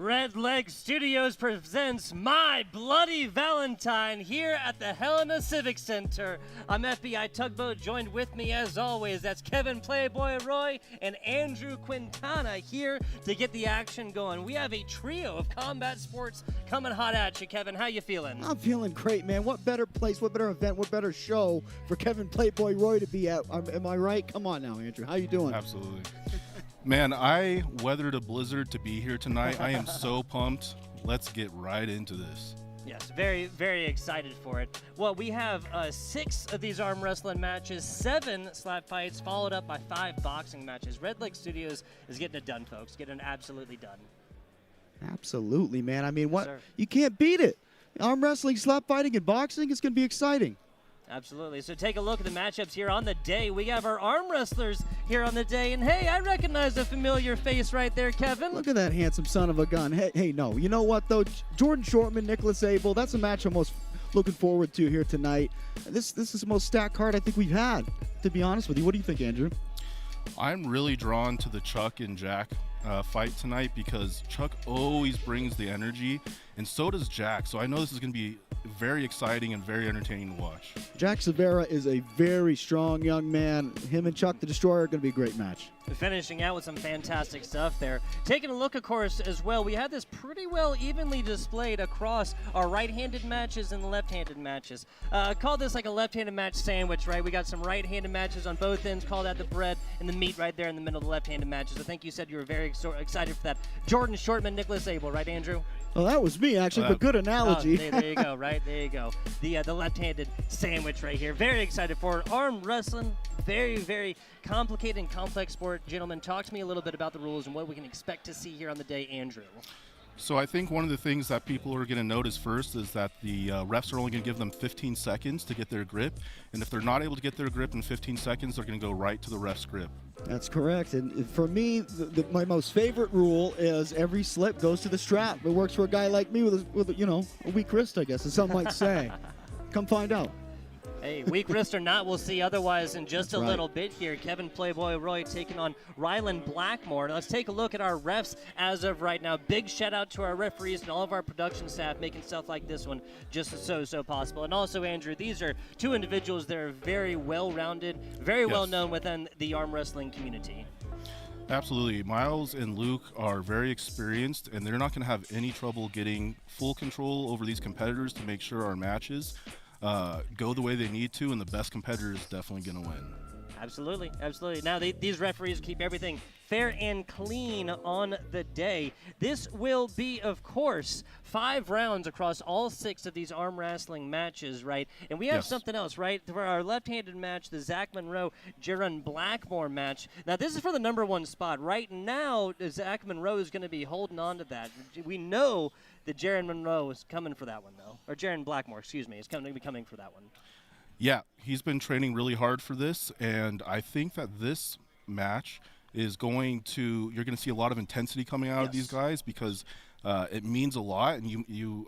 Red Leg Studios presents My Bloody Valentine here at the Helena Civic Center. I'm FBI Tugboat, joined with me as always. That's Kevin Playboy Roy and Andrew Quintana here to get the action going. We have a trio of combat sports coming hot at you, Kevin. How you feeling? I'm feeling great, man. What better place, what better event, what better show for Kevin Playboy Roy to be at? Am I right? Come on now, Andrew. How you doing? Absolutely. Man, I weathered a blizzard to be here tonight. I am so pumped. Let's get right into this. Yes, very, very excited for it. Well, we have 6 of these arm wrestling matches, 7 slap fights, followed up by 5 boxing matches. Red Leg Studios is getting it done, folks. Getting it absolutely done. Absolutely, man. I mean, what? Sir. You can't beat it. Arm wrestling, slap fighting, and boxing, it's going to be exciting. Absolutely. So take a look at the matchups here on the day. We have our arm wrestlers here on the day. And hey, I recognize a familiar face right there, Kevin. Look at that handsome son of a gun. Hey, no. You know what, though? Jordan Shortman, Nicholas Abell, that's a match I'm most looking forward to here tonight. This is the most stacked card I think we've had, to be honest with you. What do you think, Andrew? I'm really drawn to the Chuck and Jack fight tonight because Chuck always brings the energy, and so does Jack. So I know this is going to be very exciting and very entertaining to watch. Jack Severa is a very strong young man. Him and Chuck the Destroyer are going to be a great match. Finishing out with some fantastic stuff there. Taking a look, of course, as well, we had this pretty well evenly displayed across our right-handed matches and the left-handed matches. Call this like a left-handed match sandwich, right? We got some right-handed matches on both ends, called out the bread, and the meat right there in the middle of the left-handed matches. I think you said you were very excited for that. Jordan Shortman, Nicholas Abell, right, Andrew? Well, that was me, actually, but good analogy. Oh, there you go, right? There you go. The left-handed sandwich right here. Very excited for it. Arm wrestling, very, very complicated and complex sport. Gentlemen, talk to me a little bit about the rules and what we can expect to see here on the day, Andrew. So I think one of the things that people are going to notice first is that the refs are only going to give them 15 seconds to get their grip. And if they're not able to get their grip in 15 seconds, they're going to go right to the ref's grip. That's correct. And for me, my most favorite rule is every slip goes to the strap. It works for a guy like me with a weak wrist, I guess, as some might say. Come find out. Hey, weak wrist or not, we'll see otherwise in just a little bit here. Kevin Playboy Roy taking on Rylan Blackmore. Now let's take a look at our refs as of right now. Big shout out to our referees and all of our production staff making stuff like this one just so possible. And also, Andrew, these are 2 individuals that are very well-rounded, very well known within the arm wrestling community. Absolutely. Miles and Luke are very experienced, and they're not going to have any trouble getting full control over these competitors to make sure our matches go the way they need to, and the best competitor is definitely going to win. Absolutely, absolutely. Now, these referees keep everything fair and clean on the day. This will be, of course, 5 rounds across all 6 of these arm wrestling matches, right? And we have something else, right? For our left-handed match, the Zack Monroe, Jeron Blackmore match. Now, this is for the #1 spot. Right now, Zack Monroe is going to be holding on to that. We know that Jeron Monroe is coming for that one, though. Or Jeron Blackmore, excuse me, is going to be coming for that one. Yeah, he's been training really hard for this, and I think that this match is you're going to see a lot of intensity coming out of these guys because it means a lot, and you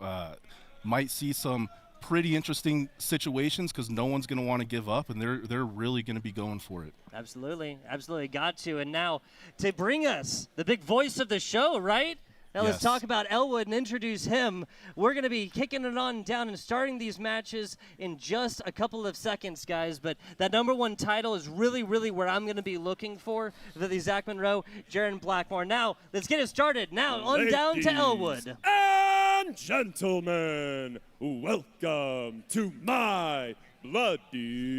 might see some pretty interesting situations because no one's going to want to give up, and they're really going to be going for it. Absolutely, absolutely, got to. And now, to bring us the big voice of the show, right? Now let's talk about Elwood and introduce him. We're going to be kicking it on down and starting these matches in just a couple of seconds, guys. But that #1 title is really, really where I'm going to be looking for the Zack Monroe, Jeron Blackmore. Now, let's get it started. Now, on down to Elwood. And gentlemen, welcome to My Bloody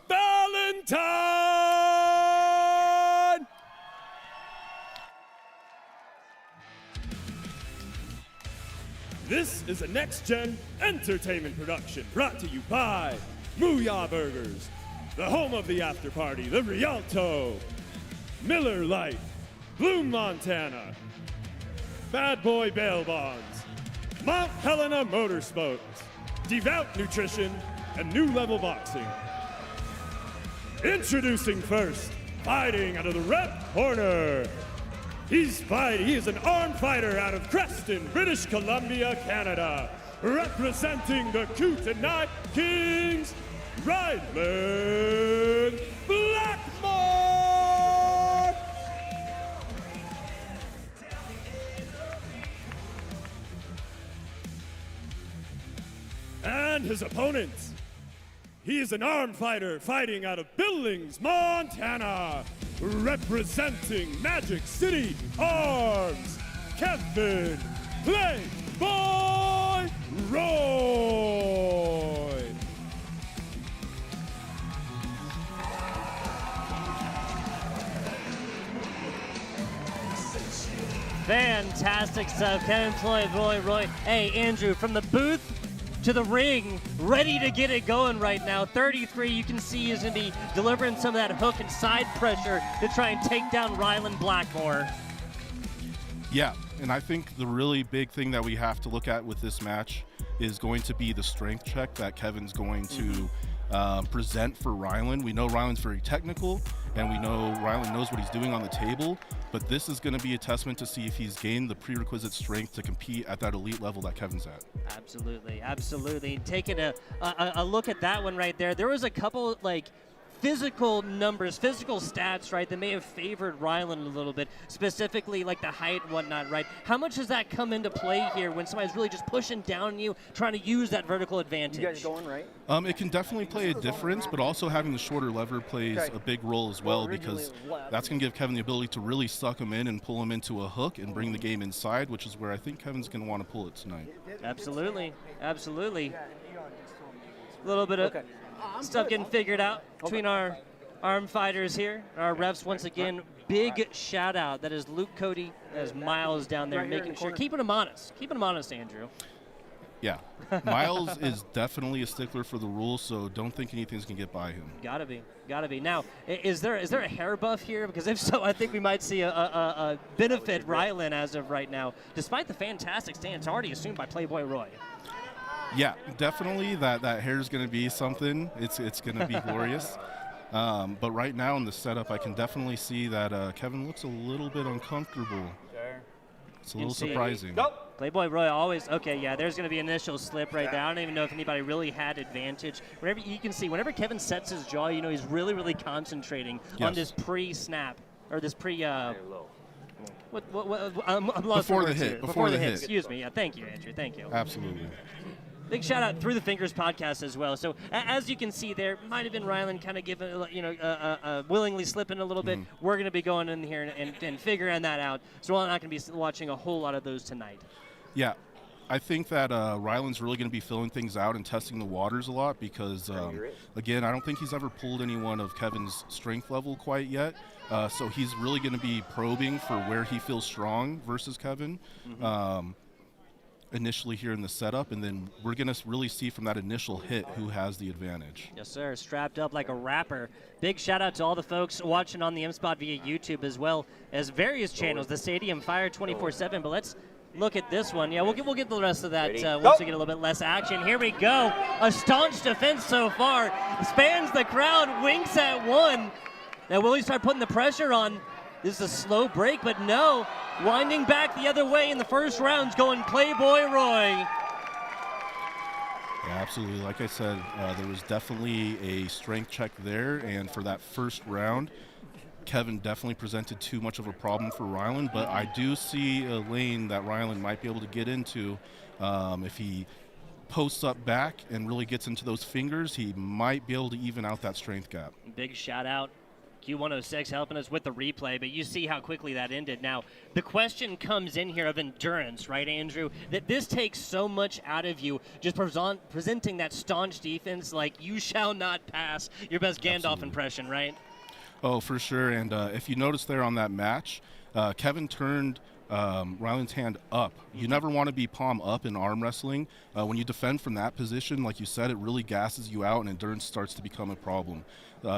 Valentine! This is a next-gen entertainment production brought to you by Mooyah Burgers, the home of the after party, the Rialto, Miller Lite, Bloom, Montana, Bad Boy Bail Bonds, Mount Helena Motorsports, Devout Nutrition, and New Level Boxing. Introducing first, fighting out of the red corner. He is an armed fighter out of Creston, British Columbia, Canada, representing the Kootenai Kings, Rylan Blackmore! And his opponent, he is an armed fighter fighting out of Billings, Montana, representing Magic City Arms, Kevin Playboy Roy. Fantastic stuff, Kevin Playboy Roy. Hey, Andrew, from the booth to the ring, ready to get it going right now. 33, you can see, is going to be delivering some of that hook and side pressure to try and take down Blackmore. Yeah, and I think the really big thing that we have to look at with this match is going to be the strength check that Kevin's going to present for Ryland. We know Ryland's very technical, and we know Ryland knows what he's doing on the table, but this is going to be a testament to see if he's gained the prerequisite strength to compete at that elite level that Kevin's at. Absolutely, absolutely. Taking a look at that one right there, there was a couple, like, physical numbers, physical stats, right, that may have favored Ryland a little bit, specifically like the height and whatnot, right? How much does that come into play here when somebody's really just pushing down on you, trying to use that vertical advantage? You guys going right? It can definitely play a difference, but also having the shorter lever plays a big role as well, because that's going to give Kevin the ability to really suck him in and pull him into a hook and bring the game inside, which is where I think Kevin's going to want to pull it tonight. Absolutely, absolutely. A little bit of stuff getting figured out between our arm fighters here. Our refs, once again, big shout out. That is Luke Cody, that is Miles down there, making sure, keeping them honest. Keeping them honest, Andrew. Yeah, Miles is definitely a stickler for the rules, so don't think anything's going to get by him. Gotta be, gotta be. Now, is there a hair buff here? Because if so, I think we might see a benefit Ryland as of right now, despite the fantastic stance already assumed by Playboy Roy. Yeah, definitely that hair is going to be something. It's going to be glorious. But right now in the setup, I can definitely see that Kevin looks a little bit uncomfortable. It's a little surprising. Playboy Roy always, okay, yeah, there's going to be an initial slip right there. I don't even know if anybody really had advantage. Whenever you can see, whenever Kevin sets his jaw, you know he's really, really concentrating on this pre-snap, or this pre- I'm lost Before the words hit. here. Before the hit. Excuse me. Yeah, thank you, Andrew. Thank you. Absolutely. Big shout out Through the Fingers podcast as well. So as you can see there, might have been Ryland kind of giving, willingly slipping a little bit. We're going to be going in here and figuring that out. So we're not going to be watching a whole lot of those tonight. Yeah. I think that Ryland's really going to be filling things out and testing the waters a lot because, again, I don't think he's ever pulled anyone of Kevin's strength level quite yet. So he's really going to be probing for where he feels strong versus Kevin. Initially here in the setup, and then we're going to really see from that initial hit who has the advantage. Yes, sir. Strapped up like a rapper. Big shout out to all the folks watching on the M-Spot via YouTube as well as various channels, the Stadium Fire 24/7. But let's look at this one. Yeah, we'll get the rest of that once we get a little bit less action. Here we go. A staunch defense so far. Spans the crowd, winks at one. Now will he start putting the pressure on? This is a slow break, but no. Winding back the other way in the first round's going Playboy Roy. Yeah, absolutely. Like I said, there was definitely a strength check there, and for that first round, Kevin definitely presented too much of a problem for Ryland, but I do see a lane that Ryland might be able to get into. If he posts up back and really gets into those fingers, he might be able to even out that strength gap. Big shout out. Q106 helping us with the replay, but you see how quickly that ended. Now, the question comes in here of endurance, right, Andrew? That this takes so much out of you, just presenting that staunch defense like you shall not pass. Your best Gandalf impression, right? Oh, for sure. And if you notice there on that match, Kevin turned Ryland's hand up. You never want to be palm up in arm wrestling. When you defend from that position, like you said, it really gasses you out and endurance starts to become a problem.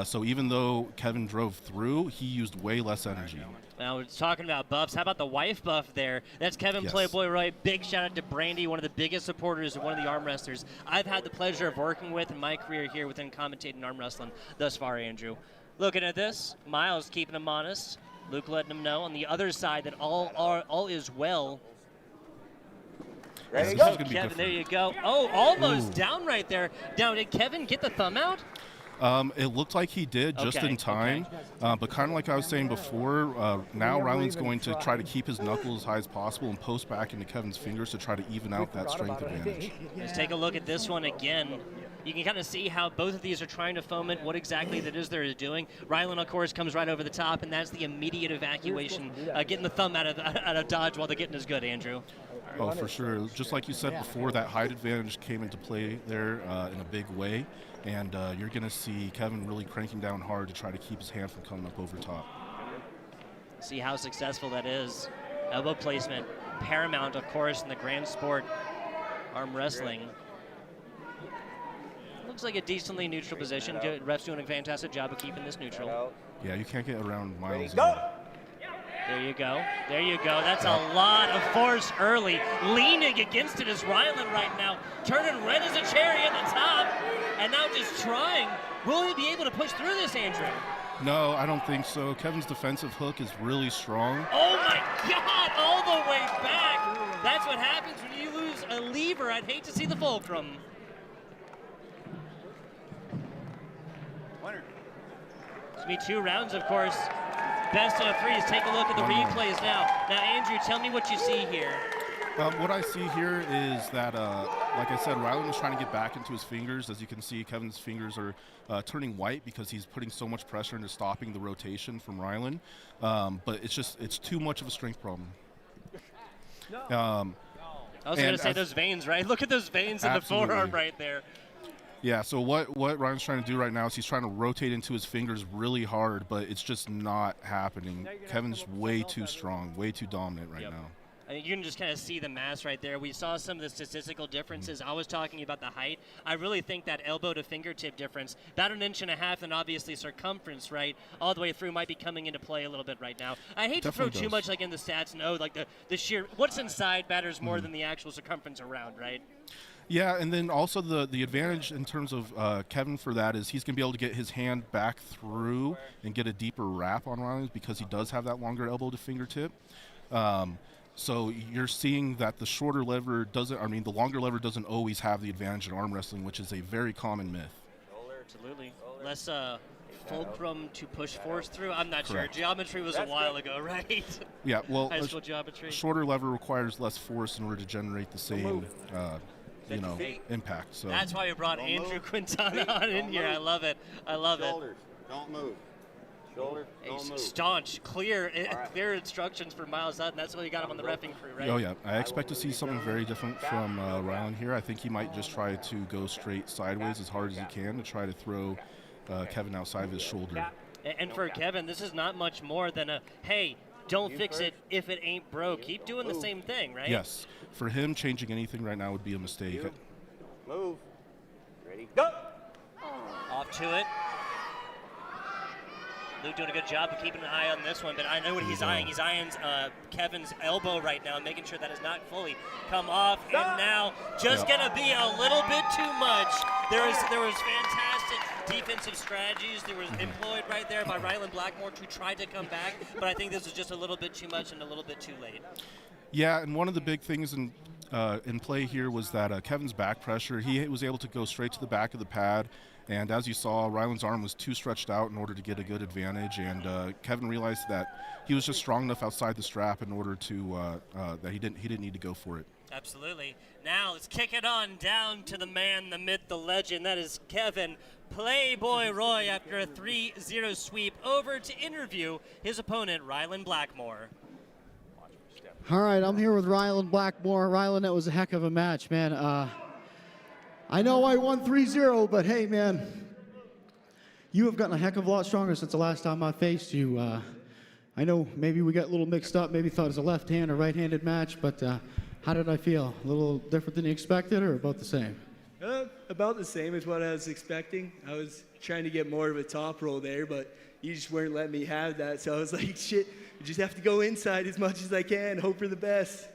So even though Kevin drove through, he used way less energy. Now we're talking about buffs. How about the wife buff there? That's Kevin Playboy Roy. Big shout out to Brandy, one of the biggest supporters of one of the arm wrestlers I've had the pleasure of working with in my career here within commentating arm wrestling thus far, Andrew. Looking at this, Miles keeping him honest. Luke letting him know on the other side that all is well. There you go. Kevin, there you go. Oh, almost down right there. Now, did Kevin get the thumb out? It looked like he did just in time, but kind of like I was saying before, now Ryland's going to try to keep his knuckles as high as possible and post back into Kevin's fingers to try to even out that strength advantage. Let's take a look at this one again. You can kind of see how both of these are trying to foment what exactly that is they're doing. Ryland, of course, comes right over the top, and that's the immediate evacuation, getting the thumb out of dodge while the getting is good, Andrew. Oh, for sure. Just like you said before, that height advantage came into play there in a big way, and you're going to see Kevin really cranking down hard to try to keep his hand from coming up over top. See how successful that is. Elbow placement, paramount, of course, in the grand sport, arm wrestling. Looks like a decently neutral position. Ref's doing a fantastic job of keeping this neutral. Yeah, you can't get around Miles. There you go. There you go. That's a lot of force early. Leaning against it is Ryland right now. Turning red as a cherry at the top. And now just trying. Will he be able to push through this, Andrew? No, I don't think so. Kevin's defensive hook is really strong. Oh my God, all the way back. That's what happens when you lose a lever. I'd hate to see the fulcrum. It's going to be 2 rounds, of course. Best of 3s. Take a look at the replays now. Now, Andrew, tell me what you see here. What I see here is that, like I said, Ryland is trying to get back into his fingers. As you can see, Kevin's fingers are turning white because he's putting so much pressure into stopping the rotation from Ryland. But it's too much of a strength problem. I was going to say those veins, right? Look at those veins in the forearm right there. Yeah, so what Ryan's trying to do right now is he's trying to rotate into his fingers really hard, but it's just not happening. Kevin's way too strong, way too dominant right now. I think you can just kind of see the mass right there. We saw some of the statistical differences. I was talking about the height. I really think that elbow to fingertip difference, about 1.5 inches, and obviously circumference, right, all the way through might be coming into play a little bit right now. I hate to throw too much like in the stats. No, like the sheer what's inside matters more than the actual circumference around, right? Yeah, and then also the advantage in terms of Kevin for that is he's going to be able to get his hand back through and get a deeper wrap on Ryland because he does have that longer elbow to fingertip. So you're seeing that the shorter lever the longer lever doesn't always have the advantage in arm wrestling, which is a very common myth. Absolutely. Less fulcrum to push force through. I'm not Correct. sure. Geometry was a while ago, right? Yeah, well, high school geometry. Shorter lever requires less force in order to generate the same impact. So that's why we brought Andrew Quintana on in here. I love it. I love it. Shoulders, don't move. Shoulder, don't move. Staunch, clear instructions for Miles Hutton. That's why you got him on the reffing crew, right? Oh yeah, I expect to see something very different from Ryland here. I think he might just try to go straight sideways as hard as he can to try to throw Kevin outside of his shoulder. And for Kevin, this is not much more than a, hey, don't fix it if it ain't broke. Keep doing the same thing, right? Yes. For him, changing anything right now would be a mistake. Move. Ready, go! Off to it. Luke doing a good job of keeping an eye on this one, but I know what he's eyeing. He's eyeing Kevin's elbow right now, making sure that is not fully come off. And now just going to be a little bit too much. There was fantastic defensive strategies that was employed right there by Ryland Blackmore to try to come back, but I think this was just a little bit too much and a little bit too late. Yeah, and one of the big things in play here was that Kevin's back pressure. He was able to go straight to the back of the pad, and as you saw, Ryland's arm was too stretched out in order to get a good advantage, and Kevin realized that he was just strong enough outside the strap in order to that he didn't need to go for it. Absolutely. Now let's kick it on down to the man, the myth, the legend. That is Kevin Playboy Roy after a 3-0 sweep over to interview his opponent, Ryland Blackmore. All right, I'm here with Ryland Blackmore. Ryland, that was a heck of a match, man. I know I won 3-0, but hey, man, you have gotten a heck of a lot stronger since the last time I faced you. I know maybe we got a little mixed up, maybe thought it was a left-hand or right-handed match, but how did I feel? A little different than you expected or about the same? About the same as what I was expecting. I was trying to get more of a top roll there, but you just weren't letting me have that. So I was like, shit, I just have to go inside as much as I can, hope for the best.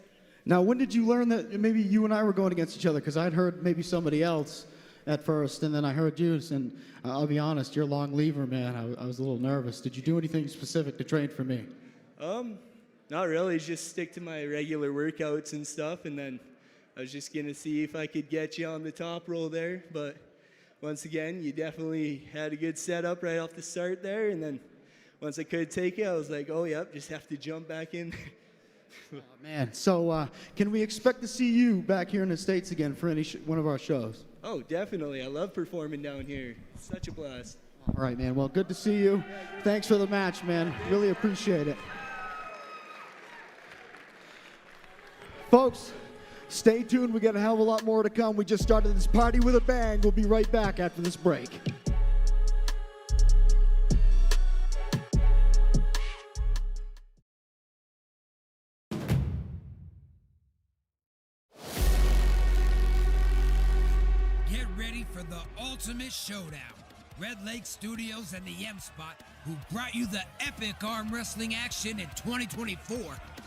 Now, when did you learn that maybe you and I were going against each other? Because I'd heard maybe somebody else at first, and then I heard you, and I'll be honest, you're a long lever, man. I was a little nervous. Did you do anything specific to train for me? Not really. Just stick to my regular workouts and stuff, and then I was just going to see if I could get you on the top roll there, but once again, you definitely had a good setup right off the start there. And then once I could take it, I was like, oh, yep, just have to jump back in. Oh, man, so can we expect to see you back here in the States again for one of our shows? Oh, definitely. I love performing down here. It's such a blast. All right, man. Well, good to see you. Thanks for the match, man. Really appreciate it. Folks, stay tuned. We got a hell of a lot more to come. We just started this party with a bang. We'll be right back after this break. Get ready for the ultimate showdown. Red Lake Studios and the M Spot, who brought you the epic arm wrestling action in 2024,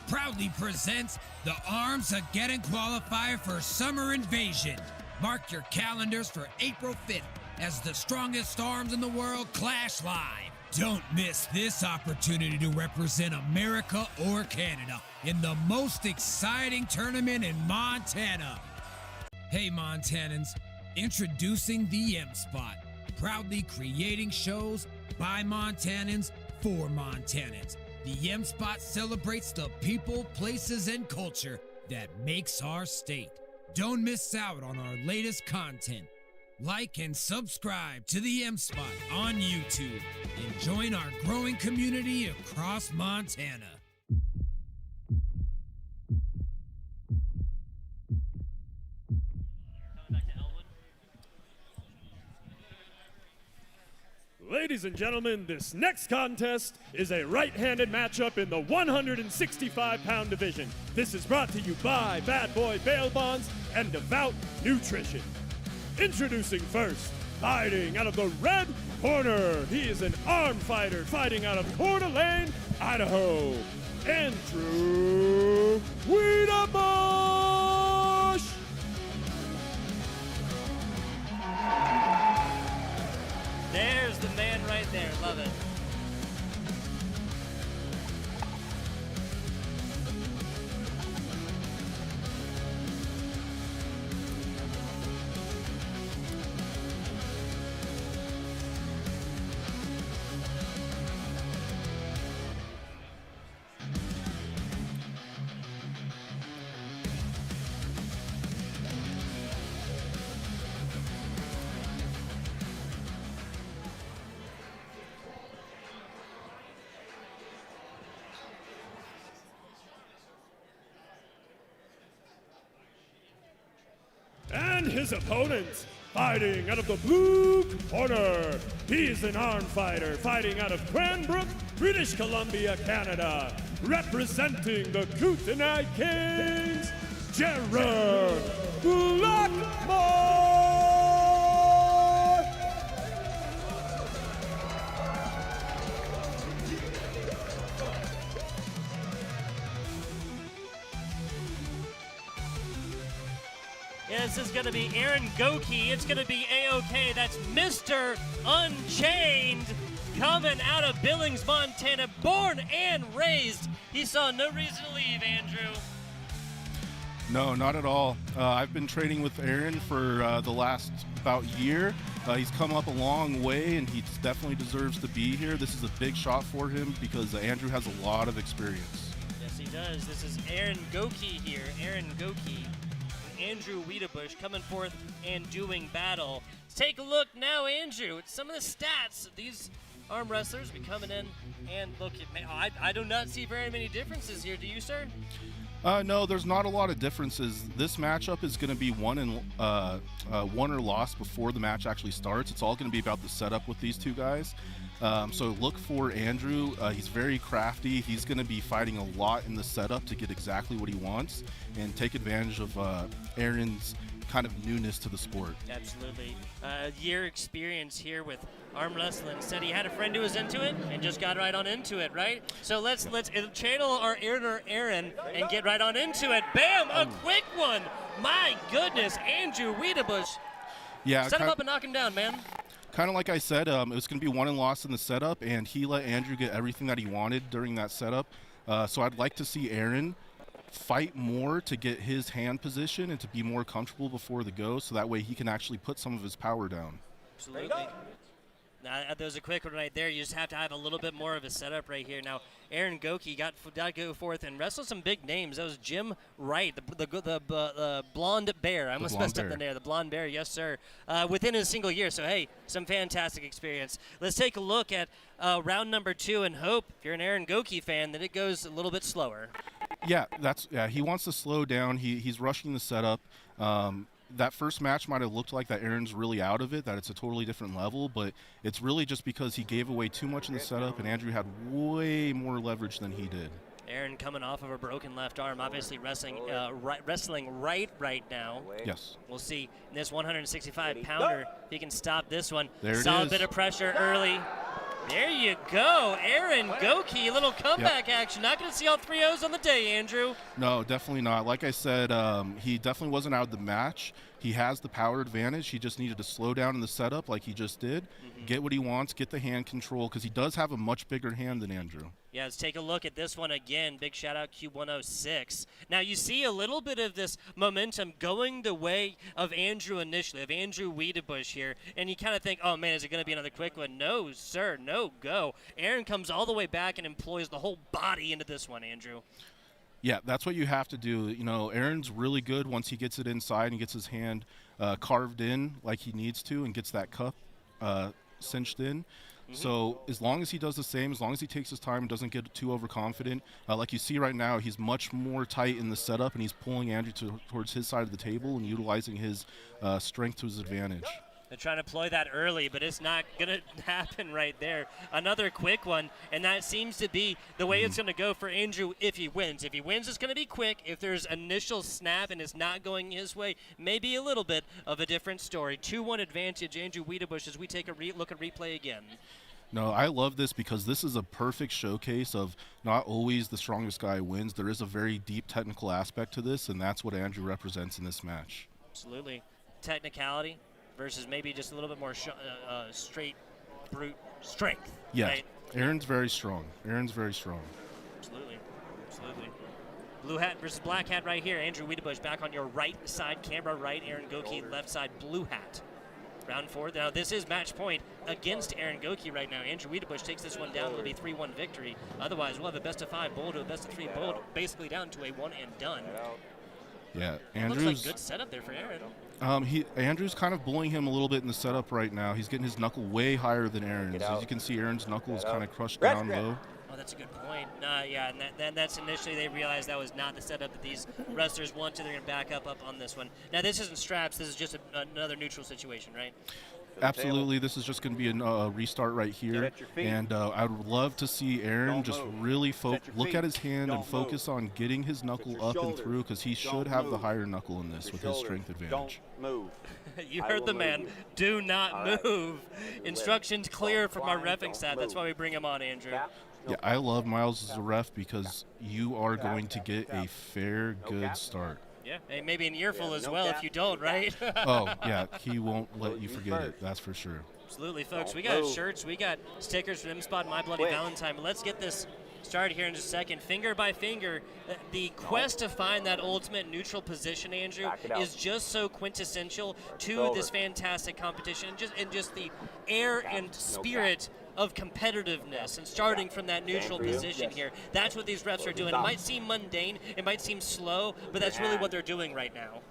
proudly presents the Arms Again qualifier for Summer Invasion. Mark your calendars for April 5th as the strongest arms in the world clash live. Don't miss this opportunity to represent America or Canada in the most exciting tournament in Montana. Hey Montanans, introducing the M Spot, proudly creating shows by Montanans for Montanans. The M Spot celebrates the people, places, and culture that makes our state. Don't miss out on our latest content. Like and subscribe to the M Spot on YouTube and join our growing community across Montana. Ladies and gentlemen, this next contest is a right-handed matchup in the 165-pound division. This is brought to you by Bad Boy Bail Bonds and Devout Nutrition. Introducing first, fighting out of the red corner. He is an armed fighter fighting out of Coeur d'Alene, Idaho. Andrew Wiedebush. There's the man right there. Love it. And his opponent, fighting out of the blue corner. He is an armed fighter fighting out of Cranbrook, British Columbia, Canada. Representing the Kootenai Kings, Jeron Blackmore. Yeah, this is going to be Aaron Gokey. It's going to be A-OK. That's Mr. Unchained coming out of Billings, Montana. Born and raised. He saw no reason to leave, Andrew. No, not at all. I've been training with Aaron for the last about year. He's come up a long way, and he definitely deserves to be here. This is a big shot for him because Andrew has a lot of experience. Yes, he does. This is Aaron Gokey here. Aaron Gokey. Andrew Wiedebush coming forth and doing battle. Let's take a look now, Andrew, at some of the stats of these arm wrestlers be coming in. And look, I do not see very many differences here. Do you, sir? No, there's not a lot of differences. This matchup is going to be won or lost before the match actually starts. It's all going to be about the setup with these two guys. So look for Andrew. He's very crafty. He's going to be fighting a lot in the setup to get exactly what he wants and take advantage of Aaron's kind of newness to the sport. Absolutely. Year experience here with arm wrestling. Said he had a friend who was into it and just got right on into it, right? So let's channel our inner Aaron and get right on into it. Bam! A quick one. My goodness, Andrew Wiedebush. Yeah. Set him up and knock him down, man. Kind of like I said, it was going to be won and lost in the setup, and he let Andrew get everything that he wanted during that setup. So I'd like to see Aaron fight more to get his hand position and to be more comfortable before the go, so that way he can actually put some of his power down. Absolutely. Now, there's a quick one right there. You just have to have a little bit more of a setup right here. Now, Aaron Gokey got to go forth and wrestle some big names. That was Jim Wright, the blonde bear. I almost messed up the name. The blonde bear, yes, sir. Within a single year. So, hey, some fantastic experience. Let's take a look at round number 2 and hope, if you're an Aaron Gokey fan, that it goes a little bit slower. Yeah, he wants to slow down. He's rushing the setup. That first match might have looked like that Aaron's really out of it, that it's a totally different level, but it's really just because he gave away too much in the setup, and Andrew had way more leverage than he did. Aaron coming off of a broken left arm, obviously wrestling right now. Yes. We'll see in this 165-pounder if he can stop this one. There it Solid is. bit of pressure early. There you go, Aaron Gokey, a little comeback action. Not going to see all 3 O's on the day, Andrew. No, definitely not. Like I said, he definitely wasn't out of the match. He has the power advantage. He just needed to slow down in the setup like he just did, get what he wants, get the hand control, because he does have a much bigger hand than Andrew. Yeah, let's take a look at this one again. Big shout out Q106. Now you see a little bit of this momentum going the way of Andrew initially, of Andrew Wiedebush here, and you kind of think, oh man, is it going to be another quick one? No, sir, no go. Aaron comes all the way back and employs the whole body into this one, Andrew. Yeah, that's what you have to do. You know, Aaron's really good once he gets it inside and gets his hand carved in like he needs to and gets that cup cinched in. So as long as he does the same, as long as he takes his time and doesn't get too overconfident, like you see right now, he's much more tight in the setup, and he's pulling Andrew towards his side of the table and utilizing his strength to his advantage. They're trying to employ that early, but it's not going to happen right there. Another quick one, and that seems to be the way it's going to go for Andrew if he wins. If he wins, it's going to be quick. If there's initial snap and it's not going his way, maybe a little bit of a different story. 2-1 advantage, Andrew Wiedebush, as we take a look at replay again. No, I love this because this is a perfect showcase of not always the strongest guy wins. There is a very deep technical aspect to this, and that's what Andrew represents in this match. Absolutely. Technicality versus maybe just a little bit more straight, brute strength. Yeah, right? Aaron's very strong. Aaron's very strong. Absolutely. Absolutely. Blue hat versus black hat right here. Andrew Wiedebush back on your right side, camera right. Aaron Gokey left side, blue hat. Round 4. Now, this is match point against Aaron Gokey right now. Andrew Wiedebush takes this one down. It'll be 3-1 victory. Otherwise, we'll have a best-of-5 bowl to a best-of-3 bowl, basically down to a one and done. Yeah, Andrew's looks like good setup there for Aaron. Andrew's kind of bullying him a little bit in the setup right now. He's getting his knuckle way higher than Aaron's. As you can see, Aaron's knuckle is kind of crushed down low. Oh, that's a good point. Yeah, and that's initially they realized that was not the setup that these wrestlers want to. They're going to back up on this one. Now, this isn't straps. This is just another neutral situation, right? Absolutely. This is just going to be a restart right here. And I would love to see Aaron just really look at his hand and focus on getting his knuckle up and through, because he should have the higher knuckle in this with his strength advantage. Don't move. You heard the man. Do not move. Instructions clear from our reffing staff. That's why we bring him on, Andrew. Yeah, I love Miles as a ref because you are going to get a fair, good start. Yeah, hey, maybe an earful as well if you don't, right? Oh, yeah, he won't let you forget it, that's for sure. Absolutely, folks. We got shirts, we got stickers from M-Spot and My Bloody Valentine. But let's get this started here in just a second. Finger by finger, the quest to find that ultimate neutral position, Andrew, is just so quintessential to this fantastic competition, and just the air and spirit of competitiveness and starting from that neutral position here. That's what these refs are doing. It might seem mundane, it might seem slow, but that's really what they're doing right now.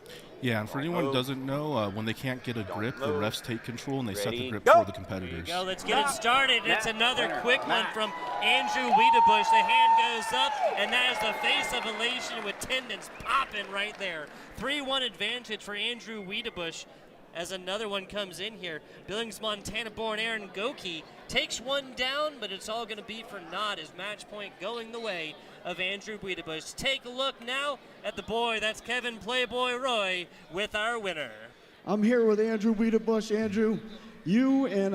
Yeah, and for anyone who doesn't know, when they can't get a grip, the refs take control and they set the grip for the competitors. There you go, let's get it started. It's another quick one from Andrew Wiedebush. The hand goes up, and that is the face of elation with tendons popping right there. 3-1 advantage for Andrew Wiedebush as another one comes in here. Billings, Montana-born Aaron Gokey takes one down, but it's all going to be for naught as match point going the way of Andrew Wiedebush. Take a look now at the boy. That's Kevin Playboy Roy with our winner. I'm here with Andrew Wiedebush. Andrew, you and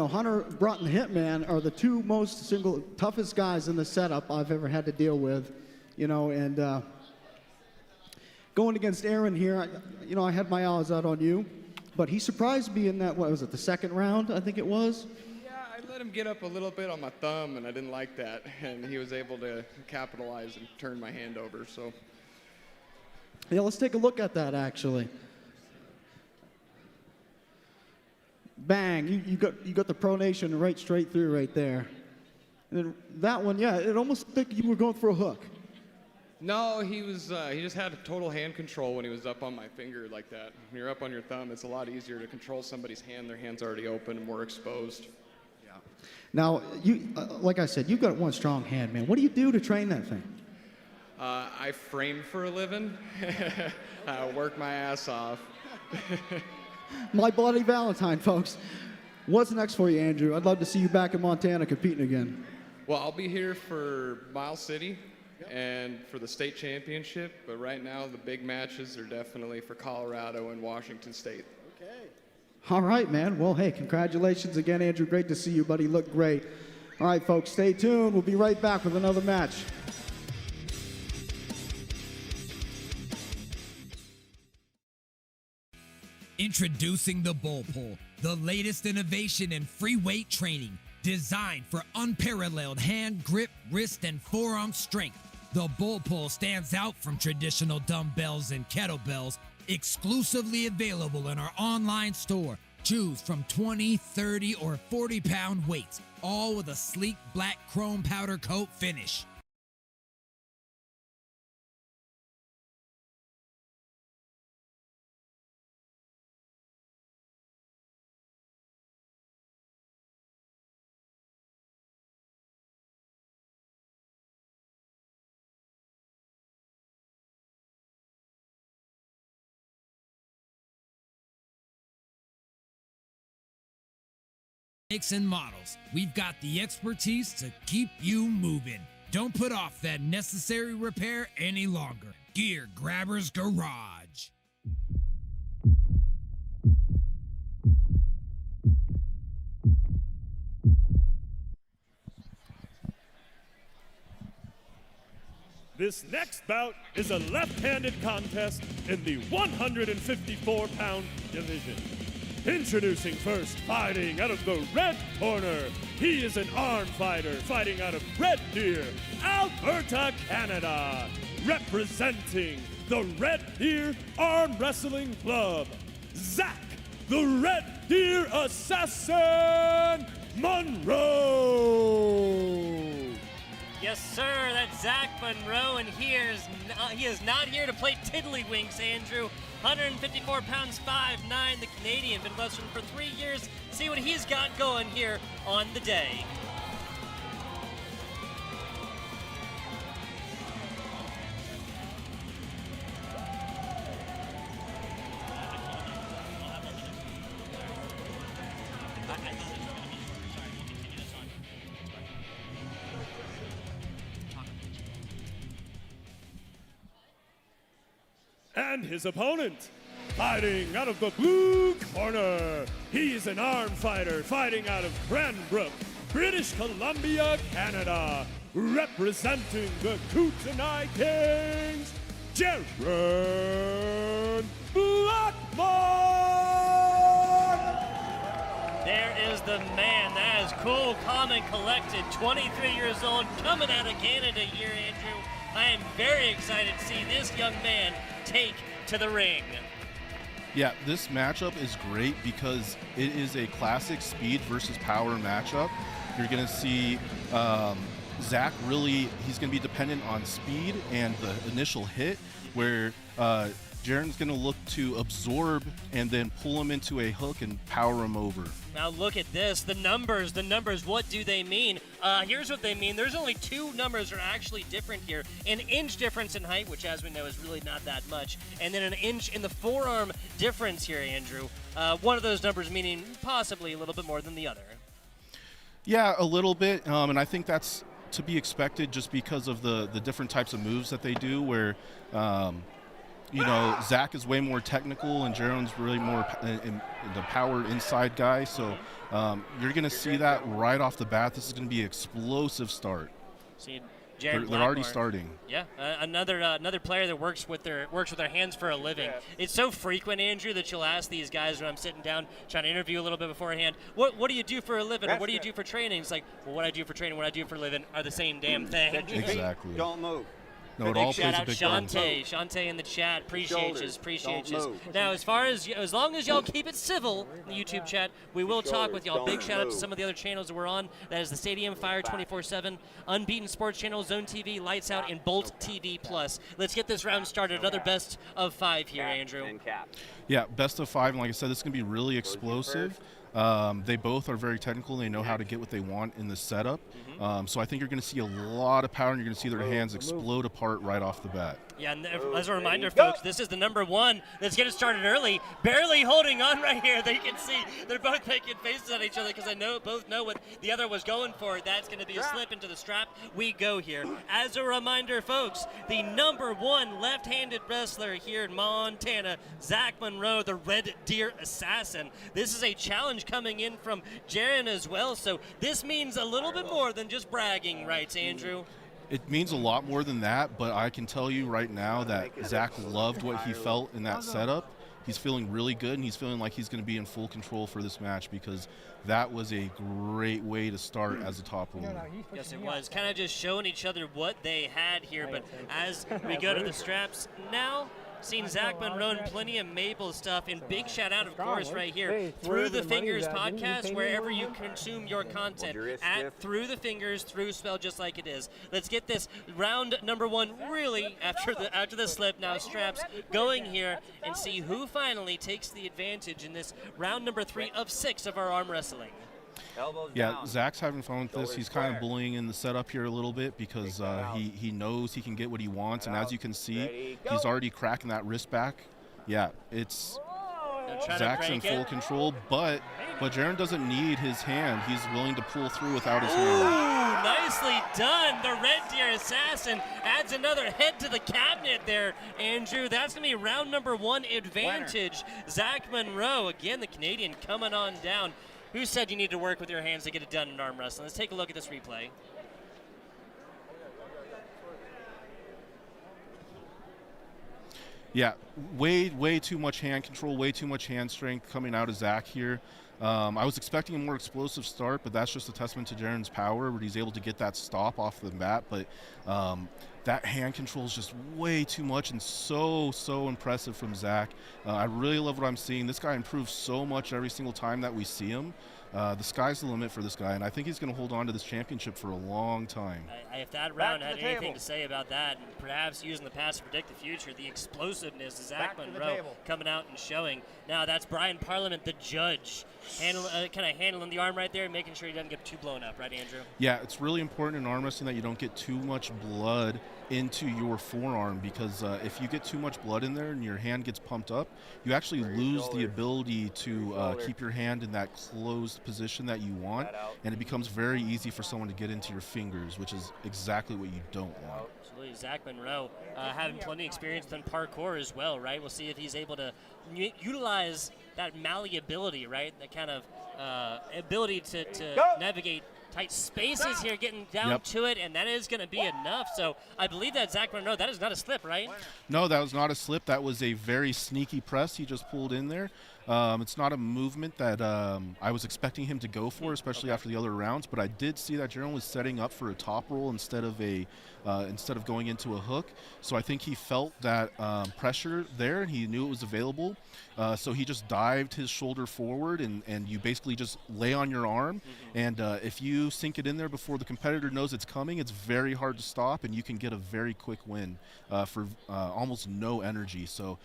Hunter Broughton Hitman are the two most toughest guys in the setup I've ever had to deal with. And going against Aaron here, I had my odds out on you. But he surprised me in that, what was it, the second round, I think it was? Yeah, I let him get up a little bit on my thumb, and I didn't like that. And he was able to capitalize and turn my hand over, so. Yeah, let's take a look at that, actually. bang, you got the pronation right straight through right there. And then that one, yeah, it almost looked like you were going for a hook. No, he just had total hand control when he was up on my finger like that. When you're up on your thumb, it's a lot easier to control somebody's hand. Their hand's already open and more exposed. Yeah. Now, like I said, you've got one strong hand, man. What do you do to train that thing? I frame for a living. I work my ass off. My Bloody Valentine, folks. What's next for you, Andrew? I'd love to see you back in Montana competing again. Well, I'll be here for Mile City and for the state championship, but right now the big matches are definitely for Colorado and Washington State. Okay. All right, man. Well, hey, congratulations again, Andrew. Great to see you, buddy. Look great. All right, folks, stay tuned. We'll be right back with another match. Introducing the Bull Pull, the latest innovation in free weight training, designed for unparalleled hand grip, wrist, and forearm strength. The Bull Pull stands out from traditional dumbbells and kettlebells, exclusively available in our online store. Choose from 20, 30, or 40-pound weights, all with a sleek black chrome powder coat finish. And models, we've got the expertise to keep you moving. Don't put off that necessary repair any longer. Gear Grabber's Garage. This next bout is a left-handed contest in the 154-pound division. Introducing first, fighting out of the red corner. He is an arm fighter fighting out of Red Deer, Alberta, Canada. Representing the Red Deer Arm Wrestling Club, Zack, the Red Deer Assassin, Monroe. Yes, sir, that's Zack Monroe, and he is not here to play tiddlywinks, Andrew. 154 pounds, 5'9", the Canadian, been wrestling for 3 years. See what he's got going here on the day. And his opponent, fighting out of the blue corner. He is an arm fighter fighting out of Cranbrook, British Columbia, Canada. Representing the Kootenai Kings, Jeron Blackmore. There is the man. That is cool, calm, and collected. 23 years old, coming out of Canada here, Andrew. I am very excited to see this young man take to the ring. Yeah, this matchup is great because it is a classic speed versus power matchup. You're going to see Zack really, he's going to be dependent on speed and the initial hit, where Jeron's going to look to absorb and then pull him into a hook and power him over. Now look at this, the numbers, what do they mean? Here's what they mean. There's only two numbers that are actually different here. An inch difference in height, which as we know is really not that much, and then an inch in the forearm difference here, Andrew. One of those numbers meaning possibly a little bit more than the other. Yeah, a little bit, and I think that's to be expected just because of the different types of moves that they do, where you know, Zack is way more technical and Jeron's really more in the power inside guy. So you're going to see that right off the bat. This is going to be an explosive start. See, they're already starting. Yeah, another player that works with their hands for a living. It's so frequent, Andrew, that you'll ask these guys when I'm sitting down trying to interview a little bit beforehand, what do you do for a living, or what do you do for training? It's like, well, what I do for training, what I do for a living are the same damn thing. Exactly. Don't move. No, it Big all shout plays a out big role. Shantae in the chat. Appreciate you. Appreciate you. Don't move. Now, as long as y'all keep it civil in the YouTube chat, we will talk with y'all. Big shout out to some of the other channels that we're on. That is the Stadium Fire 24/7, Unbeaten Sports Channel, Zone TV, Lights Out, and Bolt TV Plus. Let's get this round started. Another best of 5 here, Andrew. And cap. Yeah, best of 5, and like I said, this is going to be really explosive. They both are very technical. They know how to get what they want in the setup. So I think you're going to see a lot of power, and you're going to see their hands explode apart right off the bat. Yeah, and as a reminder, folks, this is the number 1. Let's get it started early. Barely holding on right here. They can see they're both making faces at each other because I both know what the other was going for. That's going to be a slip into the strap. We go here. As a reminder, folks, the number 1 left-handed wrestler here in Montana, Zack Monroe, the Red Deer Assassin. This is a challenge coming in from Jeron as well, so this means a little bit more than just bragging rights, Andrew. It means a lot more than that, but I can tell you right now that Zack loved what he felt in that setup. He's feeling really good, and he's feeling like he's going to be in full control for this match because that was a great way to start as a top roller. Yes, it was. Kind of just showing each other what they had here, but as we go to the straps now, seen Zack Monroe and plenty of Maple stuff, and big shout out, of course, right here, Through the Fingers podcast, wherever you consume your content, at Through the Fingers, through spelled just like it is. Let's get this round number 1 really after the slip. Now straps going here and see who finally takes the advantage in this round number 3 of 6 of our arm wrestling. Yeah, Zack's having fun with this. He's kind of bullying in the setup here a little bit because he knows he can get what he wants, and as you can see, he's already cracking that wrist back. Yeah, it's Zack's in full control, but Jeron doesn't need his hand. He's willing to pull through without his hand. Ooh, nicely done. The Red Deer Assassin adds another head to the cabinet there, Andrew. That's going to be round number 1 advantage. Zack Monroe, again, the Canadian coming on down. Who said you need to work with your hands to get it done in arm wrestling? Let's take a look at this replay. Yeah, way too much hand control, way too much hand strength coming out of Zack here. I was expecting a more explosive start, but that's just a testament to Jeron's power, where he's able to get that stop off the bat. But that hand control is just way too much and so impressive from Zack. I really love what I'm seeing. This guy improves so much every single time that we see him. The sky's the limit for this guy, and I think he's going to hold on to this championship for a long time. If that round had anything to say about that, and perhaps using the past to predict the future, the explosiveness of Zack Monroe coming out and showing. Now that's Brian Parlament, the judge, kind of handling the arm right there and making sure he doesn't get too blown up, right, Andrew? Yeah, it's really important in arm wrestling that you don't get too much blood into your forearm, because if you get too much blood in there and your hand gets pumped up, you actually lose the ability to keep your hand in that closed position that you want, and it becomes very easy for someone to get into your fingers, which is exactly what you don't want. Absolutely. Zack Monroe having plenty of experience in parkour as well, right? We'll see if he's able to utilize that malleability, right? That kind of ability to navigate tight spaces here, getting down to it, and that is going to be enough. So I believe that Zack Monroe, that is not a slip, right? No, that was not a slip. That was a very sneaky press he just pulled in there. It's not a movement that I was expecting him to go for, especially after the other rounds, but I did see that Jeron was setting up for a top roll instead of going into a hook. So I think he felt that pressure there, and he knew it was available. So he just dived his shoulder forward, and you basically just lay on your arm. And if you sink it in there before the competitor knows it's coming, it's very hard to stop, and you can get a very quick win for almost no energy. So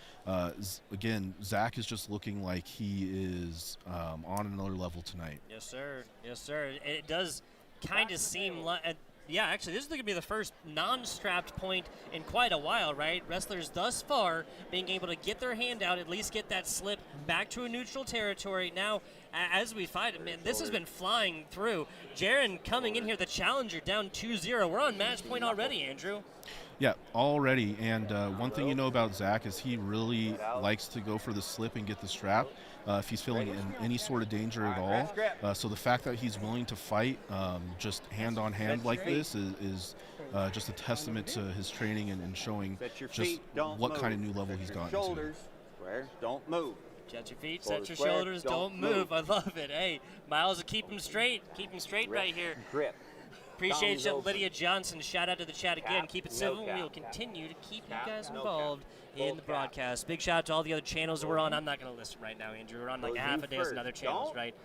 again, Zack is just looking like he is on another level tonight. Yes, sir. Yes, sir. It does kind of seem like... yeah, actually, this is going to be the first non-strapped point in quite a while, right? Wrestlers thus far being able to get their hand out, at least get that slip back to a neutral territory. Now, as we fight, man, this has been flying through. Jeron coming in here, the challenger, down 2-0. We're on match point already, Andrew. Yeah, already. And one thing you know about Zack is he really likes to go for the slip and get the strap if he's feeling in any sort of danger at all. So the fact that he's willing to fight just hand-on-hand like this is just a testament to his training and showing just what kind of new level he's gotten to. Don't move. Set your feet, set your shoulders, don't move. I love it. Hey, Miles, keep him straight. Keep him straight right here. Grip. Appreciate you, over. Lydia Johnson. Shout out to the chat again. Keep it No civil. count. We will continue to keep you Count, guys no involved count. in the Full count. broadcast. Big shout out to all the other channels that we're on. I'm not going to list them right now, Andrew. We're on like Goes half in a dozen first. other channels, Don't. right?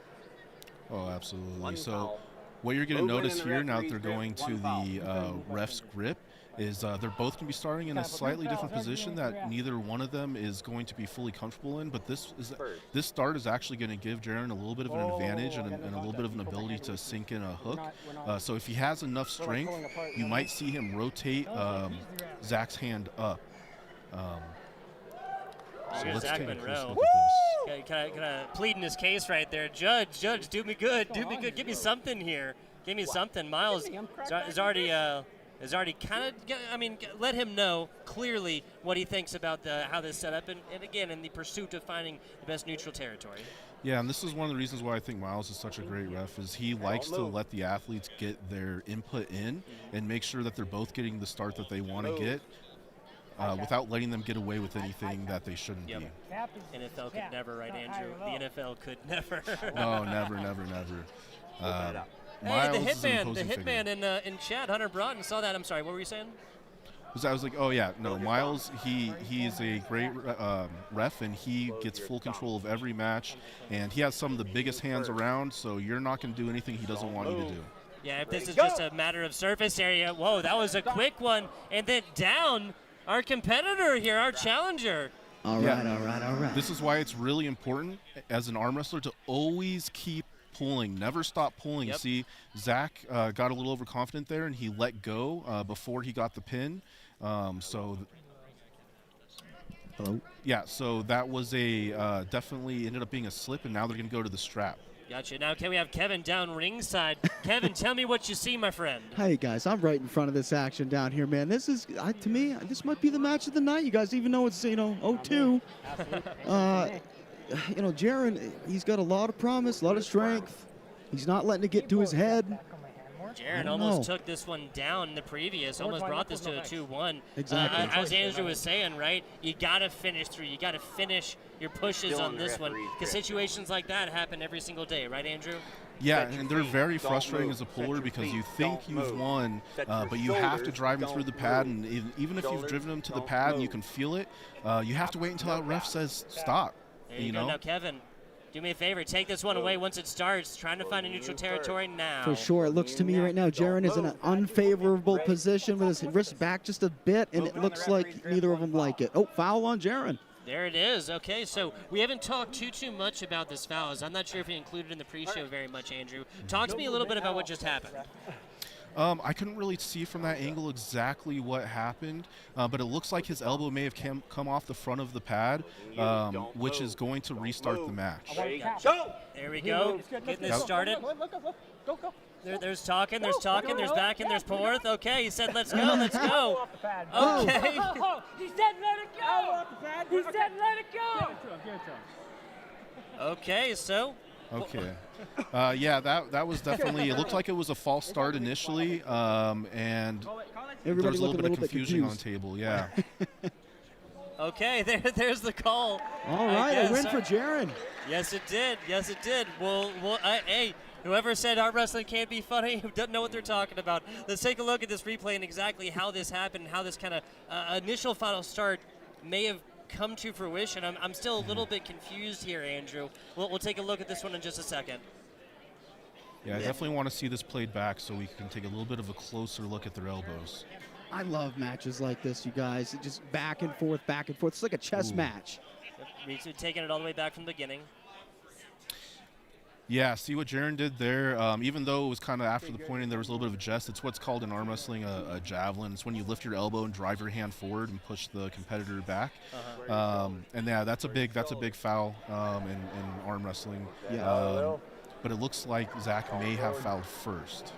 Oh, absolutely. One So foul. what you're going to Movement notice in the here now that they're referee's going grip, to one the foul. ref's grip is they're both going to be starting in a slightly different position that neither one of them is going to be fully comfortable in. But this start is actually going to give Jeron a little bit of an advantage and a little bit of an ability to sink in a hook. So if he has enough strength, you might see him rotate Zack's hand up. So Here's let's Zack take a close Monroe. look at this. Can I plead in his case right there? Judge, do me good. Do me good. Give me something here. Give me something. Miles is already kind of, I mean, let him know clearly what he thinks about how this set up, and again, in the pursuit of finding the best neutral territory. Yeah, and this is one of the reasons why I think Miles is such a great ref, is he likes to let the athletes get their input in and make sure that they're both getting the start that they want to get without letting them get away with anything that they shouldn't be. NFL could never, right, Andrew? The NFL could never. No, never. Hey, Miles is an the imposing figure. hitman in chat, Hunter Broughton, saw that. I'm sorry, what were you saying? I was like, oh yeah, no, Miles, he's a great ref, and he gets full control of every match, and he has some of the biggest hands around, so you're not going to do anything he doesn't want you to do. Yeah, if this is just a matter of surface area, whoa, that was a quick one, and then down our competitor here, our challenger. All right. This is why it's really important as an arm wrestler to always keep pulling, never stop pulling. Yep. See, Zack got a little overconfident there, and he let go before he got the pin. Hello? Yeah, so that was a definitely ended up being a slip, and now they're going to go to the strap. Gotcha. Now can we have Kevin down ringside? Kevin, tell me what you see, my friend. Hey guys, I'm right in front of this action down here, man. This is, to me, this might be the match of the night. You guys even know it's, 0-2. Jeron, he's got a lot of promise, a lot of strength. He's not letting it get to his head. Jeron almost took this one down in the previous, almost brought this to a 2-1. Exactly. As Andrew was saying, right, you got to finish through. You got to finish your pushes on this one, because situations like that happen every single day, right, Andrew? Yeah, and they're very frustrating as a puller because you think you've won, but you have to drive him through the pad, and even if you've driven him to the pad and you can feel it, you have to wait until that ref says stop. There you go. Now, Kevin, do me a favor. Take this one away once it starts. Trying to find a neutral territory now. For sure. It looks to me right now, Jeron is in an unfavorable position with his wrist back just a bit, and it looks like neither of them like it. Oh, foul on Jeron. There it is. Okay, so we haven't talked too much about this foul. I'm not sure if you included in the pre-show very much, Andrew. Talk to me a little bit about what just happened. I couldn't really see from that angle exactly what happened, but it looks like his elbow may have come off the front of the pad, which is going to restart the match. There we go. Getting this started. There's talking, there's back, and there's forth. Okay, he said, let's go. Okay. He said, let it go. He said, let it go. Okay, so. Okay. Yeah, that was definitely, it looked like it was a false start initially, and there was a little bit of confusion on table, yeah. Okay, there's the call. All right, a win for Jeron. Yes, it did. Well, hey, whoever said arm wrestling can't be funny doesn't know what they're talking about. Let's take a look at this replay and exactly how this happened, and how this kind of initial final start may have come to fruition. I'm still a little bit confused here, Andrew. We'll take a look at this one in just a second. Yeah, I definitely want to see this played back so we can take a little bit of a closer look at their elbows. I love matches like this, you guys. Just back and forth. It's like a chess match. Taking it all the way back from the beginning. Yeah, see what Jeron did there. Even though it was kind of after the pointing, there was a little bit of a jest. It's what's called in arm wrestling a javelin. It's when you lift your elbow and drive your hand forward and push the competitor back. And yeah, that's a big foul in arm wrestling. Yeah. But it looks like Zack may have fouled first.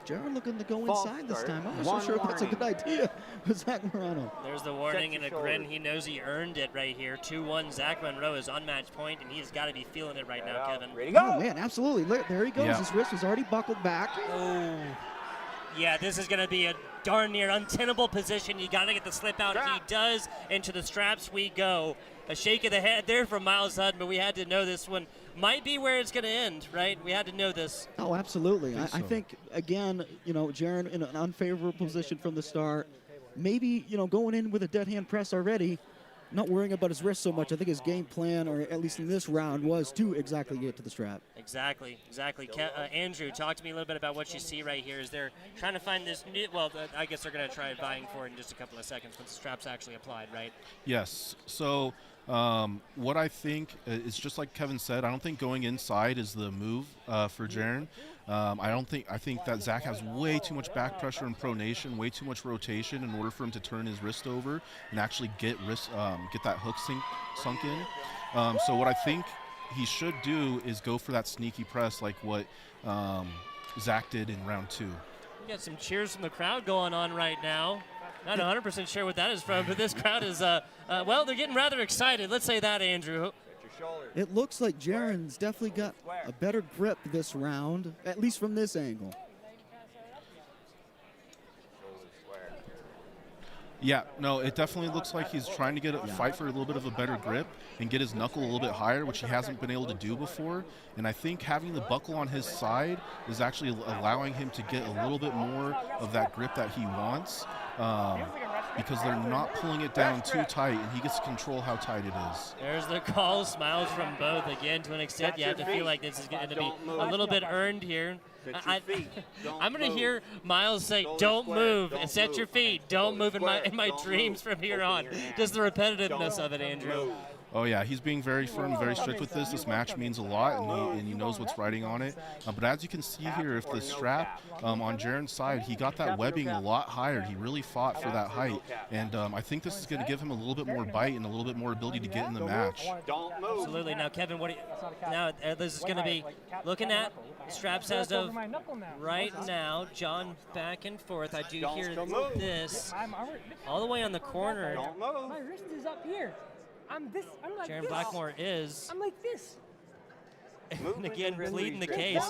Jeron looking to go inside this time. I'm not so sure if that's a good idea with Zack Monroe. There's the warning and a grin. He knows he earned it right here. 2-1. Zack Monroe is on match point, and he's got to be feeling it right now, Kevin. Oh, man, absolutely. There he goes. Yeah. His wrist was already buckled back. Oh. Yeah, this is going to be a darn near untenable position. You got to get the slip out. He does. Into the straps we go. A shake of the head there from Miles Hutton, but we had to know this one might be where it's going to end, right? We had to know this. Oh, absolutely. I so. think, again, Jeron in an unfavorable position from the start. Maybe, going in with a dead hand press already, not worrying about his wrist so much. I think his game plan, or at least in this round, was to exactly get to the strap. Exactly. Andrew, talk to me a little bit about what you see right here. Is they're trying to find this new, well, I guess they're going to try vying for it in just a couple of seconds once the strap's actually applied, right? Yes. So what I think is just like Kevin said, I don't think going inside is the move for Jeron. I think that Zack has way too much back pressure and pronation, way too much rotation in order for him to turn his wrist over and actually get that hook sunk in. So what I think he should do is go for that sneaky press like what Zack did in round 2. We got some cheers from the crowd going on right now. Not 100% sure what that is from, but this crowd is, well, they're getting rather excited. Let's say that, Andrew. It looks like Jeron's definitely got a better grip this round, at least from this angle. Yeah, no, it definitely looks like he's trying to get a fight for a little bit of a better grip and get his knuckle a little bit higher, which he hasn't been able to do before. And I think having the buckle on his side is actually allowing him to get a little bit more of that grip that he wants, because they're not pulling it down too tight, and he gets to control how tight it is. There's the call, smiles from both again. To an extent, you have to feel like this is going to be a little bit earned here. I'm going to hear Miles say, "Don't move," and set your feet. Don't move in my dreams from here on. Just the repetitiveness of it, Andrew. Oh yeah, he's being very firm, very strict with this. This match means a lot, and he knows what's riding on it. But as you can see here, if the strap on Jeron's side, he got that webbing a lot higher. He really fought for that height, and I think this is going to give him a little bit more bite and a little bit more ability to get in the match. Absolutely. Now, Kevin, now this is going to be looking at straps as of right now. John back and forth. I do hear this all the way on the corner. My wrist is up here. I'm like Jeron this. Blackmore is. I'm like this. And again, pleading the case.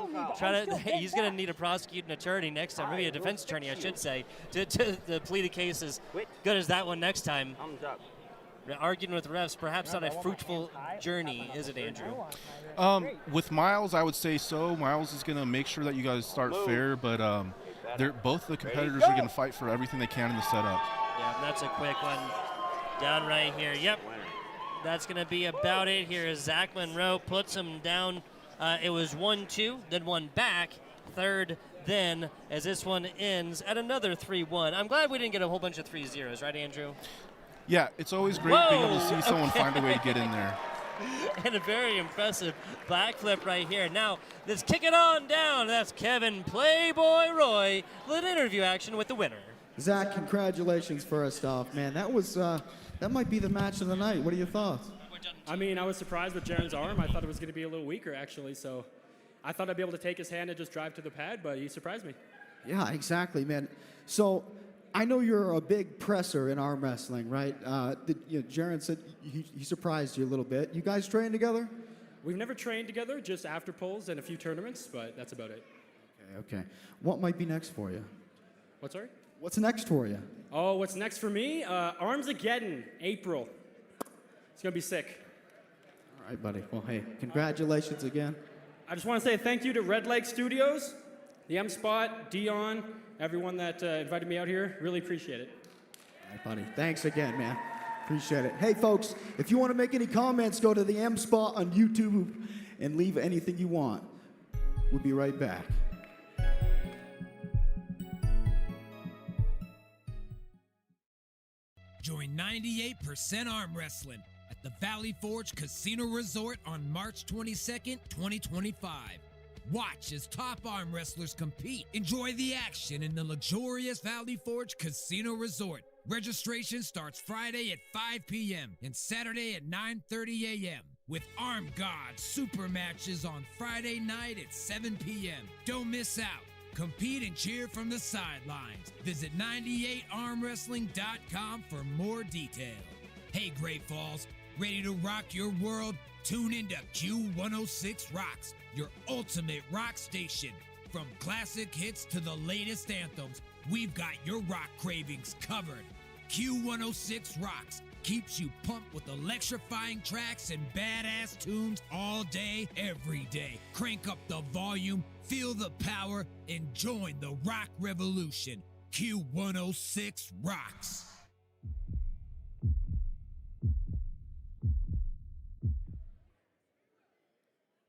He's going to need a prosecuting attorney next time, maybe a defense attorney, I should say, to plead a case as good as that one next time. Arguing with refs, perhaps not a fruitful journey, is it, Andrew? With Miles, I would say so. Miles is going to make sure that you guys start fair, but both the competitors are going to fight for everything they can in the setup. Yeah, that's a quick one. Down right here. Yep. That's going to be about it here as Zack Monroe puts him down. It was 1-2, then one back, third then, as this one ends at another 3-1. I'm glad we didn't get a whole bunch of 3-0s, right, Andrew? Yeah, it's always great being able to see someone find a way to get in there. And a very impressive backflip right here. Now, let's kick it on down. That's Kevin Playboy Roy with interview action with the winner. Zack, congratulations first off, man. That was that might be the match of the night. What are your thoughts? I mean, I was surprised with Jeron's arm. I thought it was going to be a little weaker, actually. So I thought I'd be able to take his hand and just drive to the pad, but he surprised me. Yeah, exactly, man. So I know you're a big presser in arm wrestling, right? Jeron said he surprised you a little bit. You guys train together? We've never trained together, just after pulls and a few tournaments, but that's about it. Okay. What might be next for you? What, sorry? What's next for you? Oh, what's next for me? Armsmageddon, April. It's going to be sick. All right, buddy. Well, hey, congratulations again. I just want to say thank you to Red Lake Studios, the M-Spot, Dion, everyone that invited me out here. Really appreciate it. All right, buddy. Thanks again, man. Appreciate it. Hey, folks, if you want to make any comments, go to the M-Spot on YouTube and leave anything you want. We'll be right back. Join 98% Arm Wrestling at the Valley Forge Casino Resort on March 22nd, 2025. Watch as top arm wrestlers compete. Enjoy the action in the luxurious Valley Forge Casino Resort. Registration starts Friday at 5 p.m. and Saturday at 9:30 a.m. with Arm God super matches on Friday night at 7 p.m. Don't miss out. Compete and cheer from the sidelines. Visit 98armwrestling.com for more detail. Hey, Great Falls, ready to rock your world? Tune into Q106 Rocks, your ultimate rock station. From classic hits to the latest anthems, we've got your rock cravings covered. Q106 Rocks, keeps you pumped with electrifying tracks and badass tunes all day, every day. Crank up the volume, feel the power, and join the rock revolution. Q106 rocks.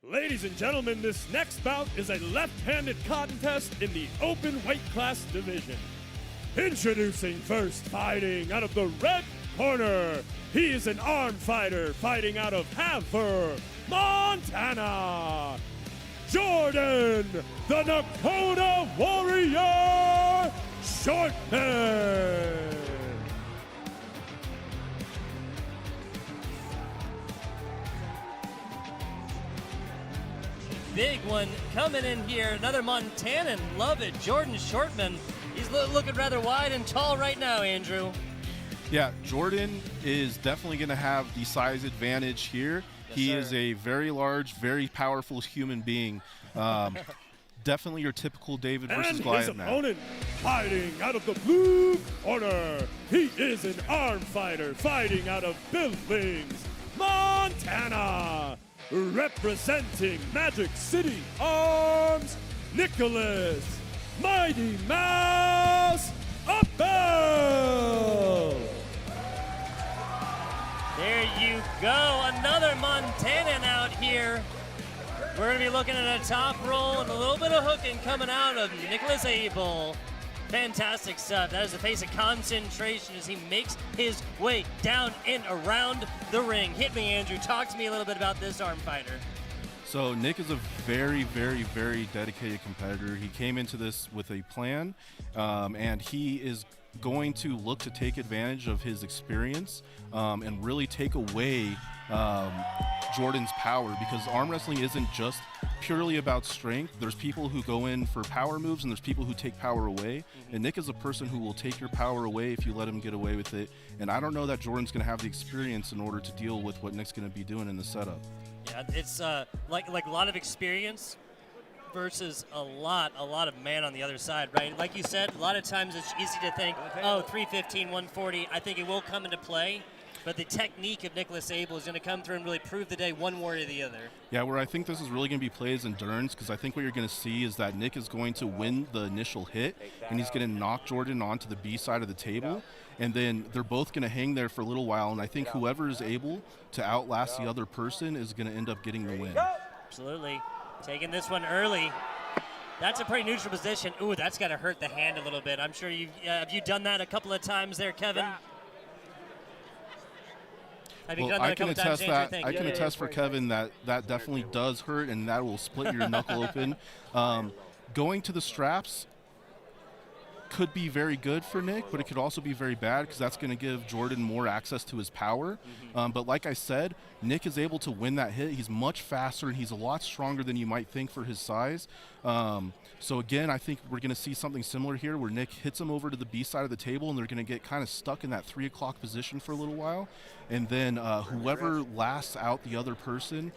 Ladies and gentlemen, this next bout is a left-handed contest in the open weight class division. Introducing first, fighting out of the red corner. He is an armed fighter fighting out of Hanford, Montana. Jordan, the Dakota Warrior, Shortman. Big one coming in here. Another Montanan. Love it. Jordan Shortman. He's looking rather wide and tall right now, Andrew. Yeah, Jordan is definitely going to have the size advantage here. Yes, he sir. is a very large, very powerful human being. Definitely your typical David versus And Goliath his match. opponent fighting out of the blue corner. He is an armed fighter fighting out of Billings, Montana. Representing Magic City Arms, Nicholas Mighty Mouse Abell. There you go. Another Montanan out here. We're going to be looking at a top roll and a little bit of hooking coming out of Nicholas Abell. Fantastic stuff. That is the face of concentration as he makes his way down and around the ring. Hit me, Andrew. Talk to me a little bit about this arm fighter. So Nick is a very, very, very dedicated competitor. He came into this with a plan, and he is going to look to take advantage of his experience and really take away Jordan's power, because arm wrestling isn't just purely about strength. There's people who go in for power moves and there's people who take power away. And Nick is a person who will take your power away if you let him get away with it. And I don't know that Jordan's going to have the experience in order to deal with what Nick's going to be doing in the setup. Yeah, it's like a lot of experience versus a lot of man on the other side, right? Like you said, a lot of times it's easy to think, oh, 315, 140, I think it will come into play. But the technique of Nicholas Abell is going to come through and really prove the day one way or the other. Yeah, where I think this is really going to be played is endurance, because I think what you're going to see is that Nick is going to win the initial hit, and he's going to knock Jordan onto the B side of the table, and then they're both going to hang there for a little while, and I think whoever is able to outlast the other person is going to end up getting the win. Absolutely. Taking this one early. That's a pretty neutral position. Ooh, that's got to hurt the hand a little bit. I'm sure have you done that a couple of times there, Kevin? Well, I can attest that. I can attest for Kevin that definitely does hurt, and that will split your knuckle open. Going to the straps could be very good for Nick, but it could also be very bad, because that's going to give Jordan more access to his power. But like I said, Nick is able to win that hit. He's much faster, and he's a lot stronger than you might think for his size. So again, I think we're going to see something similar here, where Nick hits him over to the B side of the table, and they're going to get kind of stuck in that 3 o'clock position for a little while. And then whoever lasts out the other person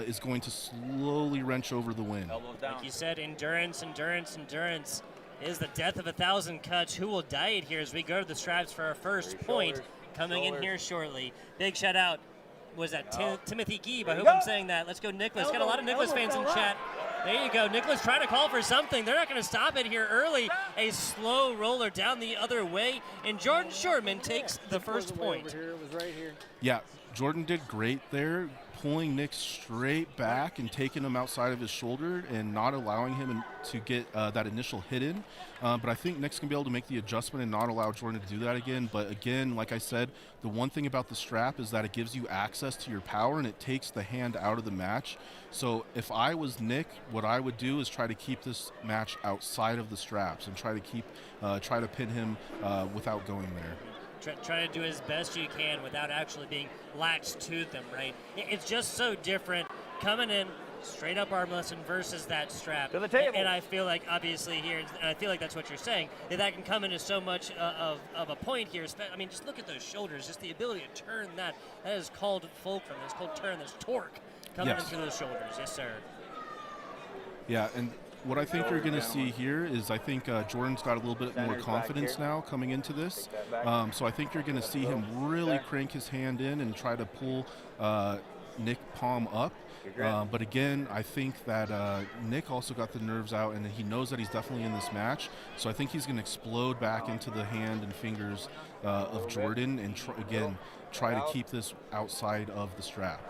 is going to slowly wrench over the win. Like you said, endurance is the death of 1,000 cuts. Who will die it here as we go to the straps for our first point coming in here shortly. Big shout out. Was that Timothy Gibb? I hope I'm saying that. Let's go, Nicholas. Got a lot of Nicholas fans in chat. There you go. Nicholas trying to call for something. They're not going to stop it here early. A slow roller down the other way, and Jordan Shortman takes the first point. Yeah, Jordan did great there, pulling Nick straight back and taking him outside of his shoulder and not allowing him to get that initial hit in. But I think Nick's going to be able to make the adjustment and not allow Jordan to do that again. But again, like I said, the one thing about the strap is that it gives you access to your power and it takes the hand out of the match. So if I was Nick, what I would do is try to keep this match outside of the straps and try to pin him without going there. Try to do as best you can without actually being latched to them, right? It's just so different coming in straight up arm wrestling versus that strap. To the table. And I feel like, obviously here, and I feel like that's what you're saying, that can come into so much of a point here. I mean, just look at those shoulders, just the ability to turn that. That is called fulcrum. That's called turn. There's torque coming in through those shoulders. Yes, sir. Yeah, and what I think you're going to see here is I think Jordan's got a little bit more confidence now coming into this. So I think you're going to see him really crank his hand in and try to pull Nick palm up. But again, I think that Nick also got the nerves out, and he knows that he's definitely in this match. So I think he's going to explode back into the hand and fingers of Jordan and try to keep this outside of the strap.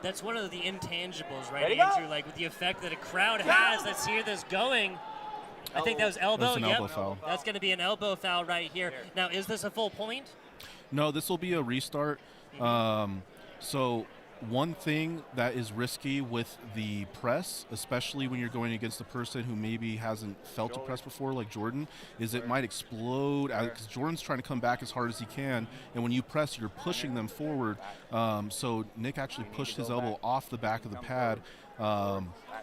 That's one of the intangibles, right, Andrew? Like with the effect that a crowd has. Let's hear this going. I think that was elbow. That's an elbow foul. That's going to be an elbow foul right here. Now, is this a full point? No, this will be a restart. So one thing that is risky with the press, especially when you're going against a person who maybe hasn't felt a press before, like Jordan, is it might explode because Jordan's trying to come back as hard as he can, and when you press, you're pushing them forward. So Nick actually pushed his elbow off the back of the pad.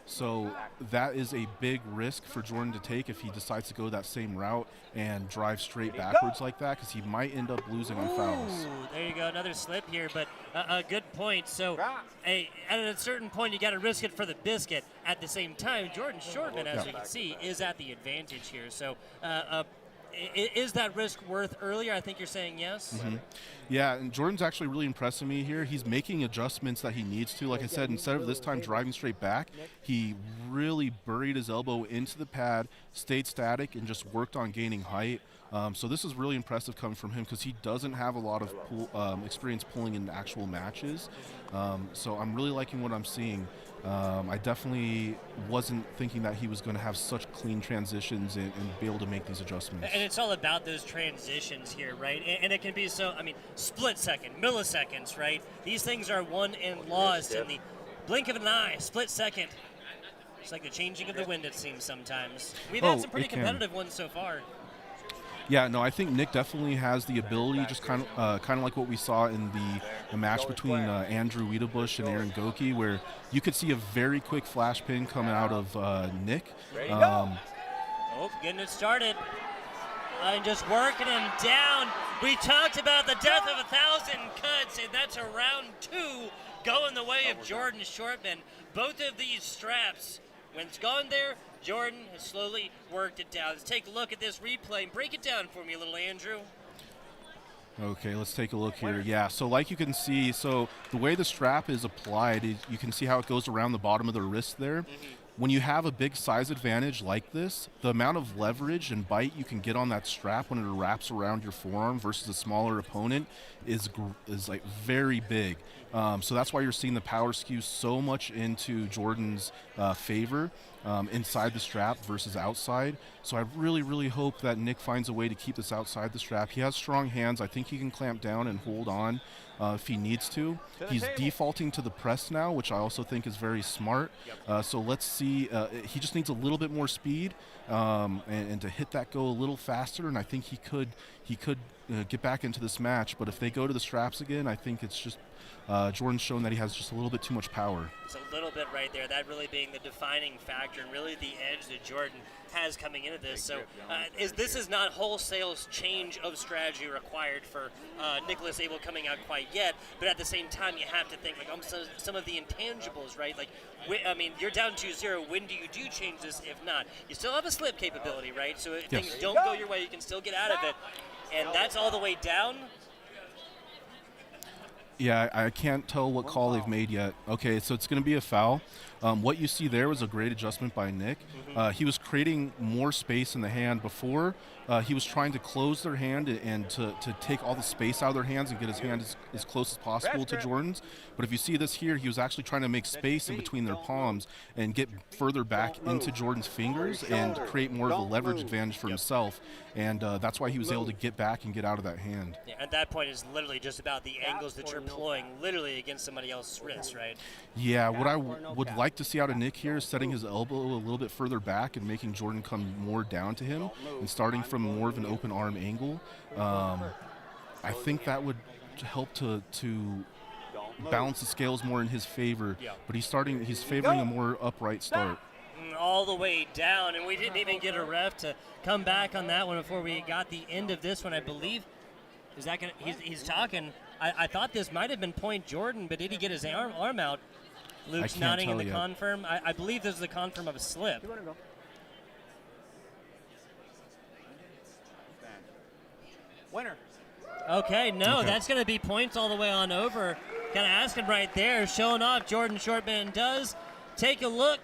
So that is a big risk for Jordan to take if he decides to go that same route and drive straight backwards like that, because he might end up losing on fouls. There you go, another slip here, but a good point. So at a certain point, you got to risk it for the biscuit. At the same time, Jordan Shortman, as we can see, is at the advantage here. So is that risk worth earlier? I think you're saying yes. Yeah, and Jordan's actually really impressing me here. He's making adjustments that he needs to. Like I said, instead of this time driving straight back, he really buried his elbow into the pad, stayed static, and just worked on gaining height. So this is really impressive coming from him because he doesn't have a lot of experience pulling in actual matches. So I'm really liking what I'm seeing. I definitely wasn't thinking that he was going to have such clean transitions and be able to make these adjustments. And it's all about those transitions here, right? And it can be split second, milliseconds, right? These things are won and lost in the blink of an eye, split second. It's like the changing of the wind, it seems sometimes. We've had some pretty competitive ones so far. Yeah, no, I think Nick definitely has the ability, just kind of like what we saw in the match between Andrew Wiedebush and Aaron Gokey, where you could see a very quick flash pin coming out of Nick. Getting it started. And just working him down. We talked about the death of 1,000 cuts, and that's a round 2 going the way of Jordan Shortman. Both of these straps, when it's gone there, Jordan has slowly worked it down. Let's take a look at this replay. Break it down for me, little Andrew. Okay, let's take a look here. Yeah, so like you can see, so the way the strap is applied, you can see how it goes around the bottom of the wrist there. When you have a big size advantage like this, the amount of leverage and bite you can get on that strap when it wraps around your forearm versus a smaller opponent is like very big. So that's why you're seeing the power skew so much into Jordan's favor inside the strap versus outside. So I really, really hope that Nick finds a way to keep this outside the strap. He has strong hands. I think he can clamp down and hold on if he needs to. He's defaulting to the press now, which I also think is very smart. So let's see. He just needs a little bit more speed and to hit that go a little faster, and I think he could get back into this match. But if they go to the straps again, I think it's just Jordan's shown that he has just a little bit too much power. It's a little bit right there, that really being the defining factor and really the edge that Jordan has coming into this. So this is not wholesale change of strategy required for Nicholas Abell coming out quite yet, but at the same time you have to think like some of the intangibles, right? Like, you're down 2-0. When do you change this? If not, you still have a slip capability, right? So if things don't go your way, you can still get out of it. And that's all the way down. Yeah, I can't tell what call they've made yet. Okay, so it's going to be a foul. What you see there was a great adjustment by Nick. He was creating more space in the hand before. He was trying to close their hand and to take all the space out of their hands and get his hand as close as possible to Jordan's. But if you see this here, he was actually trying to make space in between their palms and get further back into Jordan's fingers and create more of a leverage advantage for himself. And that's why he was able to get back and get out of that hand. Yeah, at that point, it's literally just about the angles that you're employing literally against somebody else's wrist, right? Yeah, what I would like to see out of Nick here is setting his elbow a little bit further back and making Jordan come more down to him and starting from more of an open arm angle. I think that would help to balance the scales more in his favor, but he's favoring a more upright start. All the way down, and we didn't even get a ref to come back on that one before we got the end of this one, I believe. Is that he's talking. I thought this might have been point Jordan, but did he get his arm out? Luke's nodding in the confirm. I believe this is the confirm of a slip. Winner. Okay, no, that's going to be points all the way on over. Kind of asking right there, showing off Jordan Shortman does. Take a look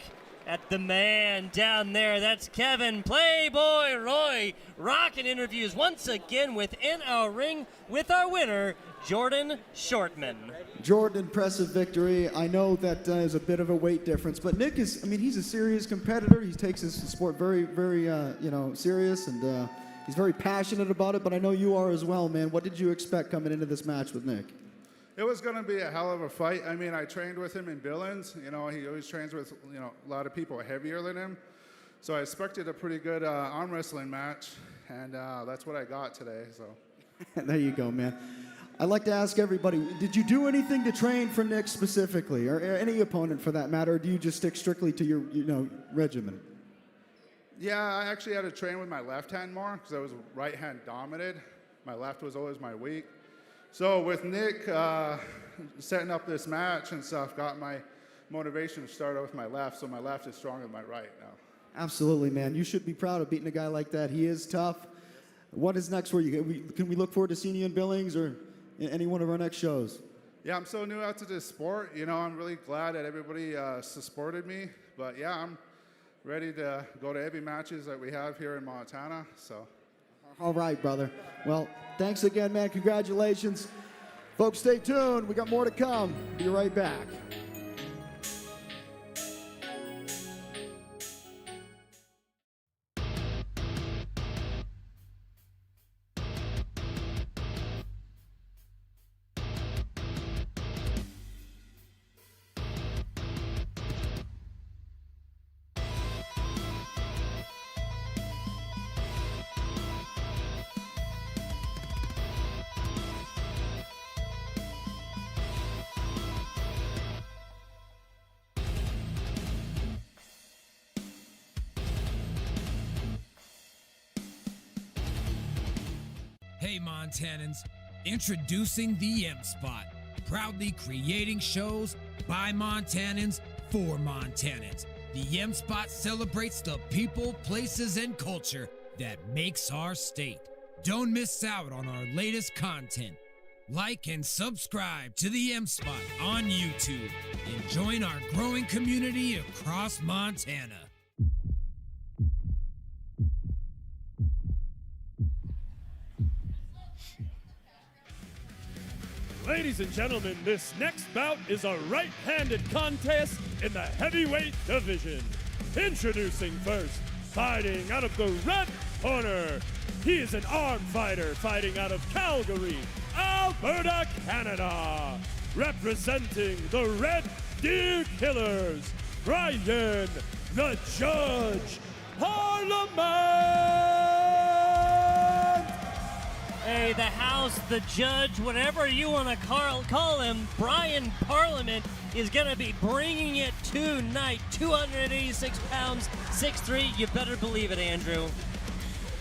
at the man down there. That's Kevin Playboy Roy rocking interviews once again within our ring with our winner, Jordan Shortman. Jordan, impressive victory. I know that is a bit of a weight difference, but Nick is, I mean, he's a serious competitor. He takes his sport very, very, serious, and he's very passionate about it, but I know you are as well, man. What did you expect coming into this match with Nick? It was going to be a hell of a fight. I mean, I trained with him in Billings. You know, he always trains with, a lot of people heavier than him. So I expected a pretty good arm wrestling match, and that's what I got today. So There you go, man. I'd like to ask everybody, did you do anything to train for Nick specifically, or any opponent for that matter, or do you just stick strictly to your, regimen? yeah, I actually had to train with my left hand more because I was right hand dominant. My left was always my weak. So with Nick setting up this match and stuff, got my motivation to start out with my left, so my left is stronger than my right now. Absolutely, man. You should be proud of beating a guy like that. He is tough. What is next for you? Can we look forward to seeing you in Billings or in any one of our next shows? Yeah, I'm so new out to this sport. I'm really glad that everybody supported me. But yeah, I'm ready to go to every matches that we have here in Montana. So. All right, brother. Well, thanks again, man. Congratulations. Folks, stay tuned. We got more to come. Be right back. Hey Montanans, introducing the M Spot, proudly creating shows by Montanans for Montanans. The M Spot celebrates the people, places, and culture that makes our state. Don't miss out on our latest content. Like and subscribe to the M Spot on YouTube and join our growing community across Montana. Ladies and gentlemen, this next bout is a right-handed contest in the heavyweight division. Introducing first, fighting out of the red corner. He is an armed fighter fighting out of Calgary, Alberta, Canada. Representing the Red Deer Killers, Brian the Judge Parlament. Hey, the house, the judge, whatever you want to call him, Brian Parlament is going to be bringing it tonight. 286 pounds, 6'3". You better believe it, Andrew.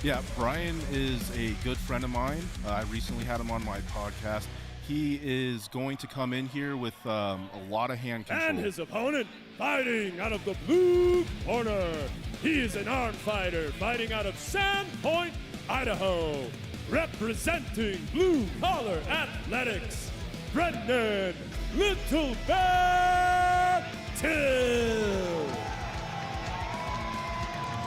Yeah, Brian is a good friend of mine. I recently had him on my podcast. He is going to come in here with a lot of hand control. And his opponent, fighting out of the blue corner. He is an armed fighter fighting out of Sandpoint, Idaho. Representing Blue Collar Athletics, Brendan Littlefield.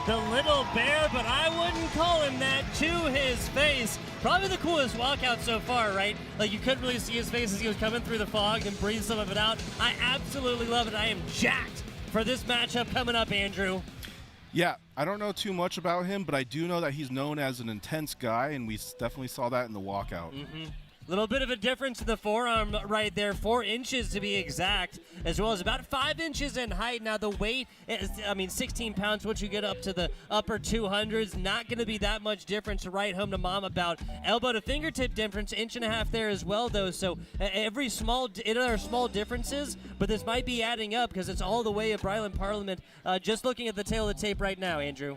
The little bear, but I wouldn't call him that to his face. Probably the coolest walkout so far, right? Like, you couldn't really see his face as he was coming through the fog and breathe some of it out. I absolutely love it. I am jacked for this matchup coming up, Andrew. Yeah, I don't know too much about him, but I do know that he's known as an intense guy, and we definitely saw that in the walkout. Little bit of a difference in the forearm right there, 4 inches to be exact, as well as about 5 inches in height. Now the weight is, 16 pounds, once you get up to the upper 200s, not going to be that much difference to write home to mom about. Elbow to fingertip difference, 1.5 inches there as well, though. So every it are small differences, but this might be adding up because it's all the way at Brian Parlament. Just looking at the tail of the tape right now, Andrew.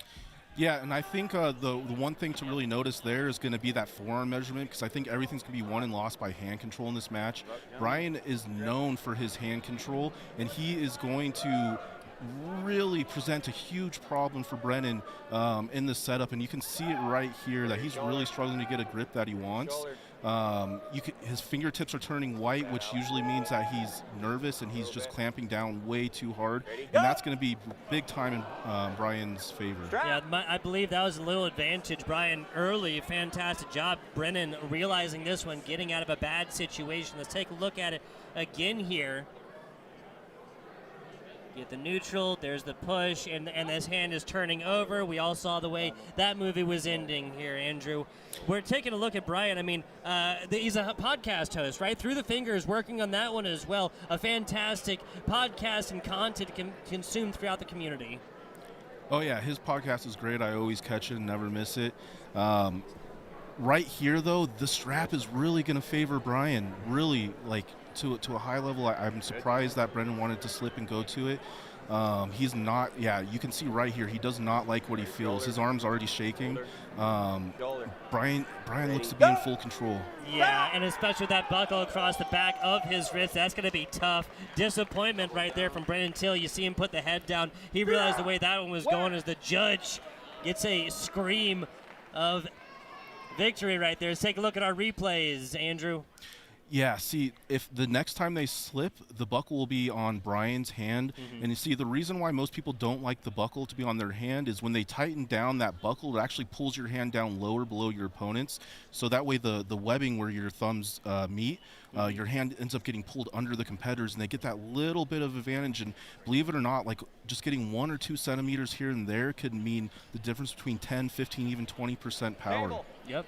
Yeah, and I think the one thing to really notice there is going to be that forearm measurement, because I think everything's going to be won and lost by hand control in this match. Brian is known for his hand control, and he is going to really present a huge problem for Brennan in the setup, and you can see it right here that he's really struggling to get a grip that he wants. His fingertips are turning white, which usually means that he's nervous and he's just clamping down way too hard, and that's going to be big time in Brian's favor. Yeah, I believe that was a little advantage. Brian early, fantastic job. Brennan realizing this one, getting out of a bad situation. Let's take a look at it again here. Get the neutral, there's the push, and this hand is turning over. We all saw the way that movie was ending here, Andrew. We're taking a look at Brian. I mean, he's a podcast host, right? Through the Fingers, working on that one as well. A fantastic podcast and content consumed throughout the community. Oh, yeah, his podcast is great. I always catch it and never miss it. Right here, though, the strap is really going to favor Brian, really, like, to a high level. I'm surprised that Brennan wanted to slip and go to it. He's not, you can see right here, he does not like what he feels. His arm's already shaking. Brian looks to be in full control. Yeah, and especially with that buckle across the back of his wrist, that's going to be tough. Disappointment right there from Brennan Till. You see him put the head down. He realized the way that one was going as the judge gets a scream of victory right there. Let's take a look at our replays, Andrew. Yeah, see, if the next time they slip, the buckle will be on Brian's hand. And you see, the reason why most people don't like the buckle to be on their hand is when they tighten down that buckle, it actually pulls your hand down lower below your opponent's. So that way the webbing where your thumbs meet, your hand ends up getting pulled under the competitors, and they get that little bit of advantage. And believe it or not, like just getting 1 or 2 centimeters here and there could mean the difference between 10, 15, even 20% power. Yep.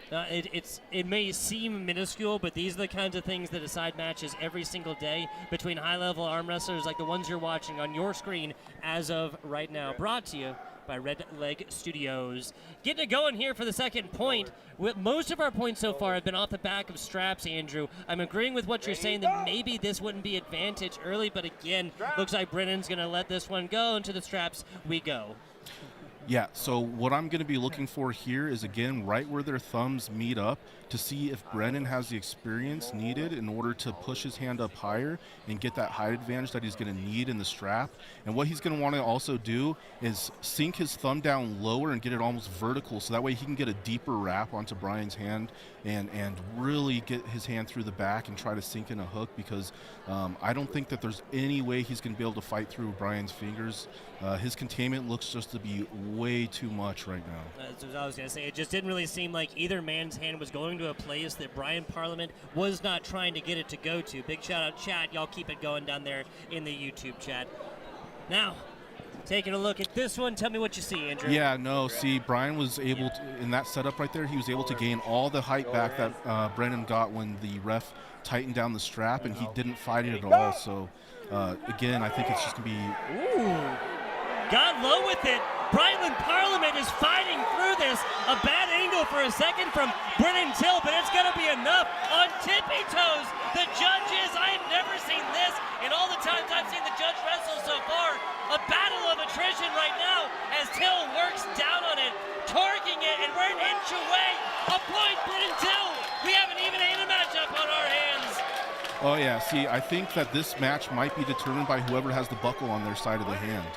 It may seem minuscule, but these are the kinds of things that decide matches every single day between high-level arm wrestlers like the ones you're watching on your screen as of right now. Brought to you by Red Leg Studios. Getting it going here for the second point. Most of our points so far have been off the back of straps, Andrew. I'm agreeing with what you're saying that maybe this wouldn't be advantage early, but again, looks like Brennan's going to let this one go. Into the straps we go. Yeah, so what I'm going to be looking for here is, again, right where their thumbs meet up to see if Brennan has the experience needed in order to push his hand up higher and get that height advantage that he's going to need in the strap. And what he's going to want to also do is sink his thumb down lower and get it almost vertical, so that way he can get a deeper wrap onto Brian's hand and really get his hand through the back and try to sink in a hook, because I don't think that there's any way he's going to be able to fight through Brian's fingers. His containment looks just to be way too much right now. That's what I was going to say. It just didn't really seem like either man's hand was going to a place that Brian Parlament was not trying to get it to go to. Big shout out, chat. Y'all keep it going down there in the YouTube chat. Now, taking a look at this one, tell me what you see, Andrew. Yeah, no, see, Brian was able to, in that setup right there, he was able to gain all the height back that Brennan got when the ref tightened down the strap, and he didn't fight it at all. So, again, I think it's just going to be... Ooh. Got low with it. Brian Parlament is fighting through this. A bad angle for a second from Brennan Till, but it's going to be enough. On tippy toes, the judges. I have never seen this in all the times I've seen the judge wrestle so far. A battle of attrition right now as Till works down on it, torquing it, and we're an inch away. A point, Brennan Till. We have an even-handed matchup on our hands. Oh, yeah. See, I think that this match might be determined by whoever has the buckle on their side of the hand.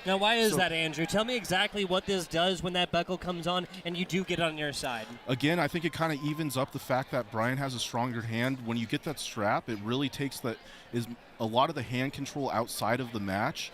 Now, why is that, Andrew? Tell me exactly what this does when that buckle comes on and you do get on your side. Again, I think it kind of evens up the fact that Brian has a stronger hand. When you get that strap, it really takes a lot of the hand control outside of the match.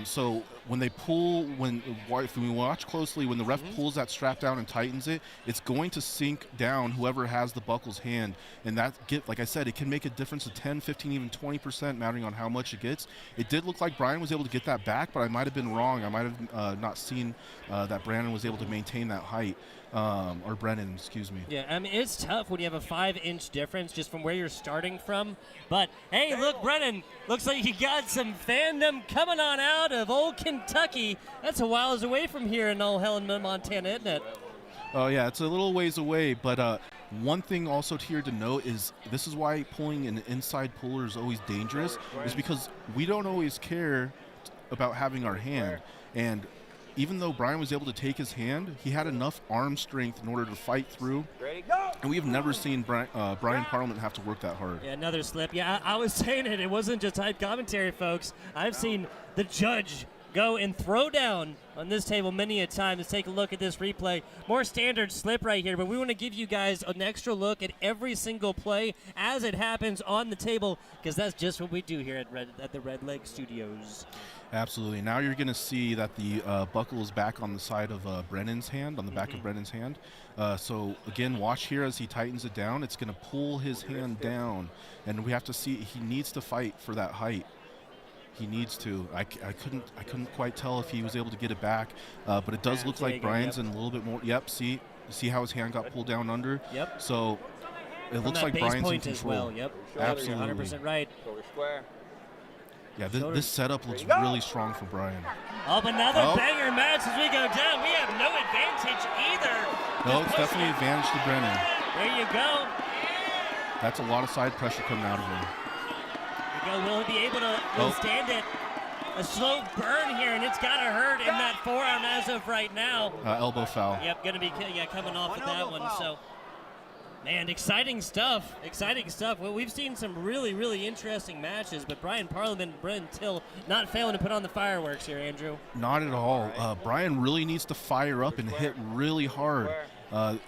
So when they pull, if we watch closely, when the ref pulls that strap down and tightens it, it's going to sink down whoever has the buckle's hand. And like I said, it can make a difference of 10, 15, even 20%, mattering on how much it gets. It did look like Brian was able to get that back, but I might have been wrong. I might have not seen that Brandon was able to maintain that height. Or Brennan, excuse me. Yeah, I mean, it's tough when you have a 5-inch difference just from where you're starting from. But, hey, look, Brennan, looks like you got some fandom coming on out of old Kentucky. That's a while away from here in old Helena, Montana, isn't it? Oh, yeah, it's a little ways away. But one thing also here to note is this is why pulling an inside puller is always dangerous, is because we don't always care about having our hand. And even though Brian was able to take his hand, he had enough arm strength in order to fight through. Ready, go! And we've never seen Brian Parlament have to work that hard. Yeah, another slip. Yeah, I was saying it. It wasn't just hype commentary, folks. I've seen the judge go and throw down on this table many a time. Let's take a look at this replay. More standard slip right here, but we want to give you guys an extra look at every single play as it happens on the table, because that's just what we do here at the Red Leg Studios. Absolutely. Now you're going to see that the buckle is back on the side of Brennan's hand, on the back of Brennan's hand. So again, watch here as he tightens it down. It's going to pull his hand down, and we have to see he needs to fight for that height. He needs to. I couldn't quite tell if he was able to get it back, but it does look like Brian's in a little bit more. Yep. See how his hand got pulled down under. Yep. So it looks like Brian's in control. As well. Yep. Absolutely. You're 100% right. Shoulder square. Yeah, this setup looks really strong for Brian. Oh, another banger match as we go down. We have no advantage either. No, it's definitely an advantage to Brennan. There you go. That's a lot of side pressure coming out of him. Will he be able to withstand it? A slow burn here, and it's got to hurt in that forearm as of right now. Elbow foul. Yep, going to be coming off of that one. So, man, exciting stuff. Exciting stuff. Well, we've seen some really, really interesting matches, but Brian Parlament and Brennan Till not failing to put on the fireworks here, Andrew. Not at all. Brian really needs to fire up and hit really hard.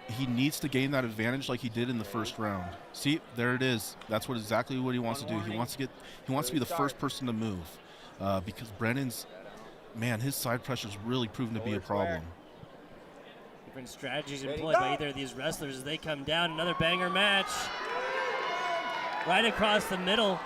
He needs to gain that advantage like he did in the first round. See, there it is. That's exactly what he wants to do. He wants to be the first person to move, because Brennan's, man, his side pressure's really proven to be a problem. Different strategies employed by either of these wrestlers as they come down. Another banger match, right across the middle.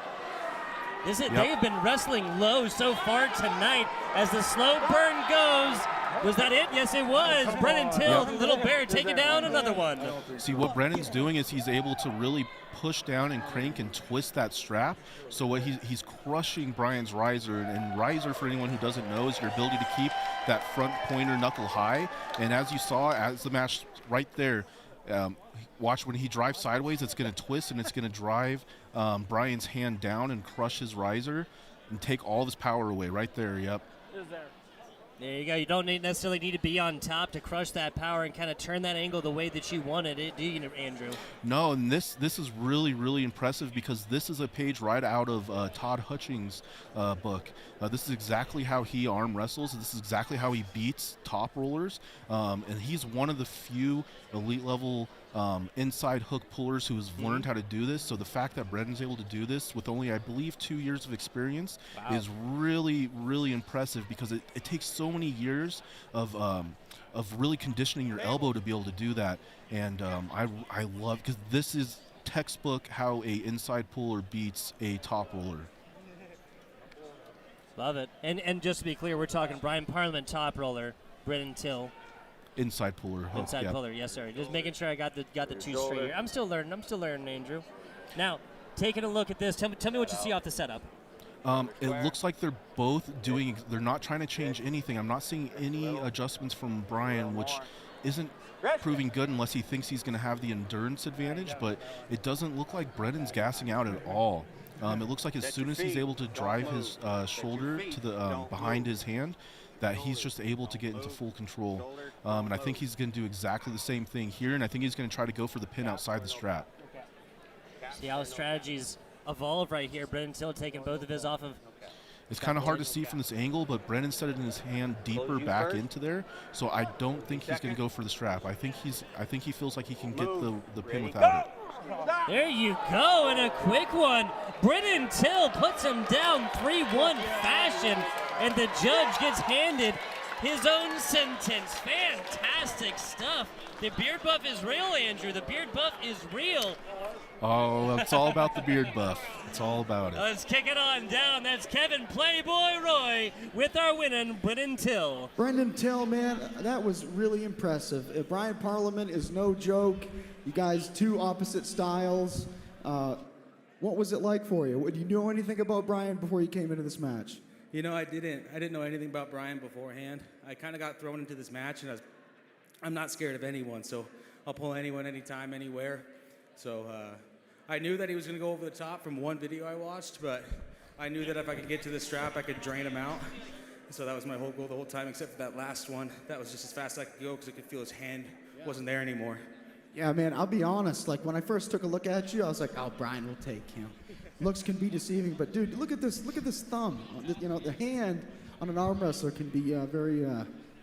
They have been wrestling low so far tonight as the slow burn goes. Was that it? Yes, it was. Brennan Till, Little Bear, taking down another one. See, what Brennan's doing is he's able to really push down and crank and twist that strap. So what he's crushing Brian's riser. And riser, for anyone who doesn't know, is your ability to keep that front pointer knuckle high. And as you saw, as the match right there, watch when he drives sideways, it's going to twist and it's going to drive Brian's hand down and crush his riser and take all this power away right there. Yep. There you go. You don't necessarily need to be on top to crush that power and kind of turn that angle the way that you wanted it, do you, Andrew? No, and this is really, really impressive because this is a page right out of Todd Hutchings' book. This is exactly how he arm wrestles. This is exactly how he beats top rollers. And he's one of the few elite level inside hook pullers who has learned how to do this. So the fact that Brennan's able to do this with only, I believe, 2 years of experience is really, really impressive because it takes so many years of really conditioning your elbow to be able to do that. And I love, because this is textbook how a inside puller beats a top roller. Love it. And just to be clear, we're talking Brian Parlament top roller, Brennan Till inside puller. Hook, inside puller, yes sir. Just making sure I got the two straight here. I'm still learning, Andrew. Now, taking a look at this, tell me what you see off the setup. It looks like they're both doing, they're not trying to change anything. I'm not seeing any adjustments from Brian, which isn't proving good unless he thinks he's going to have the endurance advantage, but it doesn't look like Brennan's gassing out at all. It looks like as soon as he's able to drive his shoulder to the behind his hand, that he's just able to get into full control. And I think he's going to do exactly the same thing here, and I think he's going to try to go for the pin outside the strap. See how strategies evolve right here. Brennan Till taking both of his off of. It's kind of hard to see from this angle, but Brennan set it in his hand deeper back into there, so I don't think he's going to go for the strap. I think he feels like he can get the pin without it. There you go, and a quick one. Brennan Till puts him down 3-1 fashion, and the judge gets handed his own sentence. Fantastic stuff. The beard buff is real, Andrew. The beard buff is real. Oh, it's all about the beard buff. It's all about it. Let's kick it on down. That's Kevin Playboy Roy with our winner, Brennan Till. Brennan Till, man, that was really impressive. Brian Parlament is no joke. You guys, two opposite styles. What was it like for you? Did you know anything about Brian before you came into this match? You know, I didn't know anything about Brian beforehand. I kind of got thrown into this match, and I'm not scared of anyone, so I'll pull anyone, anytime, anywhere. So I knew that he was going to go over the top from one video I watched, but I knew that if I could get to the strap, I could drain him out. So that was my whole goal the whole time, except for that last one. That was just as fast as I could go because I could feel his hand wasn't there anymore. Yeah, man, I'll be honest. Like, when I first took a look at you, I was like, oh, Brian will take him. Looks can be deceiving, but, dude, look at this thumb. You know, the hand on an arm wrestler can be very,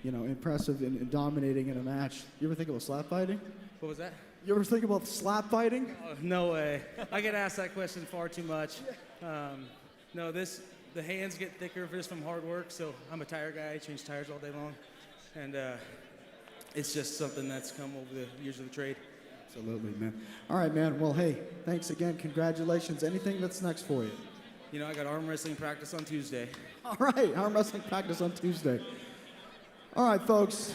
you know, impressive and dominating in a match. You ever think about slap fighting? What was that? You ever think about slap fighting? Oh, no way. I get asked that question far too much. No, the hands get thicker just from hard work, so I'm a tire guy. I change tires all day long. And it's just something that's come over the years of the trade. Absolutely, man. All right, man. Well, hey, thanks again. Congratulations. Anything that's next for you? You know, I got arm wrestling practice on Tuesday. All right, arm wrestling practice on Tuesday. All right, folks.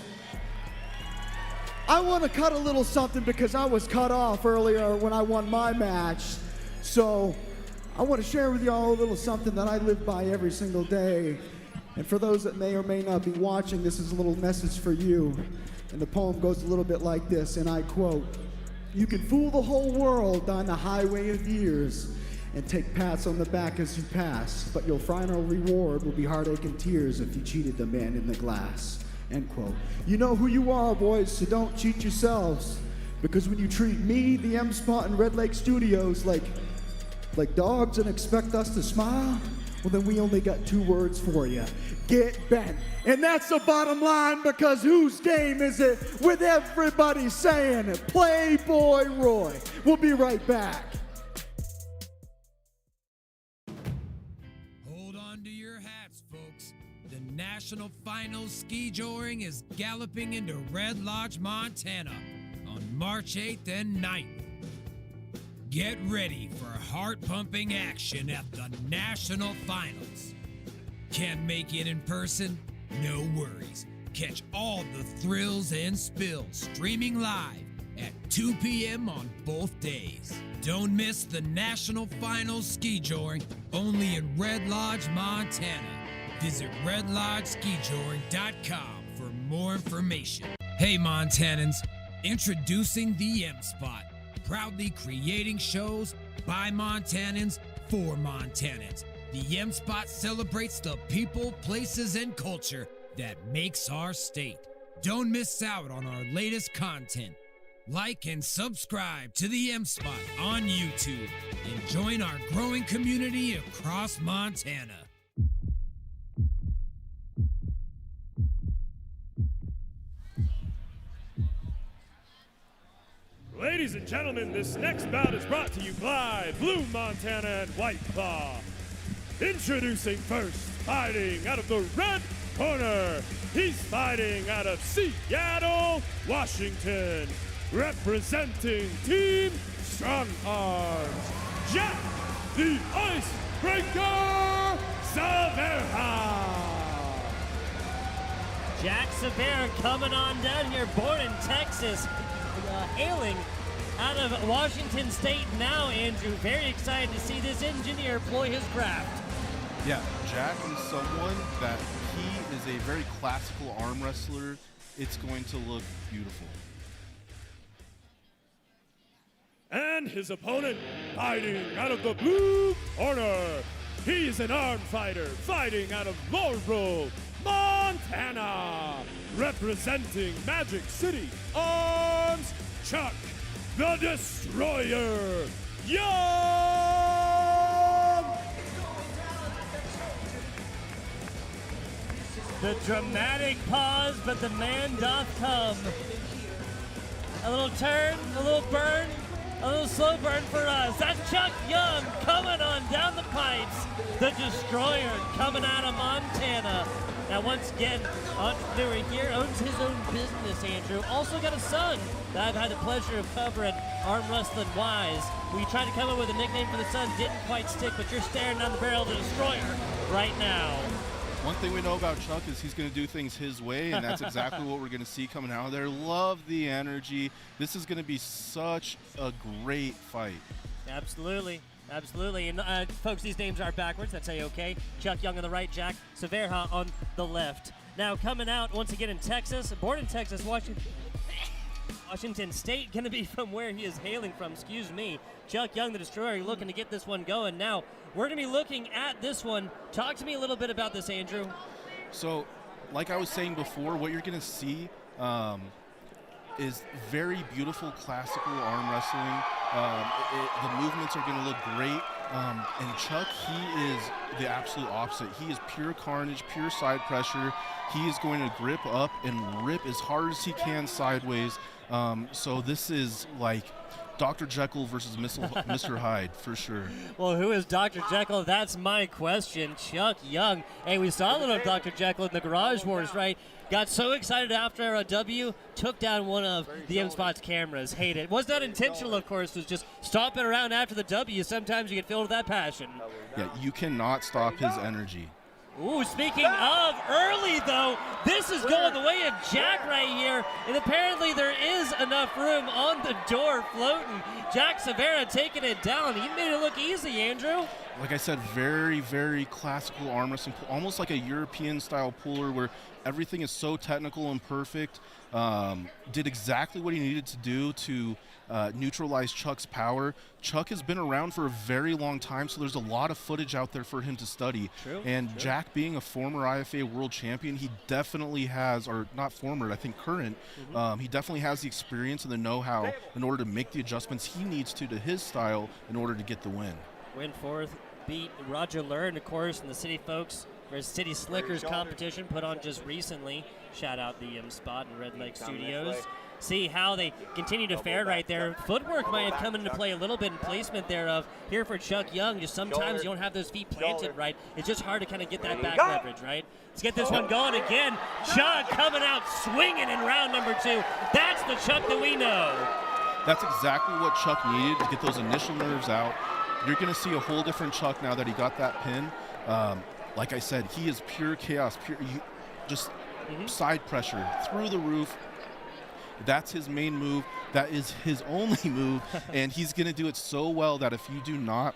I want to cut a little something because I was cut off earlier when I won my match. So I want to share with you all a little something that I live by every single day. And for those that may or may not be watching, this is a little message for you. And the poem goes a little bit like this, and I quote, "You can fool the whole world on the highway of years and take pats on the back as you pass, but your final reward will be heartache and tears if you cheated the man in the glass." End quote. You know who you are, boys, so don't cheat yourselves. Because when you treat me, the M-Spot, and Red Lake Studios like dogs and expect us to smile, well, then we only got 2 words for you. Get bent. And that's the bottom line, because whose game is it? With everybody saying it, Playboy Roy. We'll be right back. Hold on to your hats, folks. The National Finals Ski Joring is galloping into Red Lodge, Montana on March 8th and 9th. Get ready for heart-pumping action at the National Finals. Can't make it in person? No worries. Catch all the thrills and spills streaming live at 2 p.m. on both days. Don't miss the National Finals Ski Joring only in Red Lodge, Montana. Visit redlodgeskijoring.com for more information. Hey, Montanans, introducing the M-Spot. Proudly creating shows by Montanans for Montanans. The M-Spot celebrates the people, places, and culture that makes our state. Don't miss out on our latest content. Like and subscribe to the M-Spot on YouTube and join our growing community across Montana. Ladies and gentlemen, this next bout is brought to you by Blue Montana and White Claw. Introducing first, fighting out of the red corner. He's fighting out of Seattle, Washington. Representing Team Strong Arms, Jack the Icebreaker Severa. Jack Severa coming on down here, born in Texas, hailing out of Washington State now, Andrew. Very excited to see this engineer ploy his craft. Yeah, Jack is someone that he is a very classical arm wrestler. It's going to look beautiful. And his opponent, fighting out of the blue corner. He's an arm fighter, fighting out of Monroe, Montana. Representing Magic City Arms, Chuck the Destroyer Young. The dramatic pause, but the man doth come. A little turn, a little burn, a little slow burn for us. That's Chuck Young coming on down the pipes. The Destroyer coming out of Montana. Now, once again, entrepreneur here, owns his own business, Andrew. Also got a son that I've had the pleasure of covering arm wrestling wise. We tried to come up with a nickname for the son, didn't quite stick, but you're staring down the barrel of the Destroyer right now. One thing we know about Chuck is he's going to do things his way, and that's exactly what we're going to see coming out of there. Love the energy. This is going to be such a great fight. Absolutely. Absolutely. And folks, these names are backwards. That's A-okay. Chuck Young on the right, Jack Severa on the left. Now coming out once again in Texas, born in Texas, Washington State, going to be from where he is hailing from, excuse me. Chuck Young, the Destroyer, looking to get this one going. Now, we're going to be looking at this one. Talk to me a little bit about this, Andrew. So, like I was saying before, what you're going to see is very beautiful classical arm wrestling. The movements are going to look great. And Chuck, he is the absolute opposite. He is pure carnage, pure side pressure. He is going to grip up and rip as hard as he can sideways. So this is like Dr. Jekyll versus Mr. Hyde, for sure. Well, who is Dr. Jekyll? That's my question. Chuck Young. Hey, we saw a little Dr. Jekyll in the Garage Wars, right? Got so excited after a W, took down one of the M-Spot's cameras. Hate it. Was not intentional, of course. It was just stomping around after the W. Sometimes you get filled with that passion. Yeah, you cannot stop his energy. Ooh, speaking of early, though, this is going the way of Jack right here, and apparently there is enough room on the door floating. Jack Severa taking it down. He made it look easy, Andrew. Like I said, very, very classical arm wrestling, almost like a European-style puller where everything is so technical and perfect. Did exactly what he needed to do to neutralize Chuck's power. Chuck has been around for a very long time, so there's a lot of footage out there for him to study. True, and Jack, being a former IFA world champion, he definitely has, or not former, I think current, he definitely has the experience and the know-how in order to make the adjustments he needs to his style in order to get the win. Win fourth, beat Roger Learn, of course, and the City Folks versus City Slickers competition put on just recently. Shout out the Spot and Red Lake Studios. See how they continue to fare right there. Footwork might have come into play a little bit in placement there of here for Chuck Young. Just sometimes you don't have those feet planted right. It's just hard to kind of get that back leverage, right? Let's get this one going again. Chuck coming out swinging in round number 2. That's the Chuck that we know. That's exactly what Chuck needed to get those initial nerves out. You're going to see a whole different Chuck now that he got that pin. Like I said, he is pure chaos, just side pressure through the roof. That's his main move. That is his only move, and he's going to do it so well that if you do not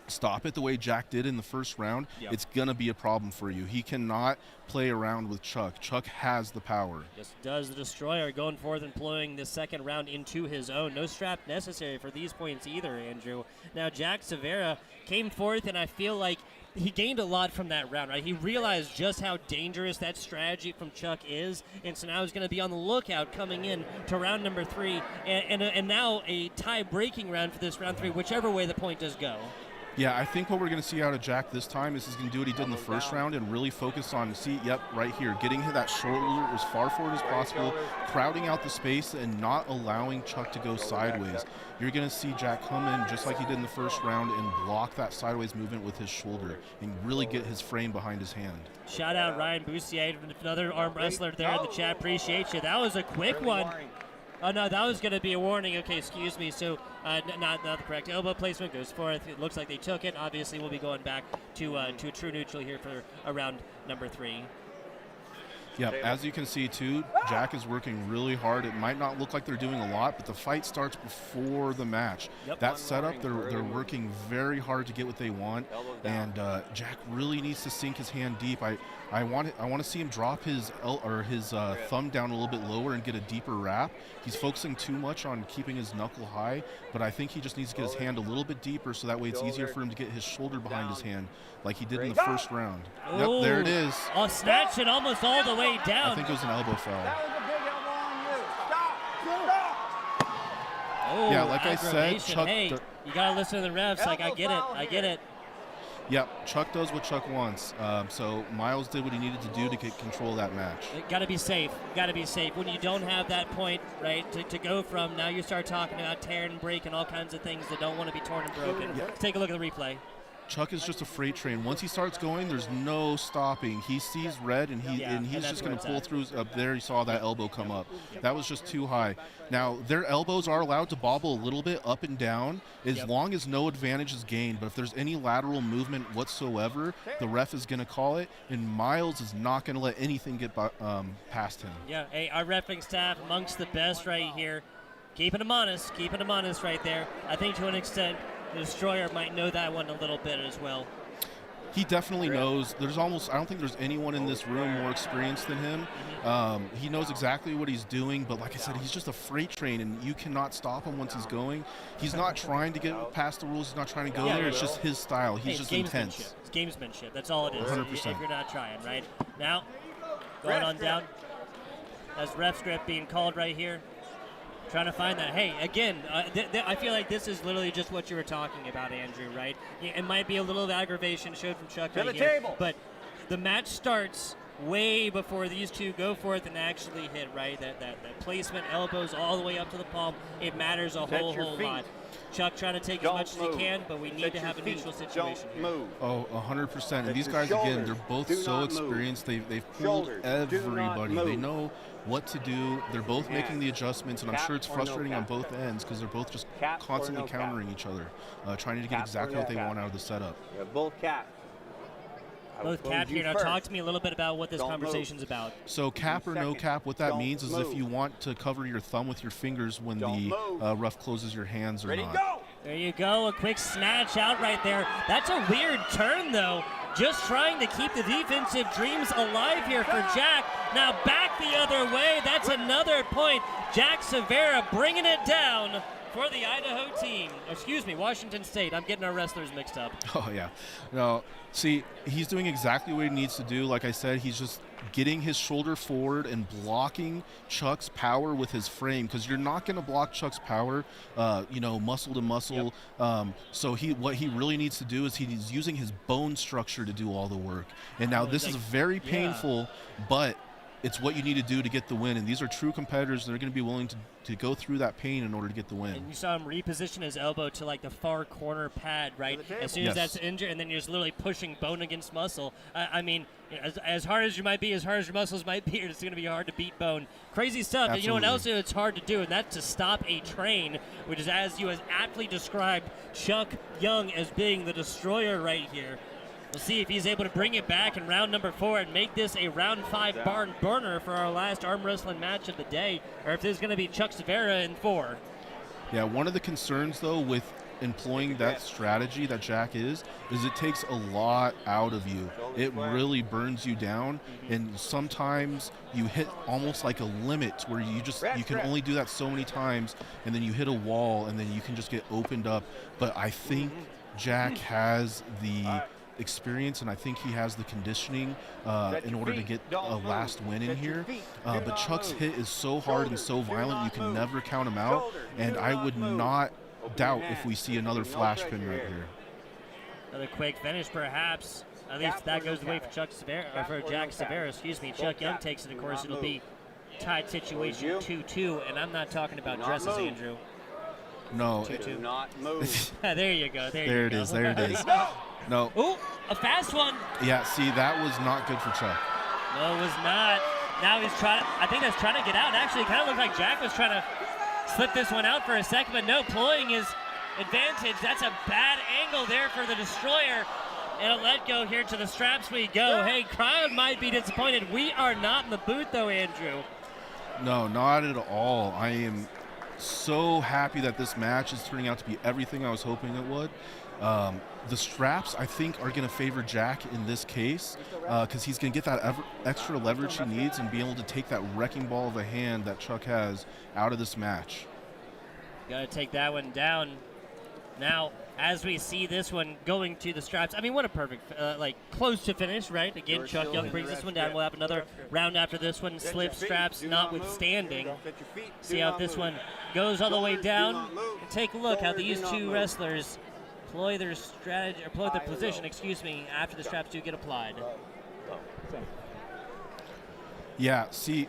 stop it the way Jack did in the first round, it's going to be a problem for you. He cannot play around with Chuck. Chuck has the power. Yes, does the Destroyer, going forth and employing the second round into his own. No strap necessary for these points either, Andrew. Now, Jack Severa came forth, and I feel like he gained a lot from that round, right? He realized just how dangerous that strategy from Chuck is, and so now he's going to be on the lookout coming in to round number 3, and now a tie-breaking round for this round 3, whichever way the point does go. Yeah, I think what we're going to see out of Jack this time is he's going to do what he did in the first round and really focus on, right here, getting that shoulder as far forward as possible, crowding out the space and not allowing Chuck to go sideways. You're going to see Jack come in just like he did in the first round and block that sideways movement with his shoulder and really get his frame behind his hand. Shout out Ryan Boussier, another arm wrestler there in the chat. Appreciate you. That was a quick one. Oh, no, that was going to be a warning. Okay, excuse me. So not the correct elbow placement goes forth. It looks like they took it. Obviously, we'll be going back to a true neutral here for round number 3. Yep, as you can see, too, Jack is working really hard. It might not look like they're doing a lot, but the fight starts before the match. That setup, they're working very hard to get what they want, and Jack really needs to sink his hand deep. I want to see him drop his thumb down a little bit lower and get a deeper wrap. He's focusing too much on keeping his knuckle high, but I think he just needs to get his hand a little bit deeper so that way it's easier for him to get his shoulder behind his hand like he did in the first round. Yep, there it is. Oh, snatch it almost all the way down. I think it was an elbow foul. Oh, yeah, like I said, Chuck. Hey, you gotta listen to the refs. Like, I get it. Yep, Chuck does what Chuck wants. So Miles did what he needed to do to get control of that match. Got to be safe. When you don't have that point, right, to go from, now you start talking about tear and break and all kinds of things that don't want to be torn and broken. Yeah. Let's take a look at the replay. Chuck is just a freight train. Once he starts going, there's no stopping. He sees red, and he's just going to pull through. Up there, you saw that elbow come up. That was just too high. Now, their elbows are allowed to bobble a little bit up and down as long as no advantage is gained. But if there's any lateral movement whatsoever, the ref is going to call it, and Miles is not going to let anything get past him. Yeah, hey, our reffing staff amongst the best right here. Keeping them honest right there. I think to an extent, the Destroyer might know that one a little bit as well. He definitely knows. I don't think there's anyone in this room more experienced than him. He knows exactly what he's doing, but like I said, he's just a freight train, and you cannot stop him once he's going. He's not trying to get past the rules. He's not trying to go there. It's just his style. He's just intense. It's gamesmanship. That's all it is. 100%. If you're not trying, right? Now, going on down. That's ref script being called right here. Trying to find that. Hey, again, I feel like this is literally just what you were talking about, Andrew, right? It might be a little of aggravation showed from Chuck right here, but the match starts way before these two go forth and actually hit, right? That placement, elbows all the way up to the palm, it matters a whole lot. Chuck trying to take as much as he can, but we need to have a neutral situation here. Oh, 100%. And these guys, again, they're both so experienced. They've pulled everybody. They know what to do. They're both making the adjustments, and I'm sure it's frustrating on both ends because they're both just constantly countering each other, trying to get exactly what they want out of the setup. Both capped. Both capped here. Now talk to me a little bit about what this conversation's about. So cap or no cap, what that means is if you want to cover your thumb with your fingers when the ref closes your hands or not. There you go, a quick snatch out right there. That's a weird turn, though. Just trying to keep the defensive dreams alive here for Jack. Now back the other way. That's another point. Jack Severa bringing it down for the Idaho team. Excuse me, Washington State. I'm getting our wrestlers mixed up. Oh, yeah. No, see, he's doing exactly what he needs to do. Like I said, he's just getting his shoulder forward and blocking Chuck's power with his frame, because you're not going to block Chuck's power, muscle to muscle. So what he really needs to do is he's using his bone structure to do all the work. And now this is very painful, but it's what you need to do to get the win. And these are true competitors. They're going to be willing to go through that pain in order to get the win. And you saw him reposition his elbow to like the far corner pad, right? As soon as that's injured, and then you're just literally pushing bone against muscle. I mean, as hard as you might be, as hard as your muscles might be, it's going to be hard to beat bone. Crazy stuff. Absolutely. And you know what else it's hard to do, and that's to stop a train, which is, as you has aptly described, Chuck Young as being the destroyer right here. We'll see if he's able to bring it back in round number 4 and make this a round 5 barn burner for our last arm wrestling match of the day, or if this is going to be Chuck Severa in 4. Yeah, one of the concerns, though, with employing that strategy that Jack is it takes a lot out of you. It really burns you down, and sometimes you hit almost like a limit where you can only do that so many times, and then you hit a wall, and then you can just get opened up. But I think Jack has the experience, and I think he has the conditioning in order to get a last win in here. But Chuck's hit is so hard and so violent, you can never count him out, and I would not doubt if we see another flash pin right here. Another quick finish, perhaps. At least that goes the way for Jack Severa. Excuse me. Chuck Young takes it. Of course, it'll be tied situation 2-2, and I'm not talking about dresses, Andrew. No. 2-2. There you go. There it is. There it is. No. Ooh, a fast one. Yeah, see, that was not good for Chuck. No, it was not. Now he's trying. I think that's trying to get out. Actually, it kind of looked like Jack was trying to slip this one out for a second, but no, pulling his advantage. That's a bad angle there for the destroyer. And a let go here to the straps we go. Hey, crowd might be disappointed. We are not in the booth, though, Andrew. No, not at all. I am so happy that this match is turning out to be everything I was hoping it would. The straps, I think, are going to favor Jack in this case because he's going to get that extra leverage he needs and be able to take that wrecking ball of a hand that Chuck has out of this match. Got to take that one down. Now, as we see this one going to the straps, I mean, what a perfect, close to finish, right? Again, Chuck Young brings this one down. We'll have another round after this one, slip straps notwithstanding. See how this one goes all the way down. And take a look how these two wrestlers employ their strategy, or employ their position, after the straps do get applied. Yeah, see,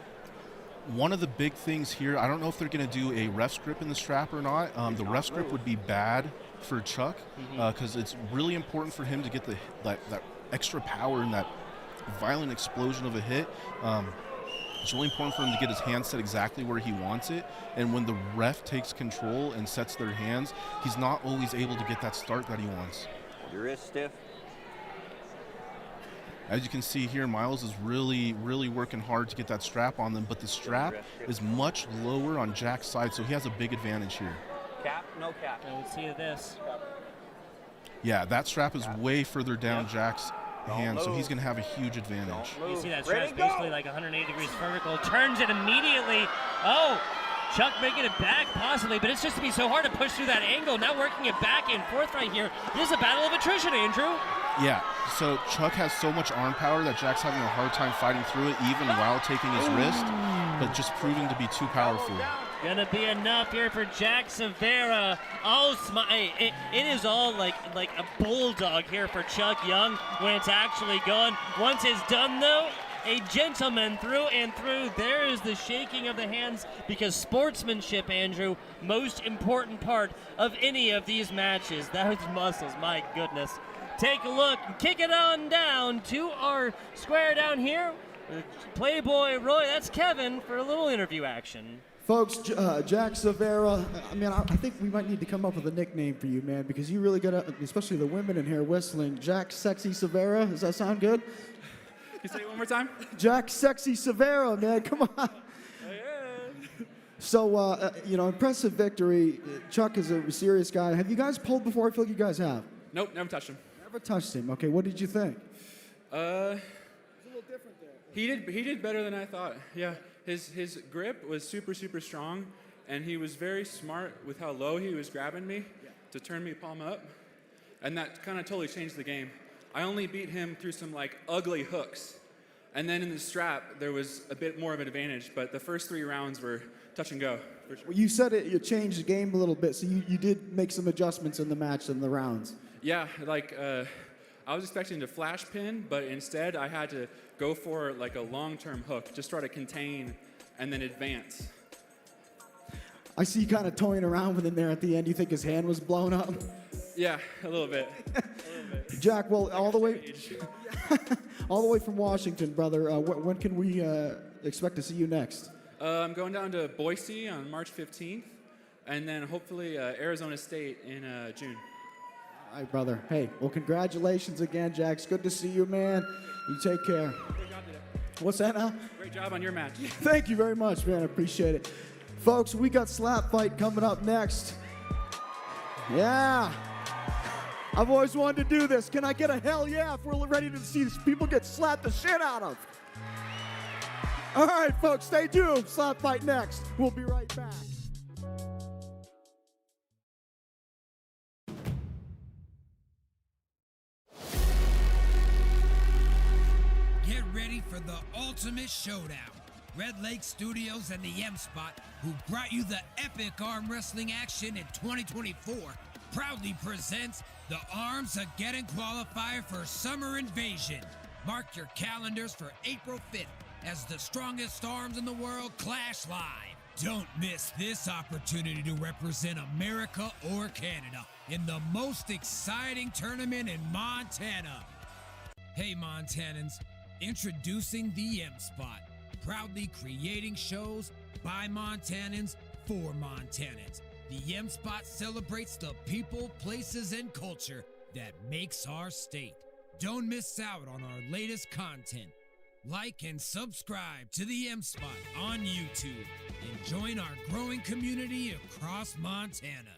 one of the big things here, I don't know if they're going to do a ref's grip in the strap or not. The ref's grip would be bad for Chuck because it's really important for him to get that extra power and that violent explosion of a hit. It's really important for him to get his hand set exactly where he wants it. And when the ref takes control and sets their hands, he's not always able to get that start that he wants. Your wrist stiff. As you can see here, Miles is really, really working hard to get that strap on them, but the strap is much lower on Jack's side, so he has a big advantage here. Cap, no cap. Let's see this. Yeah, that strap is way further down Jack's hand, so he's going to have a huge advantage. You see that strap's basically like 180 degrees vertical. Turns it immediately. Oh, Chuck making it back possibly, but it's just to be so hard to push through that angle. Now working it back and forth right here. This is a battle of attrition, Andrew. Yeah, so Chuck has so much arm power that Jack's having a hard time fighting through it, even while taking his wrist, but just proving to be too powerful. Gonna be enough here for Jack Severa. Oh, it is all like a bulldog here for Chuck Young when it's actually going. Once it's done though, a gentleman through and through. There is the shaking of the hands, because sportsmanship, Andrew, most important part of any of these matches. Those muscles, my goodness. Take a look, kick it on down to our square down here. Playboy Roy, that's Kevin for a little interview action. Folks, Jack Severa, I mean, I think we might need to come up with a nickname for you, man, because you really got to, especially the women in here whistling. Jack Sexy Severa, does that sound good? Can you say it one more time? Jack Sexy Severa, man, come on. Oh, yeah. So, impressive victory. Chuck is a serious guy. Have you guys pulled before? I feel like you guys have. Nope, never touched him. Never touched him. Okay, what did you think? It's a little different there. He did better than I thought. Yeah, his grip was super strong, and he was very smart with how low he was grabbing me to turn me palm up, and that kind of totally changed the game. I only beat him through some like ugly hooks, and then in the strap there was a bit more of an advantage. But the first 3 rounds were touch and go. For sure. Well, you said you changed the game a little bit, so you did make some adjustments in the match and the rounds. Yeah, like I was expecting to flash pin, but instead I had to go for like a long-term hook, just try to contain and then advance. I see you kind of toying around with him there at the end. You think his hand was blown up? Yeah, a little bit. Jack, well, all the way from Washington, brother. When can we expect to see you next? I'm going down to Boise on March 15th, and then hopefully Arizona State in June. All right, brother. Hey, well, congratulations again, Jack. It's good to see you, man. You take care. Great job today. What's that now? Great job on your match. Thank you very much, man. I appreciate it. Folks, we got Slap Fight coming up next. Yeah. I've always wanted to do this. Can I get a hell yeah if we're ready to see these people get slapped the shit out of? All right, folks, stay tuned. Slap Fight next. We'll be right back. Get ready for the ultimate showdown. Red Lake Studios and the M Spot, who brought you the epic arm wrestling action in 2024, proudly presents the Arms Again qualifier for Summer Invasion. Mark your calendars for April 5th as the strongest arms in the world clash live. Don't miss this opportunity to represent America or Canada in the most exciting tournament in Montana. Hey Montanans, introducing the M Spot, proudly creating shows by Montanans for Montanans. The M Spot celebrates the people, places, and culture that makes our state. Don't miss out on our latest content. Like and subscribe to the M Spot on YouTube and join our growing community across Montana.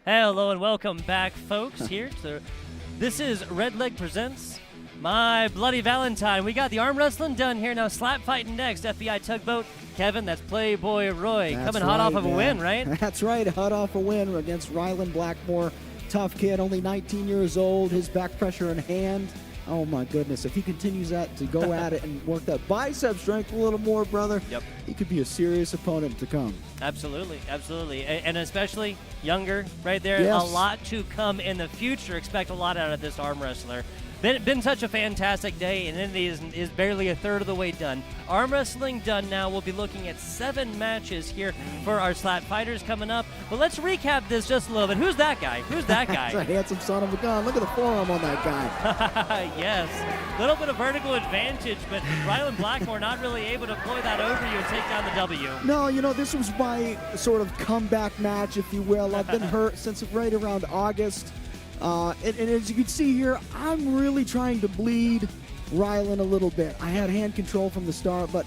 Hello and welcome back, folks. This is Red Leg Presents My Bloody Valentine. We got the arm wrestling done here. Now slap fighting next. FBI Tugboat. Kevin, that's Playboy Roy. That's coming hot right, off of a man. win, right? That's right, hot off a win against Ryland Blackmore. Tough kid, only 19 years old. His back pressure in hand. Oh my goodness, if he continues that to go at it and work that bicep strength a little more, brother, he could be a serious opponent to come. Absolutely, absolutely. And especially younger, right there. Yes. A lot to come in the future. Expect a lot out of this arm wrestler. Been such a fantastic day, and it is barely a third of the way done. Arm wrestling done now. We'll be looking at 7 matches here for our slap fighters coming up. But let's recap this just a little bit. Who's that guy? Who's that guy? That's a handsome son of a gun. Look at the forearm on that guy. Yes. A little bit of vertical advantage, but Ryland Blackmore not really able to deploy that over you and take down the W. No, you know, this was my sort of comeback match, if you will. I've been hurt since right around August. And as you can see here, I'm really trying to bleed Ryland a little bit. I had hand control from the start, but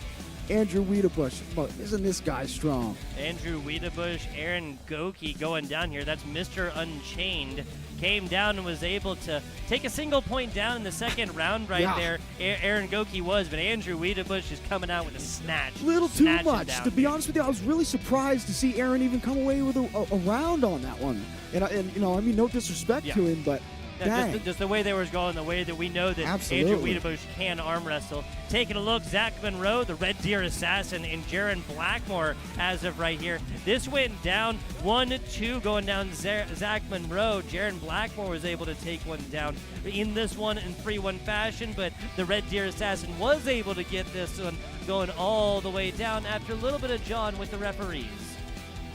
Andrew Wiedebush, isn't this guy strong? Andrew Wiedebush, Aaron Gokey going down here. That's Mr. Unchained. Came down and was able to take a single point down in the second round right there. Aaron Gokey was, but Andrew Wiedebush is coming out with a snatch. A little too much. To be honest with you, I was really surprised to see Aaron even come away with a round on that one. And you know, I mean, no disrespect to him, but just the way they were going, the way that we know that Absolutely. Andrew Wiedebush can arm wrestle. Taking a look, Zack Monroe, the Red Deer Assassin, and Jeron Blackmore as of right here. This went down 1-2 going down Zack Monroe. Jeron Blackmore was able to take one down in this one in 3-1 fashion, but the Red Deer Assassin was able to get this one going all the way down after a little bit of jawing with the referees.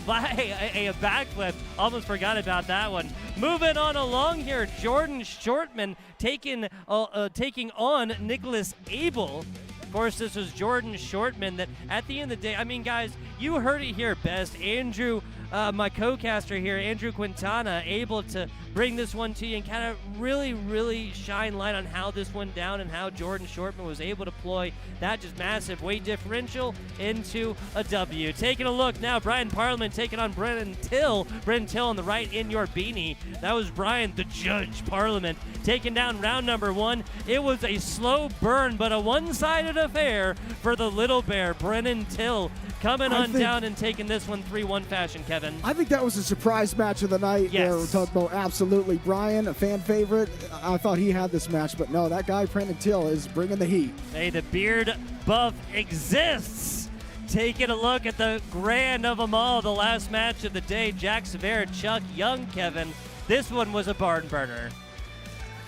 A backflip. Almost forgot about that one. Moving on along here, Jordan Shortman taking on Nicholas Abell. Of course, this was Jordan Shortman that at the end of the day, I mean, guys, you heard it here best. Andrew, my co-caster here, Andrew Quintana, able to bring this one to you and kind of really shine light on how this went down and how Jordan Shortman was able to deploy that just massive weight differential into a W. Taking a look now, Brian Parlament taking on Brennan Till. Brennan Till on the right in your beanie. That was Brian, the Judge Parlament, taking down round number 1. It was a slow burn, but a one-sided affair for the little bear, Brennan Till, coming on down and taking this one 3-1 fashion, Kevin. I think that was a surprise match of the night. Yes. There, we're talking about absolutely. Brian, a fan favorite. I thought he had this match, but no, that guy, Brennan Till, is bringing the heat. Hey, the beard buff exists. Taking a look at the grand of them all, the last match of the day, Jack Severa, Chuck Young, Kevin. This one was a barn burner.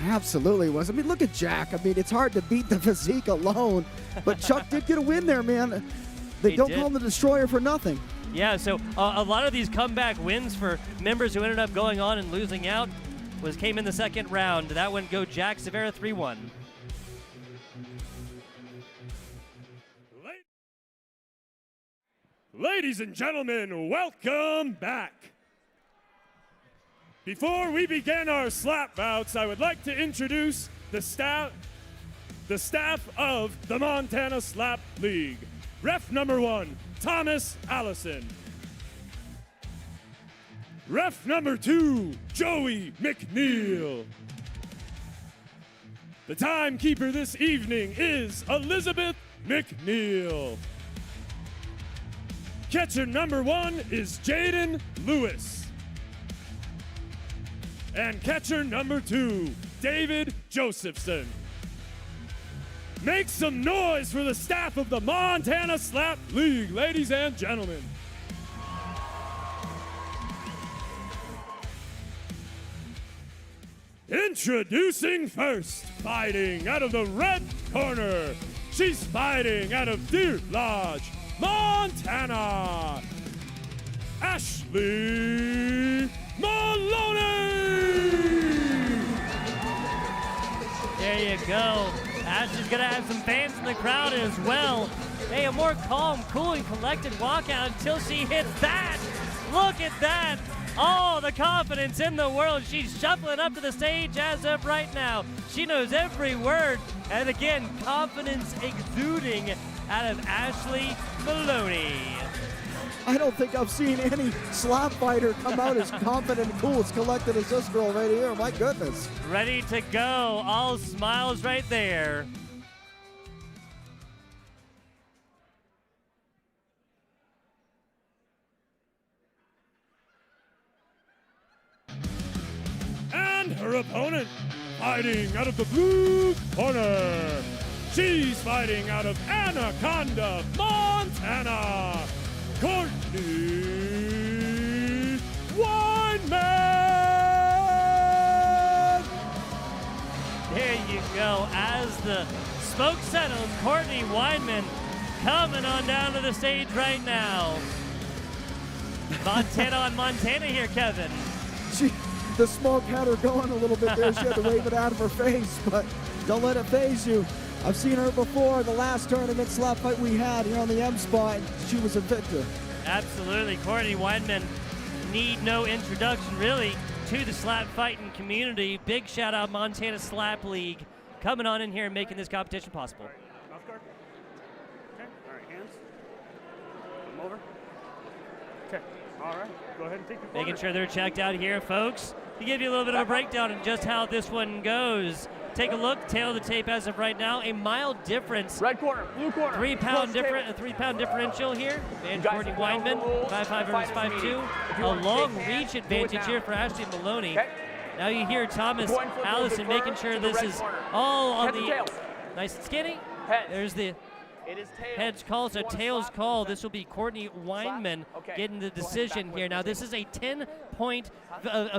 Absolutely was. I mean, look at Jack. I mean, it's hard to beat the physique alone, but Chuck did get a win there, man. They don't call him the Destroyer for nothing. Yeah, so a lot of these comeback wins for members who ended up going on and losing out came in the second round. That one go Jack Severa 3-1. Ladies and gentlemen, welcome back. Before we begin our slap bouts, I would like to introduce the staff of the Montana Slap League. Ref number 1, Thomas Allison. Ref number 2, Joey McNeil. The timekeeper this evening is Elizabeth McNeil. Catcher number 1 is Jaden Lewis. And catcher number 2, David Josephson. Make some noise for the staff of the Montana Slap League, ladies and gentlemen. Introducing first, fighting out of the red corner. She's fighting out of Deer Lodge, Montana, Ashley Maloney. There you go. Ashley's going to have some fans in the crowd as well. Hey, a more calm, cool, and collected walkout until she hits that. Look at that. All the confidence in the world. She's shuffling up to the stage as of right now. She knows every word. And again, confidence exuding out of Ashley Maloney. I don't think I've seen any slap fighter come out as confident and cool, as collected as this girl right here. My goodness. Ready to go. All smiles right there. And her opponent, fighting out of the blue corner. She's fighting out of Anaconda, Montana, Courtney Weinman. There you go. As the smoke settles, Courtney Weinman coming on down to the stage right now. Montana on Montana here, Kevin. The smoke had her going a little bit there. She had to wave it out of her face, but don't let it faze you. I've seen her before, the last tournament slap fight we had here on the M spot. She was a victor. Absolutely. Courtney Weinman need no introduction, really, to the slap fighting community. Big shout out Montana Slap League coming on in here and making this competition possible. Off guard. Okay. All right, hands. Come over. Okay. All right. Go ahead and take your corner. Making sure they're checked out here, folks. To give you a little bit of a breakdown on just how this one goes. Take a look, tail of the tape as of right now. A mild difference. Red corner, blue corner. 3 pound difference, a 3 pound differential here. Advantage Courtney Weinman, 5'5" versus 5'2". A long reach advantage here for Ashley Maloney. Okay. Now you hear Thomas Allison making sure this is all on the nice and skinny. There's the heads call, so tails call. This will be Courtney Weinman getting the decision here. Now this is a 10-point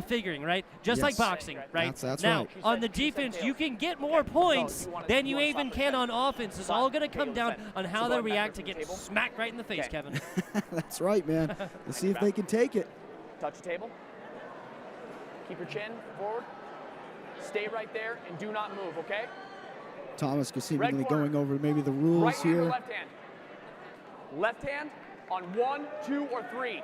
figuring, right? Just like boxing, right? That's now, right. on the defense, you can get more points than you even can on offense. It's all going to come down on how they react to get smacked right in the face, Kevin. That's right, man. Let's see if they can take it. Touch the table. Keep your chin forward. Stay right there and do not move, okay? Thomas seemingly going over maybe the rules right here. Hand or left hand? Left hand on 1, 2, or 3.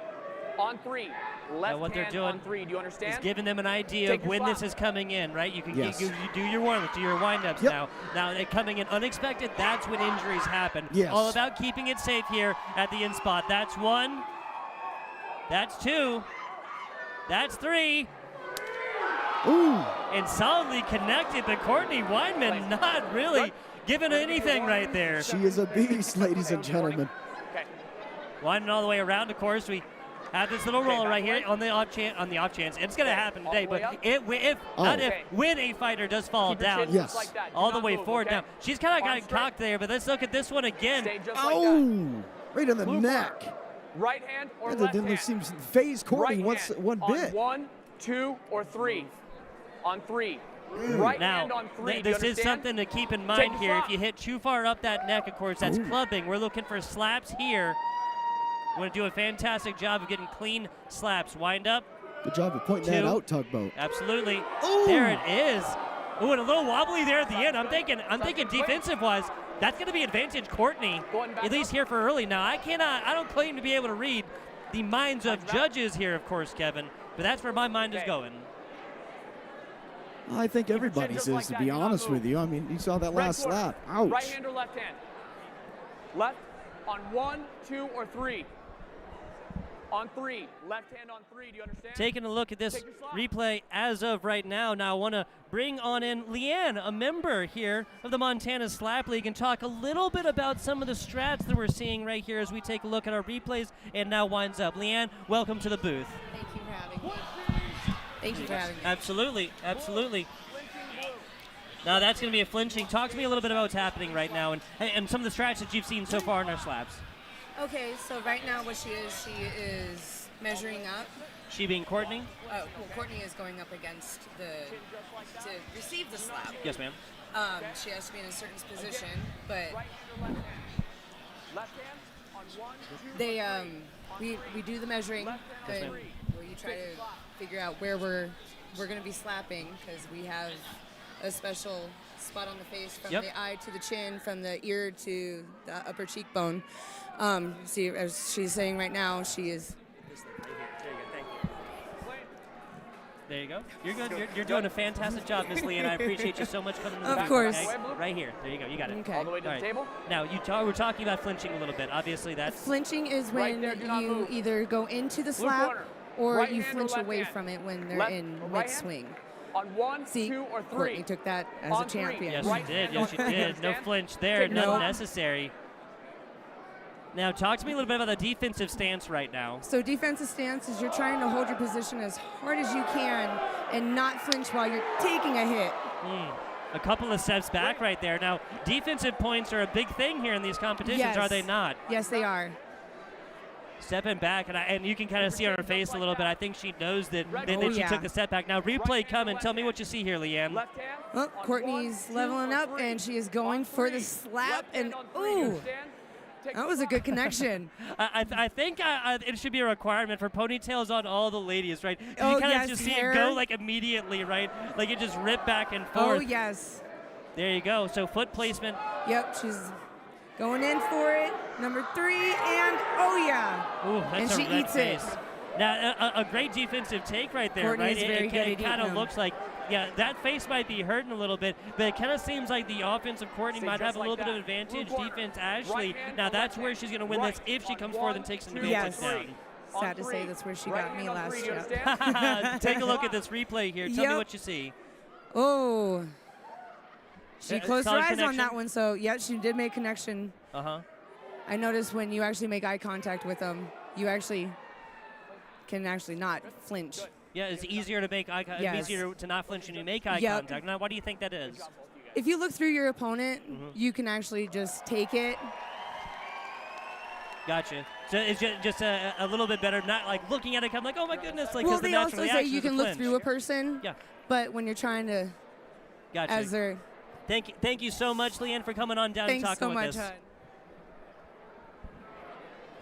On 3. Left what hand they're doing on 3. Do you understand? is giving them an idea of when this is coming in, right? You can you do your warm-ups, do your wind-ups now. Now they're coming in unexpected. That's when injuries happen. Yes. All about keeping it safe here at the in spot. That's 1. That's 2. That's 3. Ooh. And solidly connected, but Courtney Weinman not really giving anything right there. She is a beast, ladies and gentlemen. Weinman all the way around, of course. We have this little roller right here on the off chance. It's going to happen today, but when a fighter does fall down, all the way forward. Now she's kind of got cocked there, but let's look at this one again. Oh, right in the neck. Right hand or That left didn't hand? seem phase Courtney Right one hand bit. On 1, 2, or 3. On 3. Right Now, hand on 3. Do you this is understand? something to keep in Take mind the here. slap. If you hit too far up that neck, of course, that's clubbing. We're looking for slaps here. We're going to do a fantastic job of getting clean slaps. Wind up. Good job of pointing that 2. out, Tugboat. Absolutely. Ooh. There it is. Ooh, and a little wobbly there at the end. I'm thinking defensive-wise, that's going to be advantage Courtney, at least here for early. Now, I don't claim to be able to read the minds of judges here, of course, Kevin, but that's where my mind is going. I think everybody's is, to be honest with you. I mean, you saw that last slap. Ouch. Right hand or left hand? Left on 1, 2, or 3. On 3. Left hand on 3. Do you understand? Taking a look at this replay as of right now. Now I want to bring on in Leanne, a member here of the Montana Slap League, and talk a little bit about some of the strats that we're seeing right here as we take a look at our replays and now winds up. Leanne, welcome to the booth. Thank you for having me. Thank you for having me. Absolutely, absolutely. Now that's going to be a flinching. Talk to me a little bit about what's happening right now and some of the strats that you've seen so far in our slaps. Okay, so right now what she is measuring up. She being Courtney? Well, Courtney is going up against to receive the slap. Yes, ma'am. She has to be in a certain position, but we do the measuring, and we try to figure out where we're going to be slapping, because we have a special spot on the face from the eye to the chin, from the ear to the upper cheekbone. See, as she's saying right now, she is. There you go. You're good. You're doing a fantastic job, Miss Lee, and I appreciate you so much coming to the Of booth, course. okay? Right here. There you go. You got it. Okay. All the way to the table? Now, we're talking about flinching a little bit. Obviously, that's... Flinching is when you either go into the slap or Right you hand or flinch left away hand? from it when they're Left in or right mid-swing. On 1, See, 2, or 3. Courtney took that as On a 3. champion. Yes, Right you did. hand Yes, on you did. No understand? flinch there. Take None note. necessary. Now, talk to me a little bit about the defensive stance right now. So defensive stance is you're trying to hold your position as hard as you can and not flinch while you're taking a hit. A couple of steps back right there. Now, defensive points are a big thing here in these competitions, are they not? Yes, they are. Stepping back, and you can kind of see on her face a little bit. I think she knows that she took the step back. Now, replay coming. Tell me what you see here, Leanne. Well, Courtney's leveling up, and she is going for the slap, and ooh. That was a good connection. I think it should be a requirement for ponytails on all the ladies, right? You Oh, kind yes, of just see hair. it go like immediately, right? Like it just rip back and forth. Oh, yes. There you go. So foot placement. Yep, she's going in for it. Number 3, and oh, yeah. Ooh, and that's she a red eats face. it. Now, a great defensive take right there, Courtney right? is very good at It eating kind of them. looks like, yeah, that face might be hurting a little bit, but it kind of seems like the offensive Courtney Stay might have just a little like bit of that. advantage. Blue corner. Defense, Ashley. Right hand Now, or that's left where hand? she's going to win Right. this if she comes On forward and 1, takes an 2, advantage Yes. down. Sad to say that's where she Right got me hand on last 3, do you year. understand? Take a look at this replay here. Tell me Yep. what you see. Oh. She closed her solid eyes on connection? that one, so yeah, she did make connection. Uh-huh. I noticed when you actually make eye contact with them, you actually can actually not flinch. Yeah, it's easier to make eye contact. Yes. It's easier to not flinch when you make eye Yep. contact. Now, why do you think that is? If you look through your opponent, Mm-hmm. you can actually just take it. Gotcha. So it's just a little bit better, not like looking at it, I'm like, oh my goodness, like Well, because the they natural also say reaction you is a can look flinch. through a person, Yeah. but when you're trying to, Gotcha. as they're, Thank you so much, Leanne, for coming on down thanks and so talking much, with us. hon.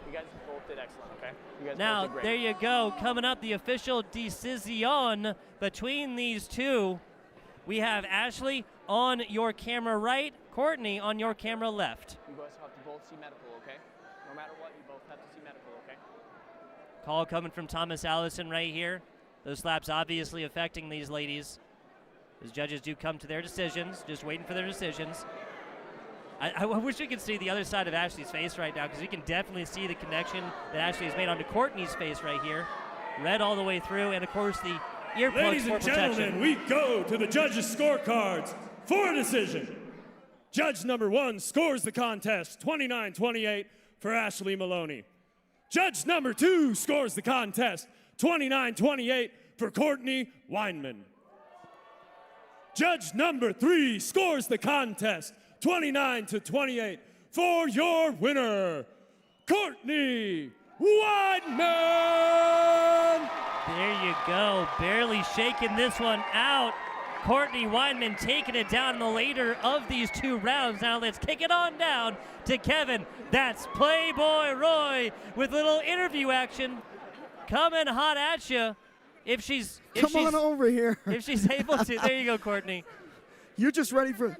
You guys both did excellent, okay? You guys Now, both did great. there you go. Coming up, the official decision between these two. We have Ashley on your camera right, Courtney on your camera left. You guys have to both see medical, okay? No matter what, you both have to see medical, okay? Call coming from Thomas Allison right here. Those slaps obviously affecting these ladies. As judges do come to their decisions, just waiting for their decisions. I wish we could see the other side of Ashley's face right now, because we can definitely see the connection that Ashley has made onto Courtney's face right here. Red all the way through, and of course the earplugs Ladies for and protection. gentlemen, we go to the judges' scorecards for a decision. Judge number 1 scores the contest 29-28 for Ashley Maloney. Judge number 2 scores the contest 29-28 for Courtney Weinman. Judge number 3 scores the contest 29-28 for your winner, Courtney Weinman. There you go, barely shaking this one out. Courtney Weinman taking it down in the later of these 2 rounds. Now let's kick it on down to Kevin. That's Playboy Roy with little interview action coming hot at you. If she's Come on over here. If she's able to. There you go, Courtney. You're just ready for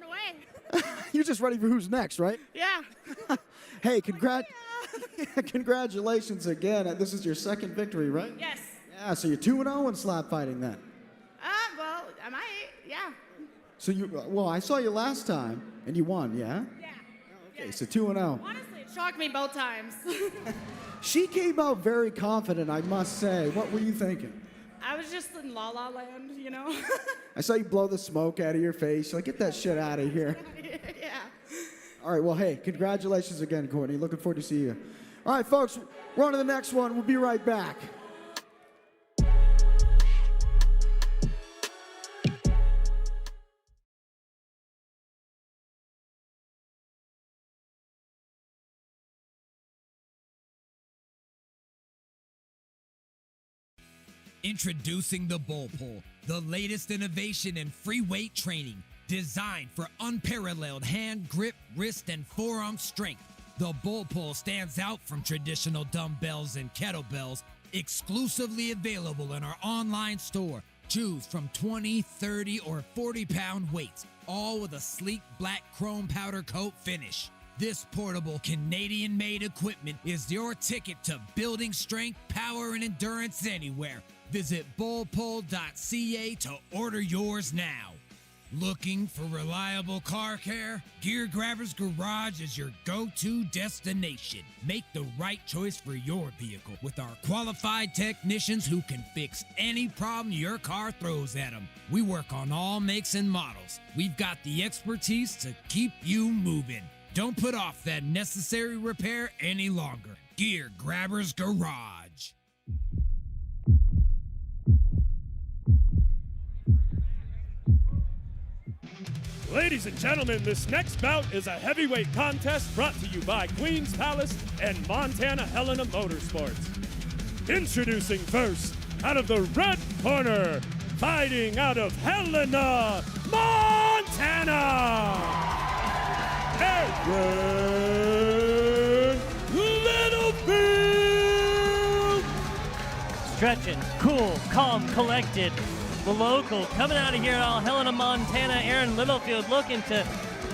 You're just ready for who's next, right? Yeah. Hey, congratulations again. This is your second victory, right? Yes. Yeah, so you're 2-0 in slap fighting then. Well, I might. Yeah. So well, I saw you last time and you won, yeah? Yeah. Okay, so 2-0. Honestly, it shocked me both times. She came out very confident, I must say. What were you thinking? I was just in La La Land, you know? I saw you blow the smoke out of your face. You're like, get that shit out of here. Yeah. All right, well, hey, congratulations again, Courtney. Looking forward to see you. All right, folks, we're on to the next one. We'll be right back. Introducing the Bull Pull, the latest innovation in free weight training, designed for unparalleled hand grip, wrist, and forearm strength. The Bull Pull stands out from traditional dumbbells and kettlebells, exclusively available in our online store. Choose from 20, 30, or 40-pound weights, all with a sleek black chrome powder coat finish. This portable Canadian-made equipment is your ticket to building strength, power, and endurance anywhere. Visit bullpull.ca to order yours now. Looking for reliable car care? Gear Grabbers Garage is your go-to destination. Make the right choice for your vehicle with our qualified technicians who can fix any problem your car throws at them. We work on all makes and models. We've got the expertise to keep you moving. Don't put off that necessary repair any longer. Gear Grabbers Garage. Ladies and gentlemen, this next bout is a heavyweight contest brought to you by Queen's Palace and Montana Helena Motorsports. Introducing first, out of the red corner, fighting out of Helena, Montana, Aaron Littlefield. Stretching, cool, calm, collected. The local coming out of here at Helena, Montana, Aaron Littlefield looking to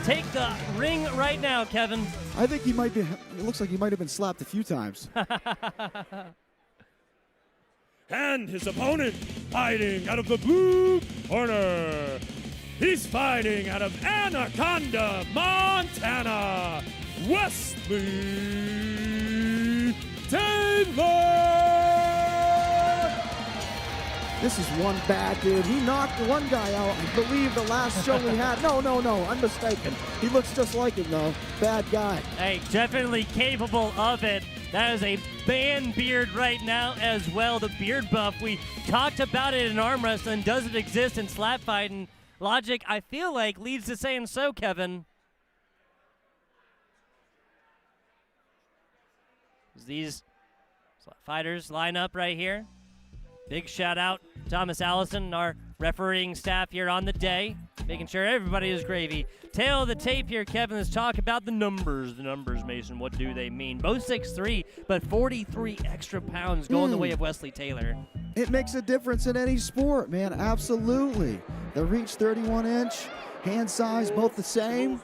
take the ring right now, Kevin. I think he might be, it looks like he might have been slapped a few times. And his opponent fighting out of the blue corner. He's fighting out of Anaconda, Montana, Wesley Taylor. This is one bad dude. He knocked one guy out, I believe, the last show we had. No, I'm mistaken. He looks just like him, though. Bad guy. Hey, definitely capable of it. That is a band beard right now as well. The beard buff, we talked about it in arm wrestling. Does it exist in slap fighting? Logic, I feel like, leads to saying so, Kevin. As these fighters line up right here. Big shout out, Thomas Allison, our refereeing staff here on the day, making sure everybody is gravy. Tail of the tape here, Kevin. Let's talk about the numbers. The numbers, Mason, what do they mean? Both 6'3", but 43 extra pounds going the way of Wesley Taylor. It makes a difference in any sport, man, absolutely. The reach, 31-inch, hand size, both the same.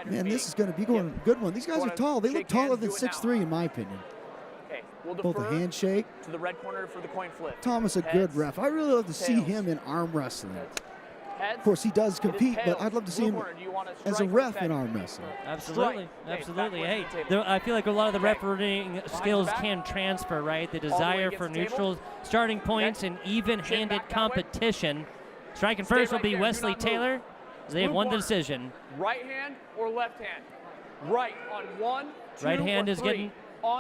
Man, this is going to be a good one. These guys are tall. They look taller than 6'3", in my opinion. We'll both a handshake. To the red corner for the coin flip. Thomas, a good ref. I really love to see him in arm wrestling. Of course, he does compete, but I'd love to see him as a ref in arm wrestling. Absolutely, absolutely. Hey, I feel like a lot of the refereeing skills can transfer, right? The desire for neutral starting points and even-handed competition. Striking first will be Wesley Taylor. They have one decision. Right hand or left hand? Right on 1, 2, right hand is 3. getting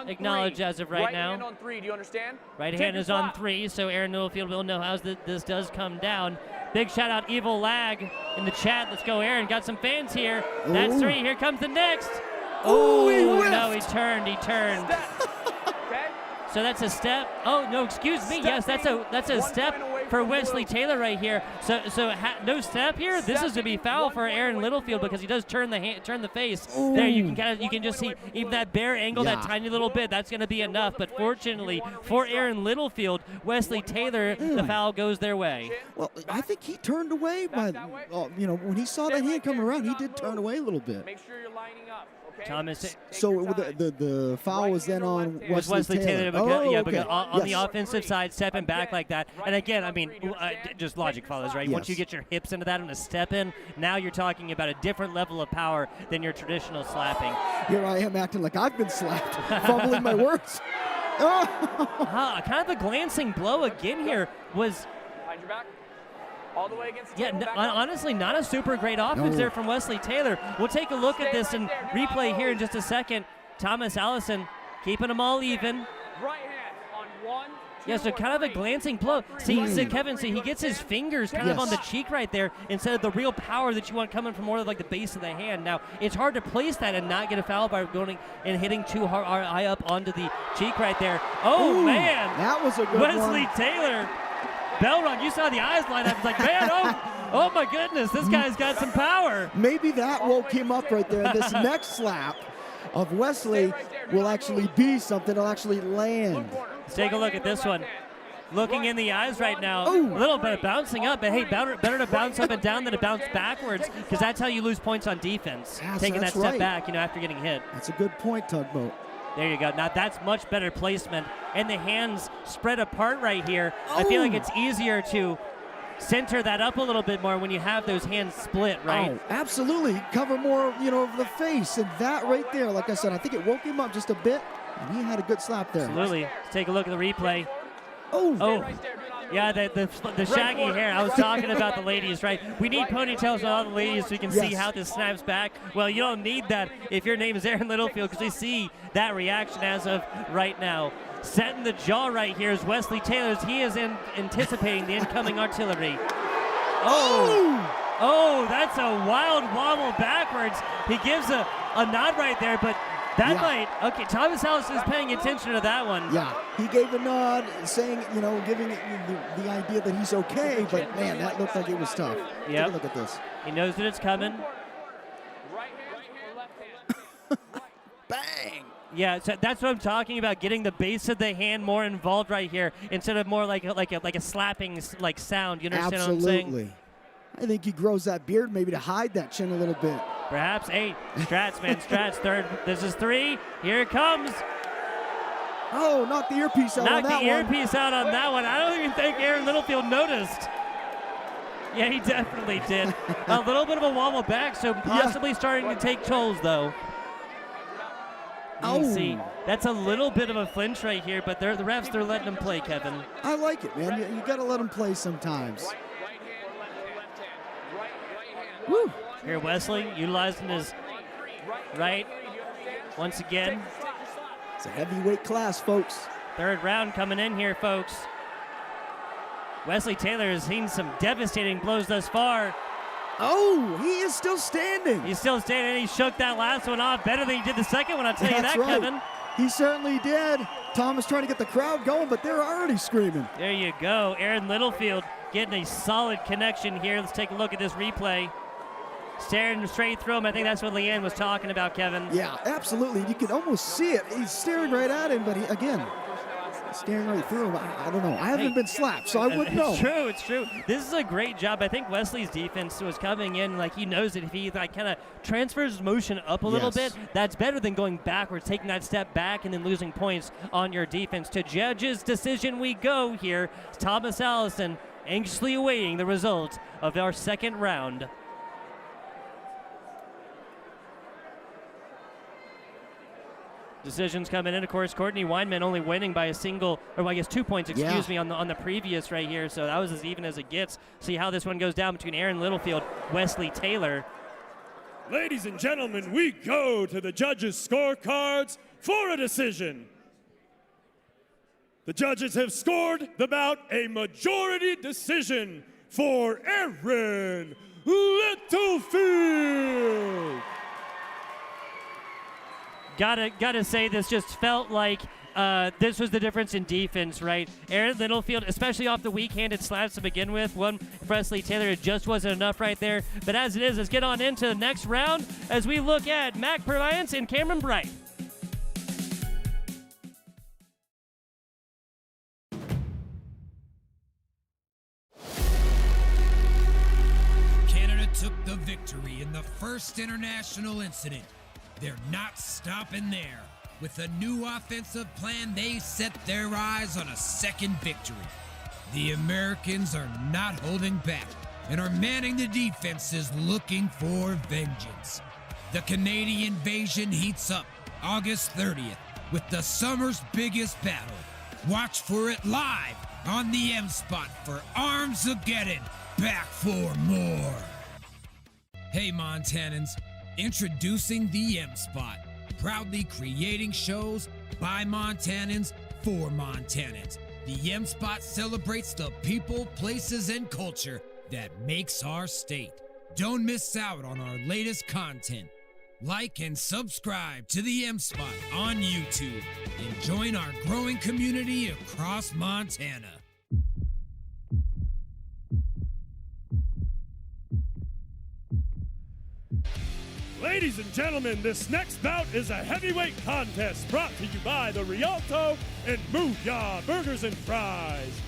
acknowledged as of right now. Right hand on 3, do you understand? Right hand is on 3, so Aaron Littlefield will know how this does come down. Big shout out, Evil Lag in the chat. Let's go, Aaron. Got some fans here. That's 3. Here comes the next. Oh, no, he turned. Okay. So that's a step. Oh, no, excuse me. Yes, that's a step for Wesley Taylor right here. So no step here. This is to be foul for Aaron Littlefield because he does turn the face. Ooh. There you can just see even that bare angle, Yeah. that tiny little bit. That's going to be enough. But fortunately for Aaron Littlefield, Wesley Taylor, the foul goes their way. Well, I think he turned away when he saw that hand come around, he did turn away a little bit. Make sure you're lining up, okay? Thomas. So the foul was then on Wesley Taylor. Because on the offensive side, stepping back like that. And again, I mean, just logic follows, right? Once you get your hips into that and a step in, now you're talking about a different level of power than your traditional slapping. Here I am acting like I've been slapped, fumbling my words. Kind of a glancing blow again here was. Behind your back. All the way against the Yeah, table, honestly, not a super great offense there from Wesley Taylor. We'll take a look at this and replay here in just a second. Thomas Allison keeping them all even. Right hand on 1, 2, Yeah, so kind of a glancing blow. See, Kevin, he gets his fingers kind of on the cheek right there instead of the real power that you want coming from more like the base of the hand. Now, it's hard to place that and not get a foul by going and hitting too high up onto the cheek right there. Oh, Ooh, man. that was a good Wesley one. Taylor. Belrung, you saw the eyes light up. It's like, man, oh my goodness, this guy's got some power. Maybe that woke him up right there. This next slap of Wesley will actually be something. It'll actually land. Let's take a look at this one. Looking in the eyes right now. A little bit of bouncing up, but hey, better to bounce up and down than to bounce backwards because that's how you lose points on defense. Yes, taking that that's step right. back, after getting hit. That's a good point, Tugboat. There you go. Now that's much better placement. And the hands spread apart right here. I feel like it's easier to center that up a little bit more when you have those hands split, right? Oh, absolutely. Cover more, of the face. And that right there, like I said, I think it woke him up just a bit. And he had a good slap there. Absolutely. Let's take a look at the replay. Oh. Yeah, the shaggy hair. I was talking about the ladies, right? We need ponytails on all the ladies so we can see how this snaps back. Well, you don't need that if your name is Aaron Littlefield because we see that reaction as of right now. Setting the jaw right here is Wesley Taylor. He is anticipating the incoming artillery. Oh, that's a wild wobble backwards. He gives a nod right there, but that might. Okay, Thomas Allison is paying attention to that one. Yeah, he gave a nod, saying, giving it the idea that he's okay, but man, that looked like it was tough. Take a look at this. He knows that it's coming. Right hand or left hand? Bang! Yeah, so that's what I'm talking about, getting the base of the hand more involved right here instead of more like a slapping sound. You understand what I'm saying? Absolutely. I think he grows that beard maybe to hide that chin a little bit. Perhaps 8. Strats, man, Strats. Third. This is 3. Here it comes. Oh, knocked the earpiece out on that one. Knocked the earpiece out on that one. I don't even think Aaron Littlefield noticed. Yeah, he definitely did. A little bit of a wobble back, so possibly starting to take tolls, though. You can see, that's a little bit of a flinch right here, but the refs, they're letting him play, Kevin. I like it, man. You got to let him play sometimes. Woo. Here, Wesley utilizing his right once again. It's a heavyweight class, folks. Third round coming in here, folks. Wesley Taylor has seen some devastating blows thus far. Oh, he is still standing. He's still standing. He shook that last one off better than he did the second one, I'll tell you that, right. Kevin. He certainly did. Thomas trying to get the crowd going, but they're already screaming. There you go. Aaron Littlefield getting a solid connection here. Let's take a look at this replay. Staring straight through him. I think that's what Leanne was talking about, Kevin. Yeah, absolutely. You can almost see it. He's staring right at him, but again, staring right through him. I don't know. I haven't been slapped, so I wouldn't know. It's true. This is a great job. I think Wesley's defense was coming in like he knows that if he kind of transfers motion up a little bit, that's better than going backwards, taking that step back and then losing points on your defense. To judge's decision we go here. Thomas Allison anxiously awaiting the result of our second round. Decisions coming in, of course. Courtney Weinman only winning by 2 points, me, on the previous right here. So that was as even as it gets. See how this one goes down between Aaron Littlefield, Wesley Taylor. Ladies and gentlemen, we go to the judges' scorecards for a decision. The judges have scored the bout a majority decision for Aaron Littlefield. Gotta say, this just felt like this was the difference in defense, right? Aaron Littlefield, especially off the weak-handed slaps to begin with. One Presley Taylor, it just wasn't enough right there. But as it is, let's get on into the next round as we look at Mac Proviance and Cameron Bright. Canada took the victory in the first international incident. They're not stopping there. With a new offensive plan, they set their eyes on a second victory. The Americans are not holding back and are manning the defenses looking for vengeance. The Canadian invasion heats up August 30th with the summer's biggest battle. Watch for it live on the M-Spot for Armsmageddon. Back for more. Hey Montanans, introducing the M-Spot. Proudly creating shows by Montanans for Montanans. The M-Spot celebrates the people, places, and culture that makes our state. Don't miss out on our latest content. Like and subscribe to the M-Spot on YouTube and join our growing community across Montana. Ladies and gentlemen, this next bout is a heavyweight contest brought to you by the Rialto and Booyah Burgers and Fries.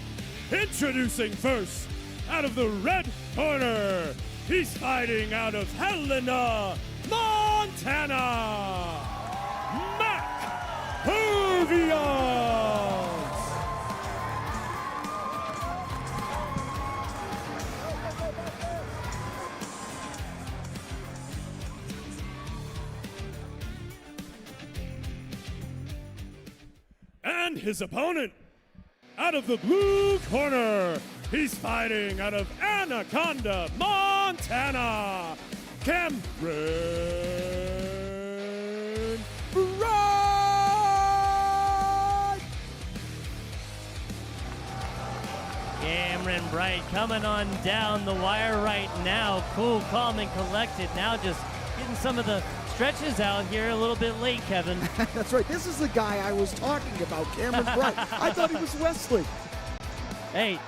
Introducing first, out of the red corner, he's fighting out of Helena, Montana, Mac Proviance. And his opponent, out of the blue corner, he's fighting out of Anaconda, Montana, Cameron Bright. Cameron Bright coming on down the wire right now. Cool, calm, and collected. Now just getting some of the stretches out here a little bit late, Kevin. That's right. This is the guy I was talking about, Cameron Bright. I thought he was Wesley. Hey,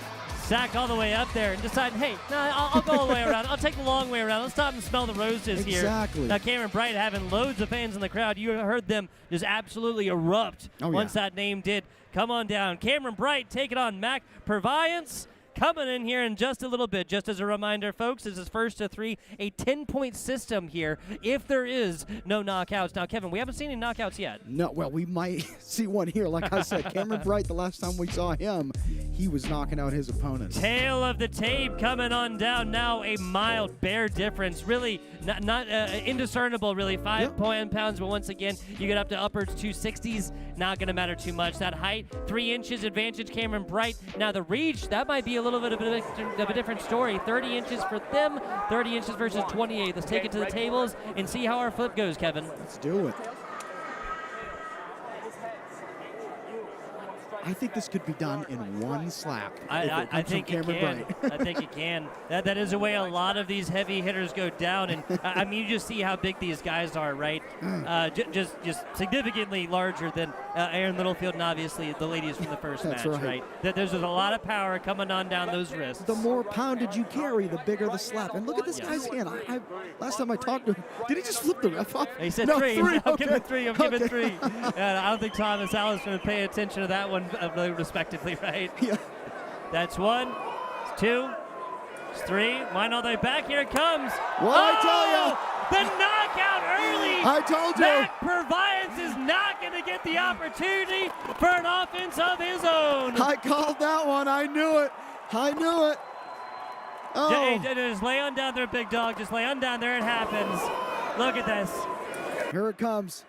Zack all the way up there and decided, hey, no, I'll go all the way around. I'll take the long way around. Let's stop and smell the roses here. Exactly. Now, Cameron Bright having loads of fans in the crowd. You heard them just absolutely erupt once that name did come on down. Cameron Bright taking on Mac Proviance. Coming in here in just a little bit. Just as a reminder, folks, this is first to three, a 10-point system here if there is no knockouts. Now, Kevin, we haven't seen any knockouts yet. No, well, we might see one here. Like I said, Cameron Bright, the last time we saw him, he was knocking out his opponents. Tail of the tape coming on down now. A mild, bare difference. Really not indiscernible, really. 5 pounds, but once again, you get up to upwards 260s. Not going to matter too much. That height, 3 inches advantage, Cameron Bright. Now, the reach, that might be a little bit of a different story. 30 inches for them, 30 inches versus 28. Let's take it to the tables and see how our flip goes, Kevin. Let's do it. I think this could be done in one slap. I think it can. I think it can. That is the way a lot of these heavy hitters go down. And I mean, you just see how big these guys are, right? Just significantly larger than Aaron Littlefield and obviously the ladies from the first match, right? There's a lot of power coming on down those wrists. The more poundage you carry, the bigger the slap. And look at this guy's hand. Last time I talked to him, did he just flip the ref off? He said no, 3. Okay. I'm giving 3. I'm giving 3. I don't think Thomas Allen's going to pay attention to that one respectively, right? Yeah. That's 1, 2, 3. Mine all the way back. Here it comes. What I tell you? The knockout early. I told you. Mac Proviance is not going to get the opportunity for an offense of his own. I called that one. I knew it. I knew it. Oh. Just lay on down there, big dog. Just lay on down there. It happens. Look at this. Here it comes.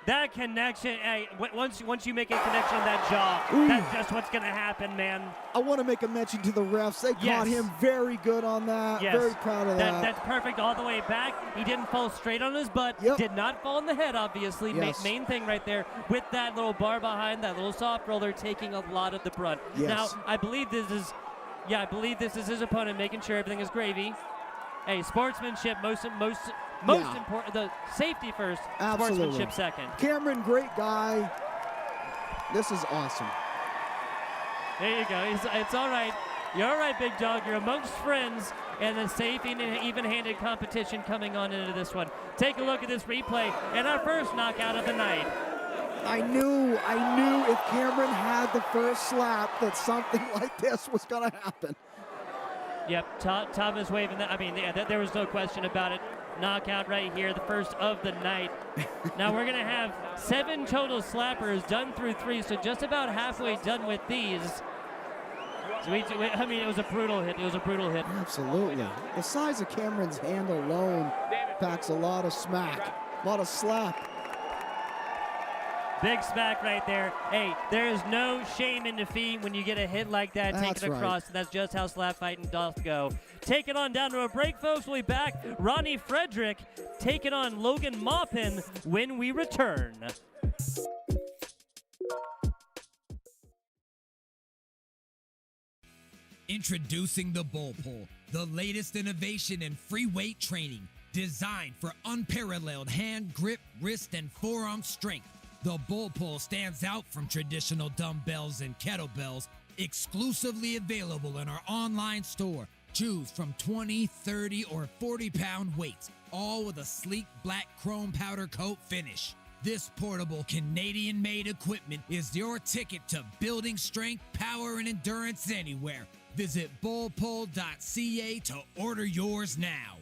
That connection, hey, once you make a connection in that jaw, that's just what's going to happen, man. I want to make a mention to the refs. They caught him very good on that. Yes. Very proud of that. That's perfect all the way back. He didn't fall straight on his butt. Did not fall on the head, obviously. Yes. Main thing right there with that little bar behind, that little soft roller taking a lot of the brunt. Yes. Now, I believe this is his opponent making sure everything is gravy. Hey, sportsmanship, most important. The safety first, Absolutely. sportsmanship second. Cameron, great guy. This is awesome. There you go. It's all right. You're all right, big dog. You're amongst friends, and a safe and even-handed competition coming on into this one. Take a look at this replay and our first knockout of the night. I knew if Cameron had the first slap that something like this was going to happen. Yep, Tom is waving that. I mean, yeah, there was no question about it. Knockout right here, the first of the night. Now we're going to have 7 total slappers done through 3, so just about halfway done with these. So I mean, it was a brutal hit. It was a brutal hit. Absolutely. The size of Cameron's hand alone packs a lot of smack, a lot of slap. Big smack right there. Hey, there is no shame in defeat when you get a hit like that taken across. Right. That's just how slap fighting doth go. Take it on down to a break, folks. We'll be back. Ronnie Frederick taking on Logan Mopin when we return. Introducing the Bull Pull, the latest innovation in free weight training, designed for unparalleled hand, grip, wrist, and forearm strength. The Bull Pull stands out from traditional dumbbells and kettlebells, exclusively available in our online store. Choose from 20, 30, or 40-pound weights, all with a sleek black chrome powder coat finish. This portable Canadian-made equipment is your ticket to building strength, power, and endurance anywhere. Visit bullpull.ca to order yours now.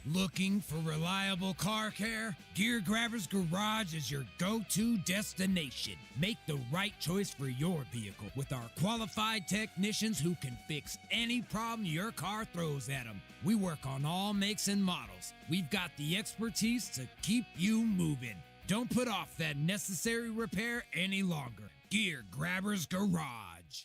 Looking for reliable car care? Gear Grabber's Garage is your go-to destination. Make the right choice for your vehicle with our qualified technicians who can fix any problem your car throws at them. We work on all makes and models. We've got the expertise to keep you moving. Don't put off that necessary repair any longer. Gear Grabber's Garage.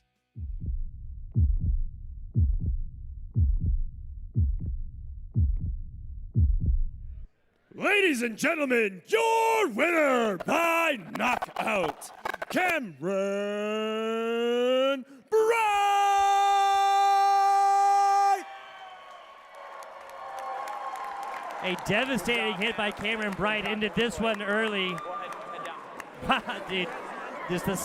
Ladies and gentlemen, your winner by knockout, Cameron Bright! A devastating hit by Cameron Bright ended this one early. Dude, just the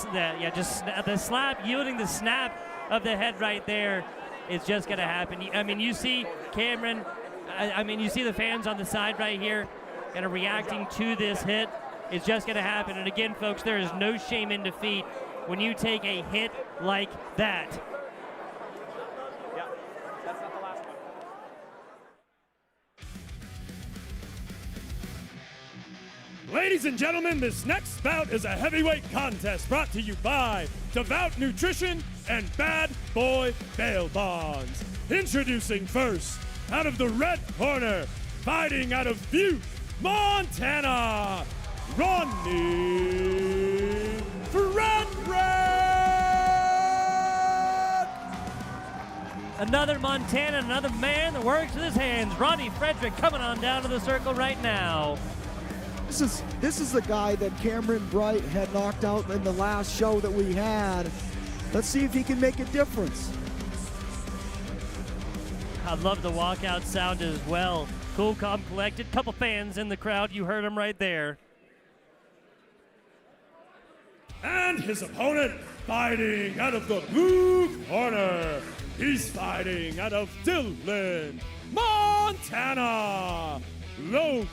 slap, yielding the snap of the head right there is just going to happen. I mean, you see Cameron, you see the fans on the side right here kind of reacting to this hit. It's just going to happen. And again, folks, there is no shame in defeat when you take a hit like that. Yeah, that's not the last one. Ladies and gentlemen, this next bout is a heavyweight contest brought to you by Devout Nutrition and Bad Boy Bail Bonds. Introducing first, out of the red corner, fighting out of Butte, Montana, Ronnie Frederick! Another Montana, another man that works with his hands. Ronnie Frederick coming on down to the circle right now. This is the guy that Cameron Bright had knocked out in the last show that we had. Let's see if he can make a difference. I love the walkout sound as well. Cool, calm, collected. Couple fans in the crowd. You heard him right there. And his opponent fighting out of the blue corner. He's fighting out of Dillon, Montana, Logan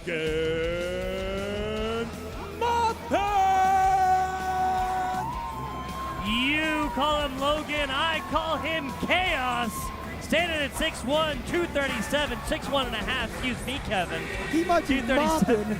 Mopin! You call him Logan, I call him Chaos. Standing at 6'1", 237, 6'1 and a half, excuse me, Kevin. He might be mopping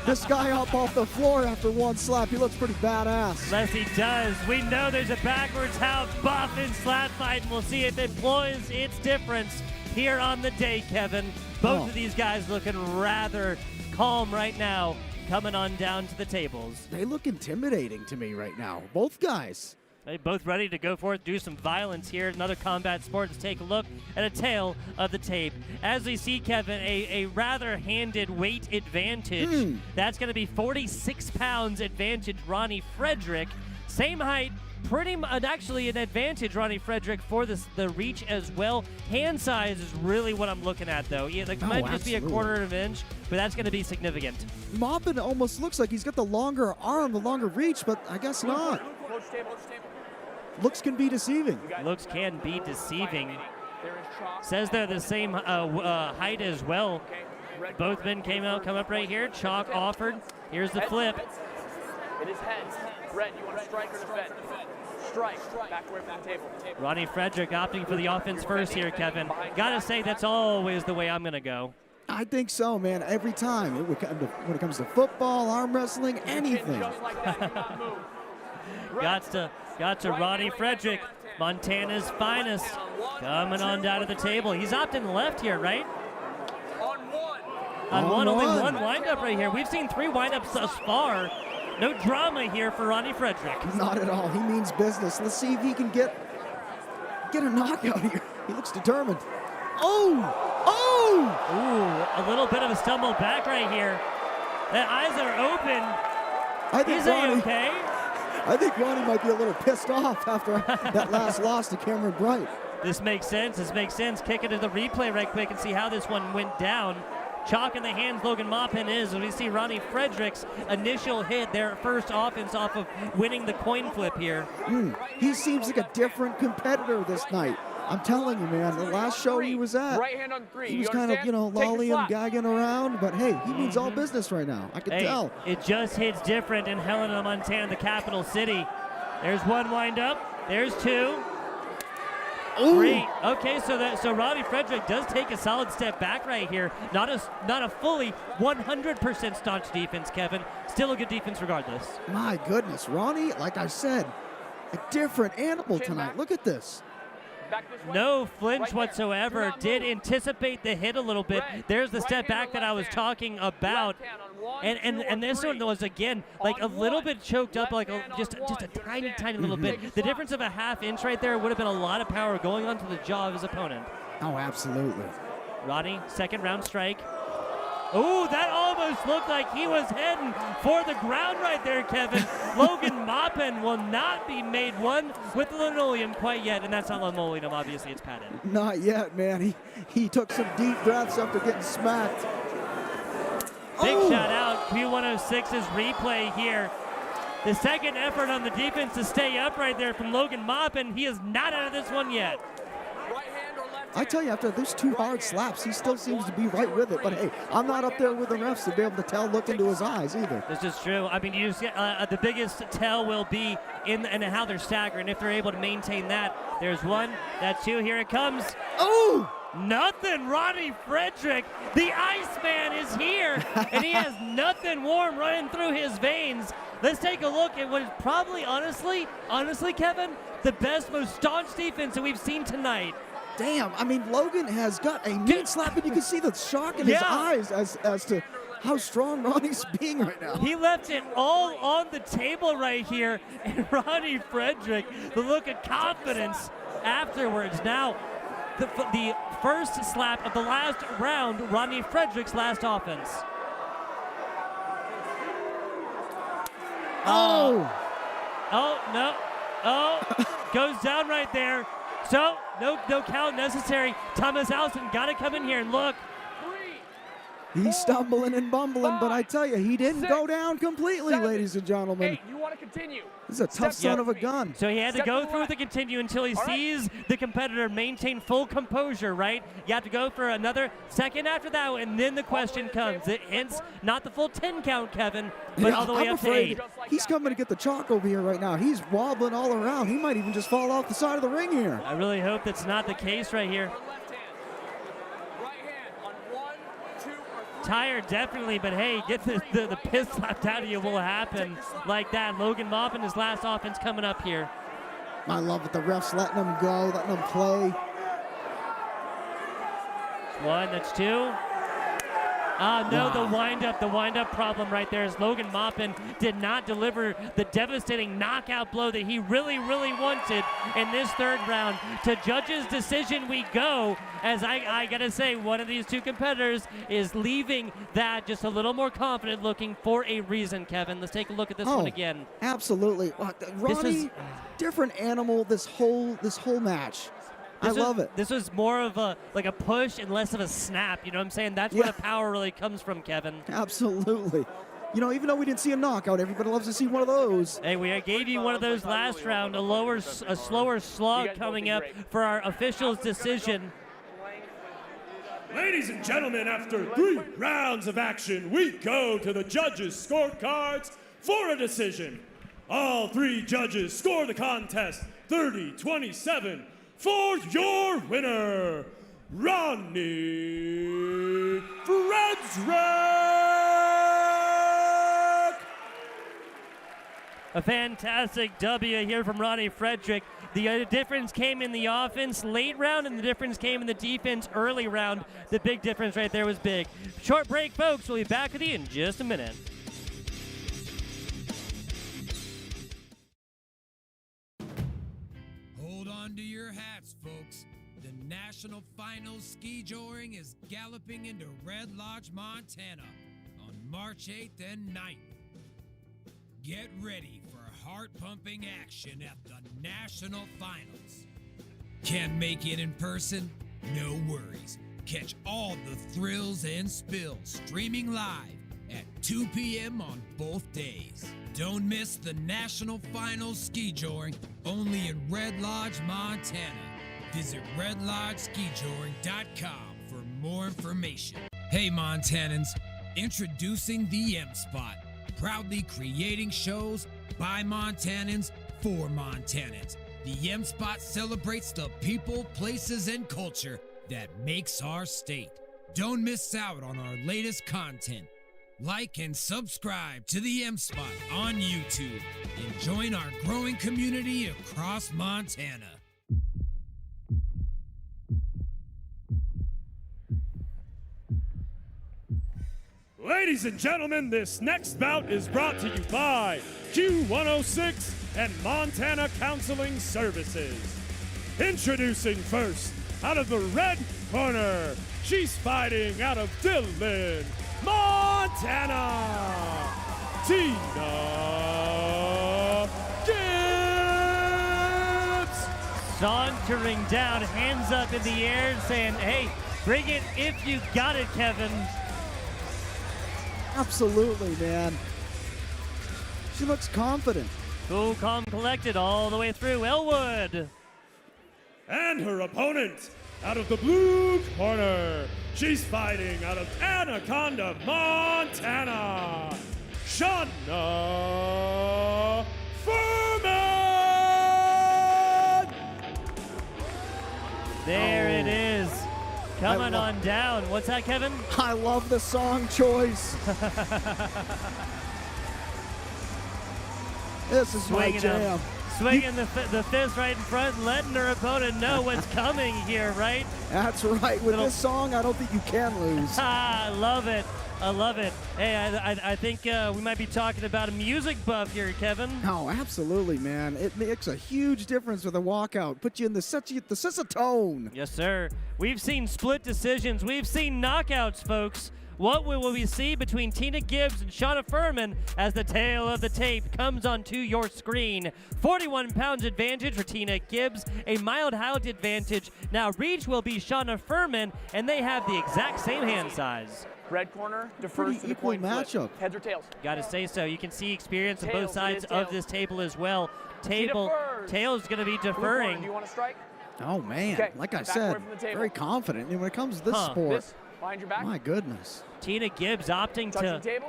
this guy up off the floor after one slap. He looks pretty badass. Yes, he does. We know there's a backwards how buff in slap fight, and we'll see if it employs its difference here on the day, Kevin. Both of these guys looking rather calm right now, coming on down to the tables. They look intimidating to me right now, both guys. They both ready to go for it, do some violence here. Another combat sport. Let's take a look at a tail of the tape. As we see, Kevin, a rather handed weight advantage. That's going to be 46 pounds advantage, Ronnie Frederick. Same height, pretty much actually an advantage, Ronnie Frederick, for the reach as well. Hand size is really what I'm looking at, though. Yeah, it might just be a quarter of an inch, but that's going to be significant. Mopin almost looks like he's got the longer arm, the longer reach, but I guess not. Coach table. Looks can be deceiving. Looks can be deceiving. There is Chalk. Says they're the same height as well. Both men come up right here. Chalk offered. Here's the flip. It is heads. Red, you want to strike or defend? Strike. Back away from the table. Ronnie Frederick opting for the offense first here, Kevin. Gotta say, that's always the way I'm gonna go. I think so, man. Every time. When it comes to football, arm wrestling, anything. Got to Ronnie Frederick, Montana's finest, coming on down to the table. He's opting left here, right? On one, only one windup right here. We've seen 3 windups thus far. No drama here for Ronnie Frederick. Not at all. He means business. Let's see if he can get a knockout here. He looks determined. Ooh, a little bit of a stumble back right here. The eyes are open. Is he okay? I think Ronnie might be a little pissed off after that last loss to Cameron Bright. This makes sense. Kick it to the replay right quick and see how this one went down. Chalk in the hands Logan Mopin is, and we see Ronnie Frederick's initial hit, their first offense off of winning the coin flip here. He seems like a different competitor this night. I'm telling you, man, the last show he was at, he was kind of, lollying, gagging around, but hey, he means all business right now. I can tell. It just hits different in Helena, Montana, the capital city. There's one wind up. There's 2. 3. Okay, so Ronnie Frederick does take a solid step back right here. Not a fully 100% staunch defense, Kevin. Still a good defense regardless. My goodness, Ronnie, like I said, a different animal tonight. Look at this. No flinch whatsoever. Did anticipate the hit a little bit. There's the step back that I was talking about. And this one was, again, like a little bit choked up, like just a tiny little bit. The difference of a ½ inch right there would have been a lot of power going onto the jaw of his opponent. Oh, absolutely. Ronnie, second round strike. Oh, that almost looked like he was heading for the ground right there, Kevin. Logan Mopin will not be made one with the linoleum quite yet, and that's not linoleum, obviously it's padded. Not yet, man. He took some deep breaths after getting smacked. Big shout out, Q106's replay here. The second effort on the defense to stay up right there from Logan Mopin. He is not out of this one yet. I tell you, after those 2 hard slaps, he still seems to be right with it. But hey, I'm not up there with the refs to be able to tell, look into his eyes either. This is true. I mean, you see, the biggest tell will be in how they're staggering. If they're able to maintain that, there's 1, that's 2. Here it comes. Oh! Nothing. Ronnie Frederick, the Iceman, is here, and he has nothing warm running through his veins. Let's take a look at what is probably, honestly, Kevin, the best, most staunch defense that we've seen tonight. Damn, I mean, Logan has got a meat slap, and you can see the shock in his eyes as to how strong Ronnie's being right now. He left it all on the table right here, and Ronnie Frederick, the look of confidence afterwards. Now, the first slap of the last round, Ronnie Frederick's last offense. Oh, no. Oh, goes down right there. So, no count necessary. Thomas Allison got to come in here and look. He's stumbling and bumbling, but I tell you, he didn't go down completely, ladies and gentlemen. You want to continue. This is a tough son of a gun. So he had to go through with the continue until he sees the competitor maintain full composure, right? You have to go for another second after that, and then the question comes. Hence, not the full 10 count, Kevin, but all the way up to 8. He's coming to get the chalk over here right now. He's wobbling all around. He might even just fall off the side of the ring here. I really hope that's not the case right here. Tired, definitely, but hey, get the piss slapped out of you will happen like that. Logan Mopin, his last offense coming up here. I love it. The refs letting them go, letting them play. 1, that's 2. No, the wind-up problem right there is Logan Mopin did not deliver the devastating knockout blow that he really wanted in this third round. To judge's decision we go, as I gotta say, one of these 2 competitors is leaving that just a little more confident, looking for a reason, Kevin. Let's take a look at this one again. Absolutely. Ronnie, different animal this whole match. I love it. This was more of a push and less of a snap. You know what I'm saying? That's where the power really comes from, Kevin. Absolutely. You know, even though we didn't see a knockout, everybody loves to see one of those. Hey, we gave you one of those last round, a slower slog coming up for our officials' decision. Ladies and gentlemen, after 3 rounds of action, we go to the judges' scorecards for a decision. All 3 judges score the contest 30-27 for your winner, Ronnie Frederick. A fantastic W here from Ronnie Frederick. The difference came in the offense late round, and the difference came in the defense early round. The big difference right there was big. Short break, folks. We'll be back with you in just a minute. Hold on to your hats, folks. The National Finals Ski Joring is galloping into Red Lodge, Montana on March 8th and 9th. Get ready for heart-pumping action at the National Finals. Can't make it in person? No worries. Catch all the thrills and spills streaming live at 2 p.m. on both days. Don't miss the National Finals Ski Joring only in Red Lodge, Montana. Visit redlodgeskijoring.com for more information. Hey Montanans, introducing the M-Spot, proudly creating shows by Montanans for Montanans. The M-Spot celebrates the people, places, and culture that makes our state. Don't miss out on our latest content. Like and subscribe to the M-Spot on YouTube and join our growing community across Montana. Ladies and gentlemen, this next bout is brought to you by Q106 and Montana Counseling Services. Introducing first, out of the red corner, she's fighting out of Dillon, Montana, Tina Gibbs. Sauntering down, hands up in the air and saying, hey, bring it if you got it, Kevin. Absolutely, man. She looks confident. Cool, calm, collected all the way through. Elwood. And her opponent, out of the blue corner, she's fighting out of Anaconda, Montana, Shauna Ferman. There it is. Coming on down. What's that, Kevin? I love the song choice. This is my jam. Swinging the fist right in front, letting her opponent know what's coming here, right? That's right. With this song, I don't think you can lose. I love it. I love it. Hey, I think we might be talking about a music buff here, Kevin. Oh, absolutely, man. It makes a huge difference with a walkout. Put you in the sense of tone. Yes, sir. We've seen split decisions. We've seen knockouts, folks. What will we see between Tina Gibbs and Shauna Ferman as the tail of the tape comes onto your screen? 41 pounds advantage for Tina Gibbs, a mild height advantage. Now reach will be Shauna Ferman, and they have the exact same hand size. Red corner defers to the coin matchup. Flip. Heads or tails? Gotta say so. You can see experience on Tails, both sides it is of this table as well. Tails going to be Blue deferring. corner, do you want to strike? Oh, man. Okay, Like I back said, away from the table. very confident when it comes to this sport. This, behind your back. My goodness. Tina Gibbs opting Touching to table.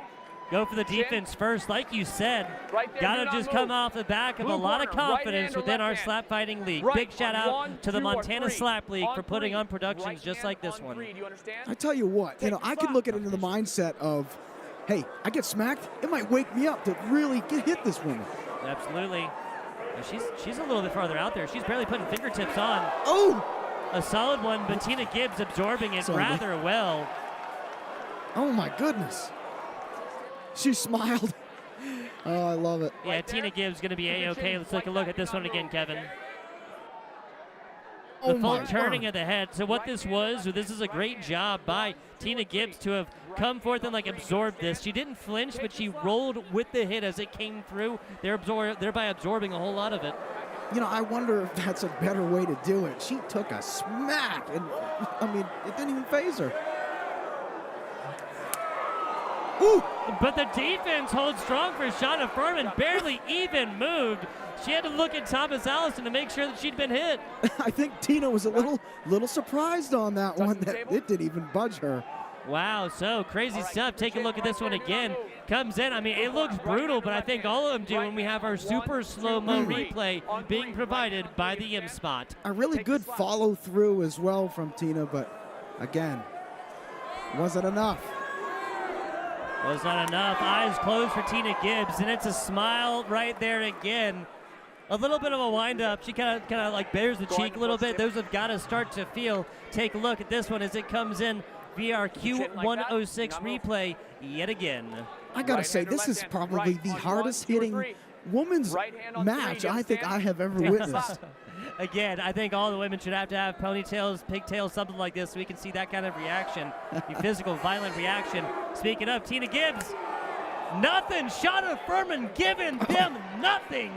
go for the defense first, like you said. Right there, Gotta do not just move. come off the back of Blue a lot of corner, right confidence hand or within left our hand? slap fighting league. Right Big shout on out 1, to the 2, or Montana 3. Slap League On for putting 3. on productions Right just hand like this on one. 3. Do you understand? I tell you what, I can look at it in the mindset of, hey, I get smacked, it might wake me up to really hit this woman. Absolutely. She's a little bit farther out there. She's barely putting fingertips on. Oh! A solid one, but Tina Gibbs absorbing it rather well. Oh, my goodness. She smiled. Oh, I love it. Yeah, Tina Gibbs going to be A-okay. Let's take a look at this one again, Kevin. The full turning of the head. So what this is a great job by Tina Gibbs to have come forth and absorbed this. She didn't flinch, but she rolled with the hit as it came through, thereby absorbing a whole lot of it. You know, I wonder if that's a better way to do it. She took a smack, and I mean, it didn't even phase her. Ooh. But the defense holds strong for Shauna Ferman, barely even moved. She had to look at Thomas Allison to make sure that she'd been hit. I think Tina was a little surprised on that one, that it didn't even budge her. Wow, so crazy stuff. Take a look at this one again. Comes in. I mean, it looks brutal, but I think all of them do when we have our super slow-mo replay being provided by the M spot. A really good follow-through as well from Tina, but again, wasn't enough. Was not enough. Eyes closed for Tina Gibbs, and it's a smile right there again. A little bit of a wind-up. She kind of like bares the cheek a little bit. Those have got to start to feel. Take a look at this one as it comes in via our Q106 replay yet again. I gotta say, this is probably the hardest hitting women's match I think I have ever witnessed. Again, I think all the women should have to have ponytails, pigtails, something like this so we can see that kind of reaction, the physical, violent reaction. Speaking of Tina Gibbs, nothing. Shauna Ferman giving them nothing.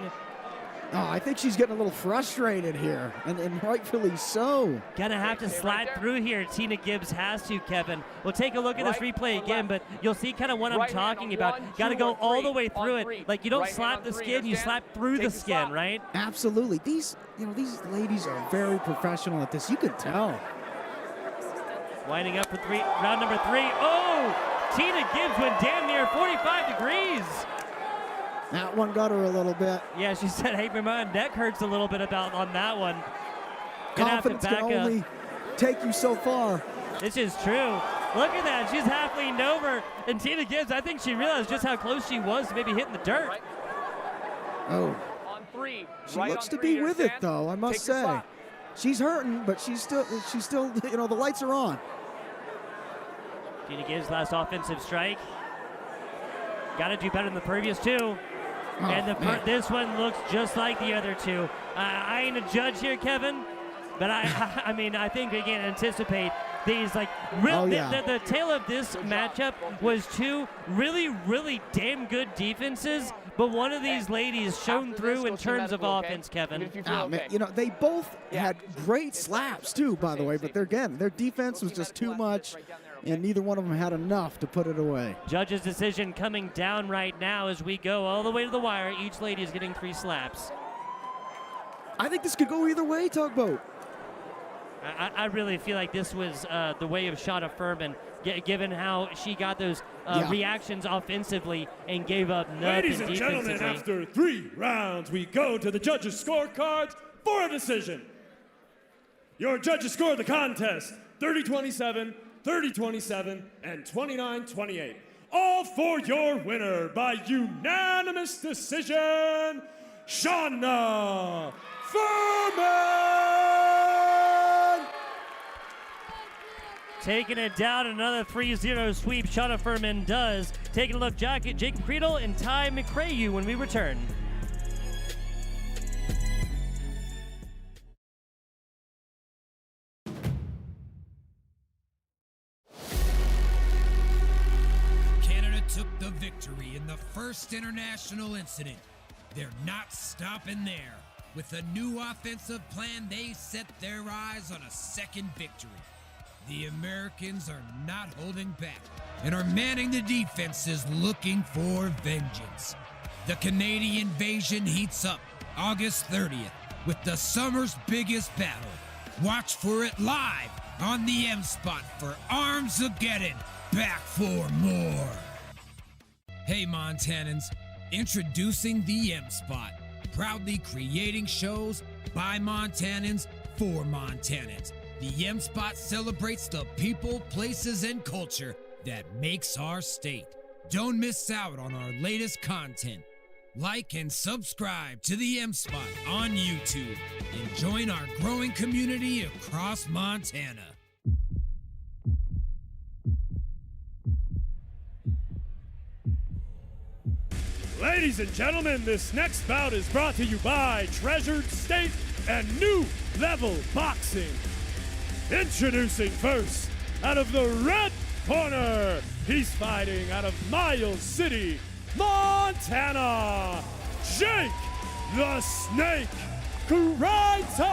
Oh, I think she's getting a little frustrated here, and rightfully so. Gonna have to slide through here. Tina Gibbs has to, Kevin. We'll take a look at this replay again, but you'll see kind of what I'm talking about. Got to go all the way through it. Like, you don't slap the skin, you slap through the skin, right? Absolutely. These ladies are very professional at this. You can tell. Winding up for round number 3. Oh! Tina Gibbs went damn near 45 degrees. That one got her a little bit. Yeah, she said, hey, my neck hurts a little bit on that one. Confidence can only take you so far. This is true. Look at that. She's half leaned over. And Tina Gibbs, I think she realized just how close she was to maybe hitting the dirt. Oh. She looks to be with it, though, I must say. She's hurting, but she's still, the lights are on. Tina Gibbs' last offensive strike. Got to do better than the previous two. Oh, and this one looks just like the other two. I ain't a judge here, Kevin, but I mean, I think we can anticipate these, like, the tail of this matchup was two really, really damn good defenses, but one of these ladies shone through in terms of offense, Kevin. Man, they both had great slaps, too, by the way, but their defense was just too much, and neither one of them had enough to put it away. Judge's decision coming down right now as we go all the way to the wire. Each lady is getting 3 slaps. I think this could go either way, Tugboat. I really feel like this was the way of Shauna Ferman, given how she got those reactions offensively and gave up nothing Ladies and defensively. gentlemen, after 3 rounds, we go to the judges' scorecards for a decision. Your judges scored the contest 30-27, 30-27, and 29-28. All for your winner by unanimous decision, Shauna Ferman! Taking it down, another 3-0 sweep. Shauna Ferman does. Taking a look, Jacob Creedle and Ty McCrayu when we return. Canada took the victory in the first international incident. They're not stopping there. With a new offensive plan, they set their eyes on a second victory. The Americans are not holding back and are manning the defenses looking for vengeance. The Canadian invasion heats up August 30th with the summer's biggest battle. Watch for it live on the M Spot for Armsgeddon. Back for more. Hey Montanans, introducing the M Spot, proudly creating shows by Montanans for Montanans. The M Spot celebrates the people, places, and culture that makes our state. Don't miss out on our latest content. Like and subscribe to the M Spot on YouTube and join our growing community across Montana. Ladies and gentlemen, this next bout is brought to you by Treasured State and New Level Boxing. Introducing first, out of the red corner, he's fighting out of Miles City, Montana, Jake the Snake Crichton!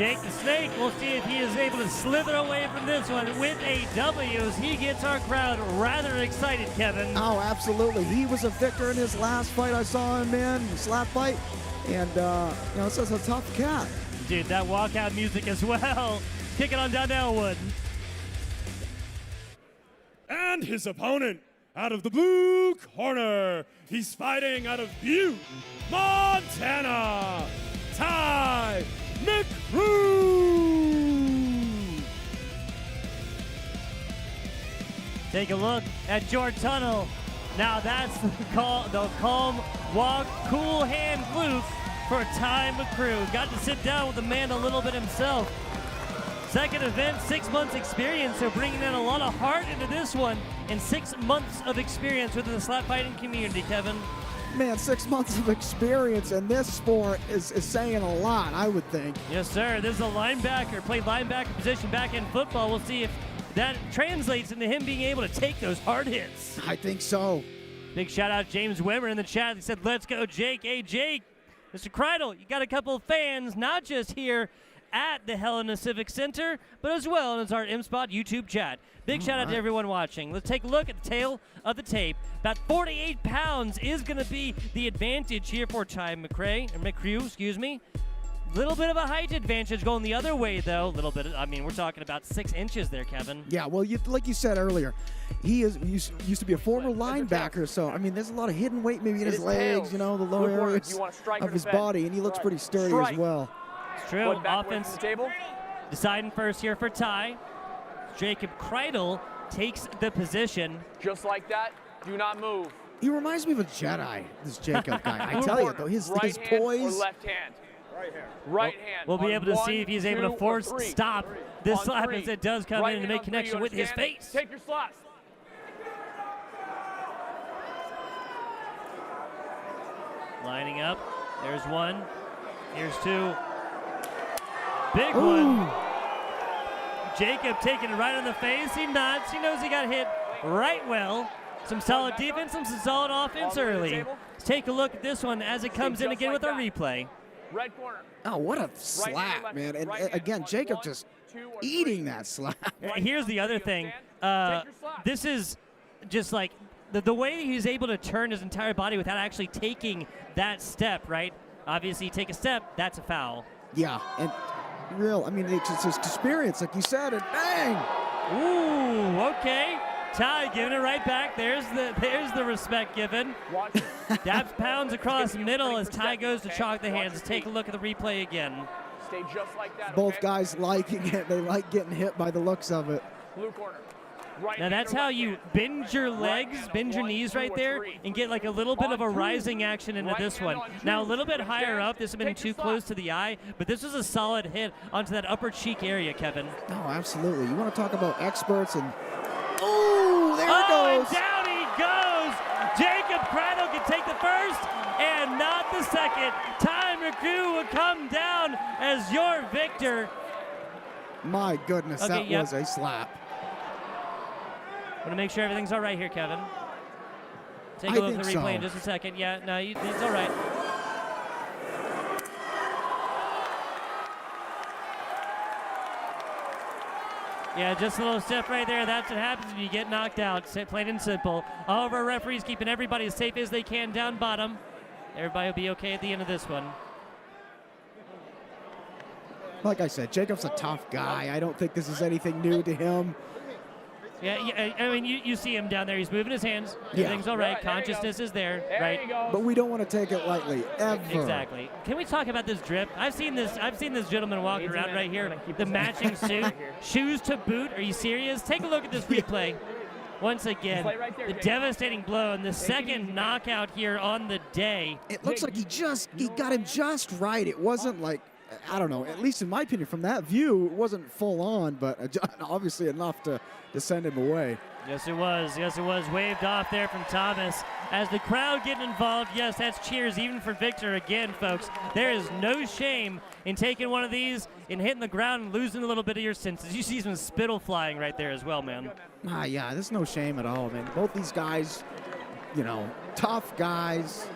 Jake the Snake, we'll see if he is able to slither away from this one with a W as he gets our crowd rather excited, Kevin. Oh, absolutely. He was a victor in his last fight. I saw him, man, slap fight. And, this is a tough cat. Dude, that walkout music as well. Kick it on down to Elwood. And his opponent, out of the blue corner, he's fighting out of Butte, Montana, Ty McCrew. Take a look at George Tunnel. Now that's the calm walk, cool hand floof for Ty McCrew. Got to sit down with the man a little bit himself. Second event, 6 months experience, so bringing in a lot of heart into this one, and 6 months of experience within the slap fighting community, Kevin. Man, 6 months of experience in this sport is saying a lot, I would think. Yes, sir. This is a linebacker, played linebacker position back in football. We'll see if that translates into him being able to take those hard hits. I think so. Big shout out James Weber in the chat. He said, let's go, Jake. Hey, Jake, Mr. Kreidel, you got a couple of fans, not just here at the Helena Civic Center, but as well as our M-Spot YouTube chat. Big shout out to everyone watching. Let's take a look at the tail of the tape. About 48 pounds is going to be the advantage here for Ty McCrew, excuse me. Little bit of a height advantage going the other way, though. Little bit, we're talking about 6 inches there, Kevin. Yeah, well, like you said earlier, he used to be a former linebacker, so, there's a lot of hidden weight maybe in his legs, the lower areas of his body, and he looks pretty sturdy as well. It's true. Offense deciding first here for Ty. Jacob Kreidel takes the position. Just like that, do not move. He reminds me of a Jedi, this Jacob guy. I tell you, though, his right poise. Hand or left hand? Right hand. We'll be able to see if he's able to force stop this slap as it does come in to make connection with his face. Take your slaps. Lining up. There's one. Here's two. Big one. Jacob taking it right on the face. He nods. He knows he got hit right well. Some solid defense, some solid offense early. Let's take a look at this one as it comes in again with our replay. Red corner. Oh, what a slap, man. And again, Jacob just eating that slap. Here's the other thing. This is just like the way he's able to turn his entire body without actually taking that step, right? Obviously, you take a step, that's a foul. Yeah, and it's his experience, like you said, and bang! Ooh, okay. Ty giving it right back. There's the respect given. Dabs pounds across the middle as Ty goes to chalk the hands. Take a look at the replay again. Stay just like that. Both guys liking it. They like getting hit by the looks of it. Blue corner. Now that's how you bend your legs, bend your knees right there, and get like a little bit of a rising action into this one. Now a little bit higher up, this has been too close to the eye, but this was a solid hit onto that upper cheek area, Kevin. Oh, absolutely. You want to talk about experts and... Oh, there it goes. And down he goes. Jacob Kreidel can take the first and not the second. Ty McCrew will come down as your victor. My goodness, that was a slap. Want to make sure everything's all right here, Kevin. Take a look at the replay in just a second. Yeah, no, it's all right. Yeah, just a little step right there. That's what happens when you get knocked out. Plain and simple. All of our referees keeping everybody as safe as they can down bottom. Everybody will be okay at the end of this one. Like I said, Jacob's a tough guy. I don't think this is anything new to him. Yeah, you see him down there. He's moving his hands. Everything's all right. Consciousness is there, right? But we don't want to take it lightly, ever. Exactly. Can we talk about this drip? I've seen this gentleman walking around right here. The matching suit, shoes to boot. Are you serious? Take a look at this replay. Once again, the devastating blow and the second knockout here on the day. It looks like he got him just right. It wasn't like, I don't know, at least in my opinion, from that view, it wasn't full on, but obviously enough to send him away. Yes, it was. Yes, it was. Waved off there from Thomas. As the crowd getting involved, yes, that's cheers even for Victor again, folks. There is no shame in taking one of these and hitting the ground and losing a little bit of your senses. You see some spittle flying right there as well, man. Yeah, there's no shame at all, man. Both these guys, tough guys.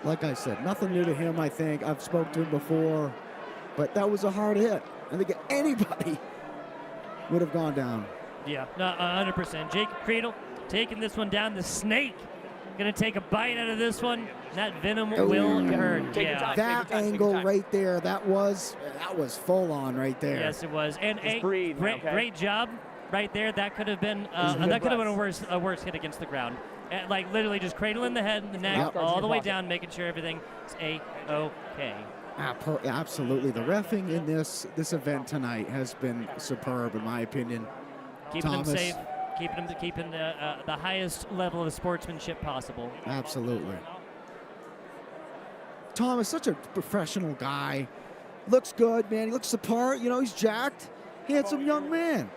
Like I said, nothing new to him, I think. I've spoke to him before. but that was a hard hit. I think anybody would have gone down. Yeah, no, 100%. Jake Cradle taking this one down. The snake going to take a bite out of this one. That venom will hurt. Yeah. That angle right there, that was full on right there. Yes, it was. And Just breathe, great job right there. That could have been a worse hit against the ground. Like literally just cradling the head and the neck all the way down, making sure everything is A-okay. Absolutely. The reffing in this event tonight has been superb, in my opinion. Keeping them safe, keeping the highest level of sportsmanship possible. Absolutely. Thomas, such a professional guy. Looks good, man. He looks the part. You know, he's jacked. Handsome young man.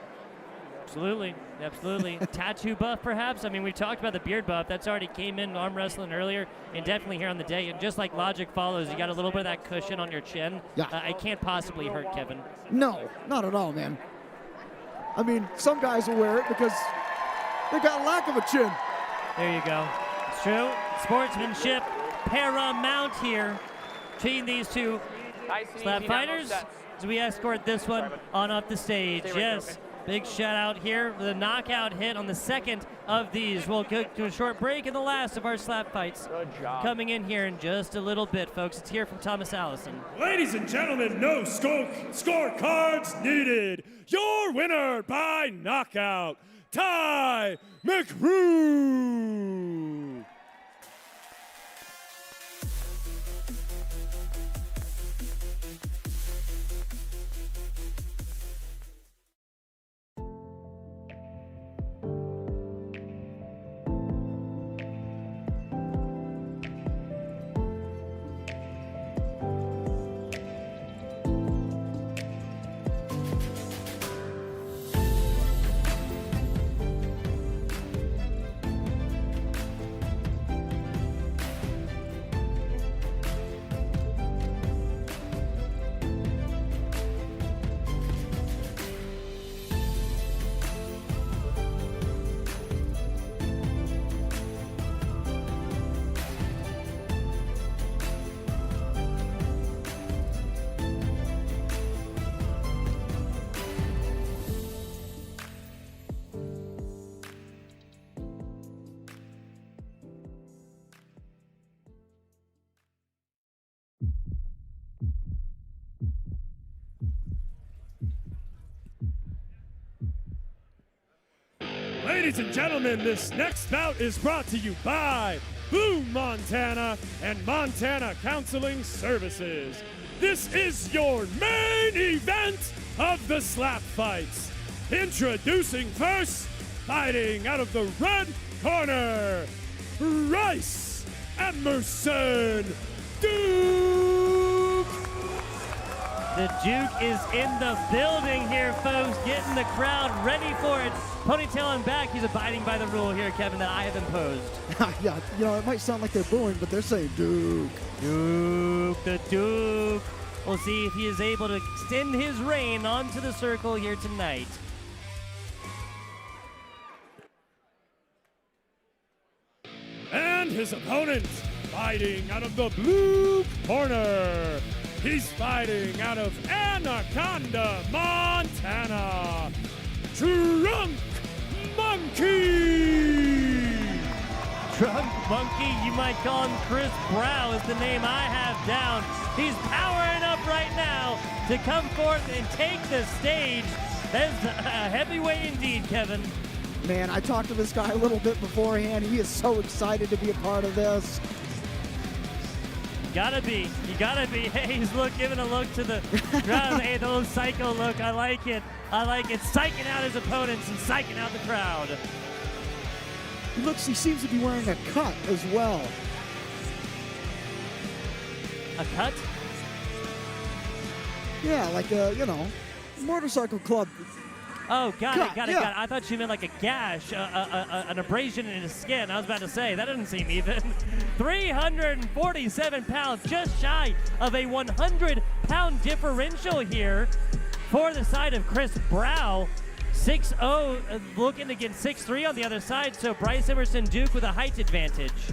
Absolutely. Absolutely. Tattoo buff, perhaps? I mean, we talked about the beard buff. That's already came in arm wrestling earlier and definitely here on the day. And just like logic follows, you got a little bit of that cushion on your chin. Yeah. It can't possibly hurt Kevin. No, not at all, man. I mean, some guys will wear it because they got a lack of a chin. There you go. It's true. Sportsmanship paramount here between these two slap fighters as we escort this one on up the stage. Yes, big shout out here with a knockout hit on the second of these. We'll go to a short break in the last of our slap fights. Good job. Coming in here in just a little bit, folks. It's here from Thomas Allison. Ladies and gentlemen, no scorecards needed. Your winner by knockout, Ty McRue. Ladies and gentlemen, this next bout is brought to you by Boom Montana and Montana Counseling Services. This is your main event of the slap fights. Introducing first, fighting out of the red corner, Bryce Emerson Duke. The Duke is in the building here, folks, getting the crowd ready for it. Ponytail and back, he's abiding by the rule here, Kevin, that I have imposed. Yeah, you know, it might sound like they're booing, but they're saying Duke. Duke, the Duke. We'll see if he is able to extend his reign onto the circle here tonight. And his opponent, fighting out of the blue corner. He's fighting out of Anaconda, Montana. Drunk Monkey! Drunk Monkey, you might call him Chris Brow is the name I have down. He's powering up right now to come forth and take the stage. That's a heavyweight indeed, Kevin. Man, I talked to this guy a little bit beforehand. He is so excited to be a part of this. Gotta be. You gotta be. Hey, he's giving a look to the crowd. Hey, the little psycho look. I like it. I like it. Psyching out his opponents and psyching out the crowd. He seems to be wearing a cut as well. A cut? Yeah, like a, motorcycle club. Oh, got it. I thought you meant like a gash, an abrasion in his skin. I was about to say, that doesn't seem even. 347 pounds, just shy of a 100-pound differential here for the side of Chris Brow. 6'0", looking to get 6'3" on the other side, so Bryce Emerson Duke with a height advantage.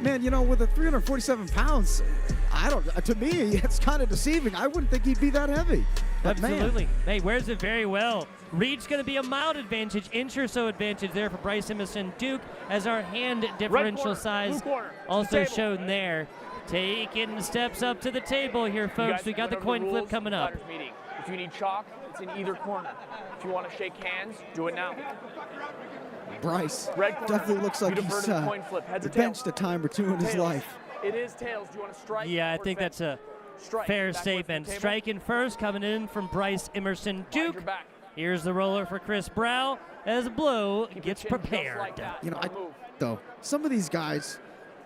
Man, you know, with the 347 pounds, to me, it's kind of deceiving. I wouldn't think he'd be that heavy. But Absolutely. Man. Hey, wears it very well. Reach going to be a mild advantage, inch or so advantage there for Bryce Emerson Duke, as our hand differential corner, size blue corner, also table. shown there. Taking steps up to the table here, folks. We got the coin flip coming up. Meeting. If you need chalk, it's in either corner. If you want to shake hands, do it now. Bryce Red corner. definitely looks like You he's diverted the coin flip. Heads or benched tails? a time or two in his Tails. life. It is tails. Do you want to strike? Yeah, I or think defend? that's a Strike. fair Backwards statement. to the table. Striking first, coming in from Bryce Emerson Behind your Duke. back. Here's the roller for Chris Brow as Blow Keep gets your chin just prepared. like that. You know, Don't move. though, some of these guys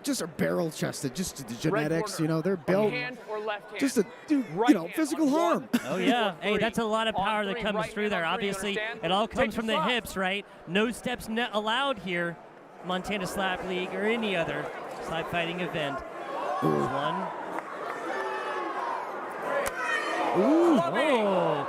just are barrel chested, just the Red genetics, corner. you know, they're Right built hand or left hand? just to do, Right you know, hand physical on harm. one, Oh, yeah. two, or Hey, three. that's a lot of On power that three, comes right through hand there. on three, you Obviously, understand? it all Take comes your from the slap. hips, right? No steps allowed here, Montana Slap League or any other slap fighting event. Here's one. Ooh. Oh.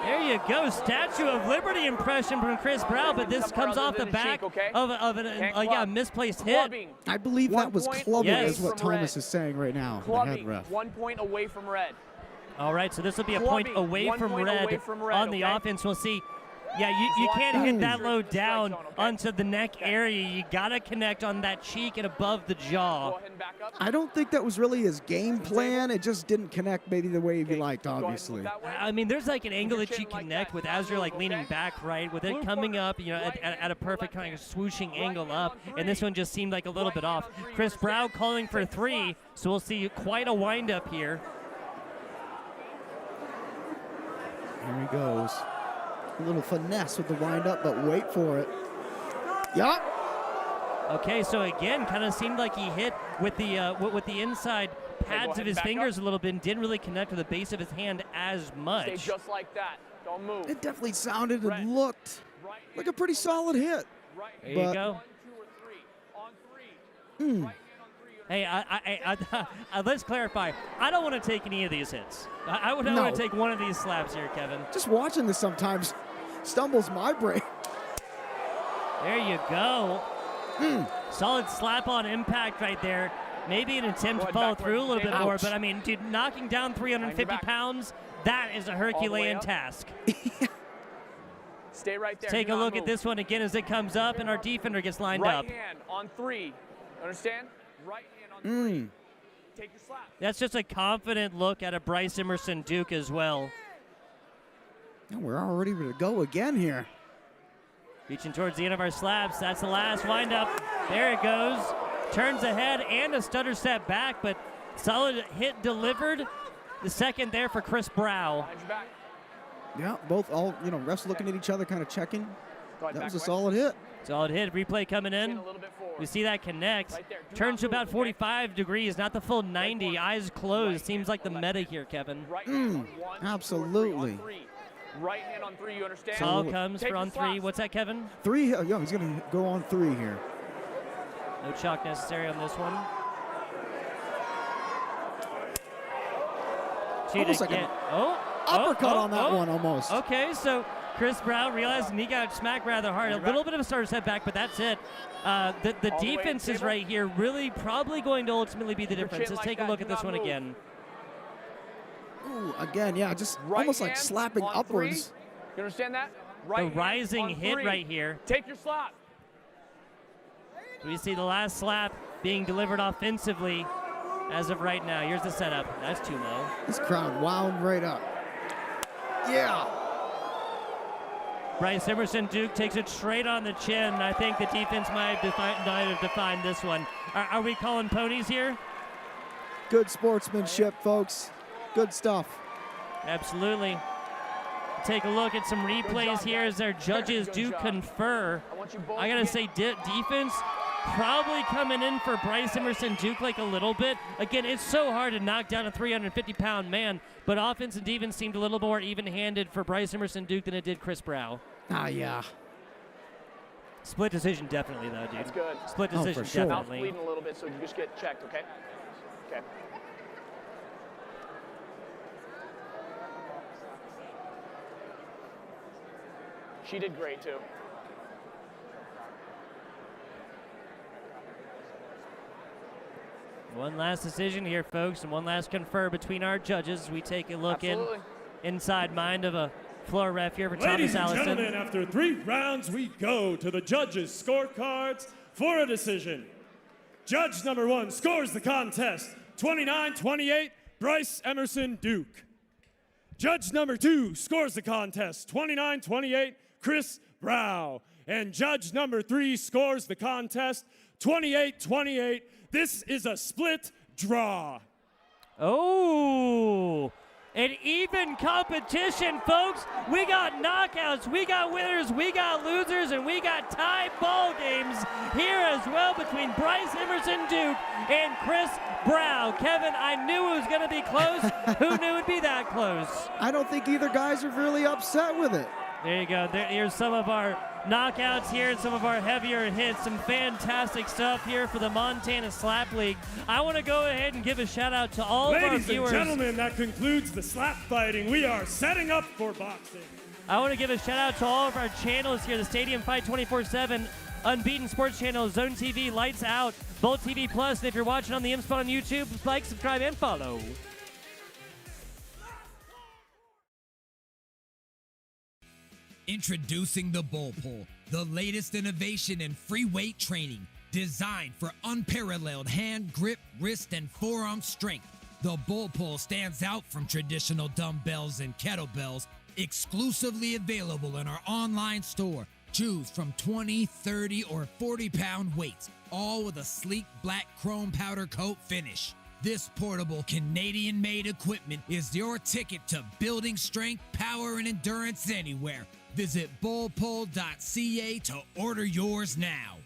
There you go. Statue of Liberty impression from Chris Brow, but this comes off the back of a misplaced hit. Clubbing. I believe that was clubbing, Yes. is what From Thomas red. is saying right now. The head Clubbing. ref. 1 point away from red. All right, so this will be a point Clubbing. away 1 from point red away from red, on the okay? offense. We'll see. Yeah, you can't hit that low down onto the neck area. You got to connect on that cheek and above the jaw. I don't think that was really his game plan. It just didn't connect maybe the way he liked, obviously. I mean, there's like an angle that you connect with as you're like leaning back, right? With it coming up, you know, at a perfect kind of swooshing angle up. And this one just seemed like a little bit off. Chris Brow calling for 3, so we'll see quite a windup here. Here he goes. A little finesse with the windup, but wait for it. Yup. Okay, so again, kind of seemed like he hit with the inside pads of his fingers a little bit and didn't really connect with the base of his hand as Stay much. just like that. Don't move. It definitely sounded and looked like a pretty solid hit. There you go. Hey, let's clarify. I don't want to take any of these hits. I would want to take one of these slaps here, Kevin. Just watching this sometimes stumbles my brain. There you go. Solid slap on impact right there. Maybe an attempt to follow through a little bit more, but I mean, dude, knocking down 350 pounds, that is a Herculean task. Stay right there. Take Do a not look move. at this one again as it comes up, and our defender gets lined Right up. hand on 3. Understand? Right hand on 3. Take your slap. That's just a confident look at a Bryce Emerson Duke as well. And we're all ready to go again here. Reaching towards the end of our slaps. That's the last windup. There it goes. Turns ahead and a stutter step back, but solid hit delivered. The second there for Chris Brow. Yeah, both all, you know, refs looking at each other, kind of checking. That was a solid hit. Solid hit. Replay coming in. We see that connect. Turns to about 45 degrees, not the full 90. Eyes closed. Seems like the meta here, Kevin. Absolutely. Right hand on 3, you understand? All comes for on 3. What's that, Kevin? 3, yeah, he's going to go on 3 here. No chalk necessary on this one. Almost like an uppercut on that one, almost. Okay, so Chris Brow realizing he got smacked rather hard. A little bit of a starter setback, but that's it. The defense is right here, really probably going to ultimately be the difference. Let's take a look at this one again. Ooh, again, yeah, just almost like slapping upwards. You understand that? The rising hit right here. Take your slap. We see the last slap being delivered offensively as of right now. Here's the setup. That's too low. This crowd wound right up. Yeah. Bryce Emerson Duke takes it straight on the chin. I think the defense might have defined this one. Are we calling ponies here? Good sportsmanship, folks. Good stuff. Absolutely. Take a look at some replays here as their judges do confer. I got to say, defense probably coming in for Bryce Emerson Duke like a little bit. Again, it's so hard to knock down a 350-pound man, but offense and defense seemed a little more even-handed for Bryce Emerson Duke than it did Chris Brow. Ah, yeah. Split decision definitely, though, dude. That's good. Split decision for sure. definitely. Mouth's bleeding a little bit, so you just get checked, okay? Okay. She did great, too. One last decision here, folks, and one last confer between our judges. We take a look inside mind of a floor ref here for Ladies Thomas and Allison. gentlemen, after 3 rounds, we go to the judges' scorecards for a decision. Judge number 1 scores the contest 29-28, Bryce Emerson Duke. Judge number 2 scores the contest 29-28, Chris Brow. And judge number 3 scores the contest 28-28. This is a split draw. Oh, an even competition, folks. We got knockouts, we got winners, we got losers, and we got tie ball games here as well between Bryce Emerson Duke and Chris Brow. Kevin, I knew it was going to be close. Who knew it'd be that close? I don't think either guys are really upset with it. There you go. Here's some of our knockouts here and some of our heavier hits. Some fantastic stuff here for the Montana Slap League. I want to go ahead and give a shout out to all of our viewers. Ladies and gentlemen, that concludes the slap fighting. We are setting up for boxing. I want to give a shout out to all of our channels here. The Stadium Fight 24/7, Unbeaten Sports Channel, Zone TV, Lights Out, Bolt TV Plus. And if you're watching on the M-Spot on YouTube, like, subscribe, and follow. Introducing the Bull Pull, the latest innovation in free weight training, designed for unparalleled hand grip, wrist, and forearm strength. The Bull Pull stands out from traditional dumbbells and kettlebells, exclusively available in our online store. Choose from 20, 30, or 40-pound weights, all with a sleek black chrome powder coat finish. This portable Canadian-made equipment is your ticket to building strength, power, and endurance anywhere. Visit bullpull.ca to order yours now.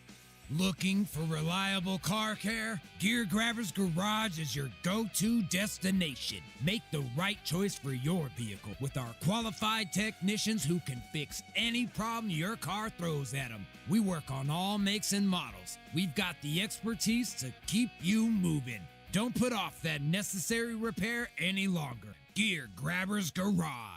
Looking for reliable car care? Gear Grabbers Garage is your go-to destination. Make the right choice for your vehicle with our qualified technicians who can fix any problem your car throws at them. We work on all makes and models. We've got the expertise to keep you moving. Don't put off that necessary repair any longer. Gear Grabbers Garage.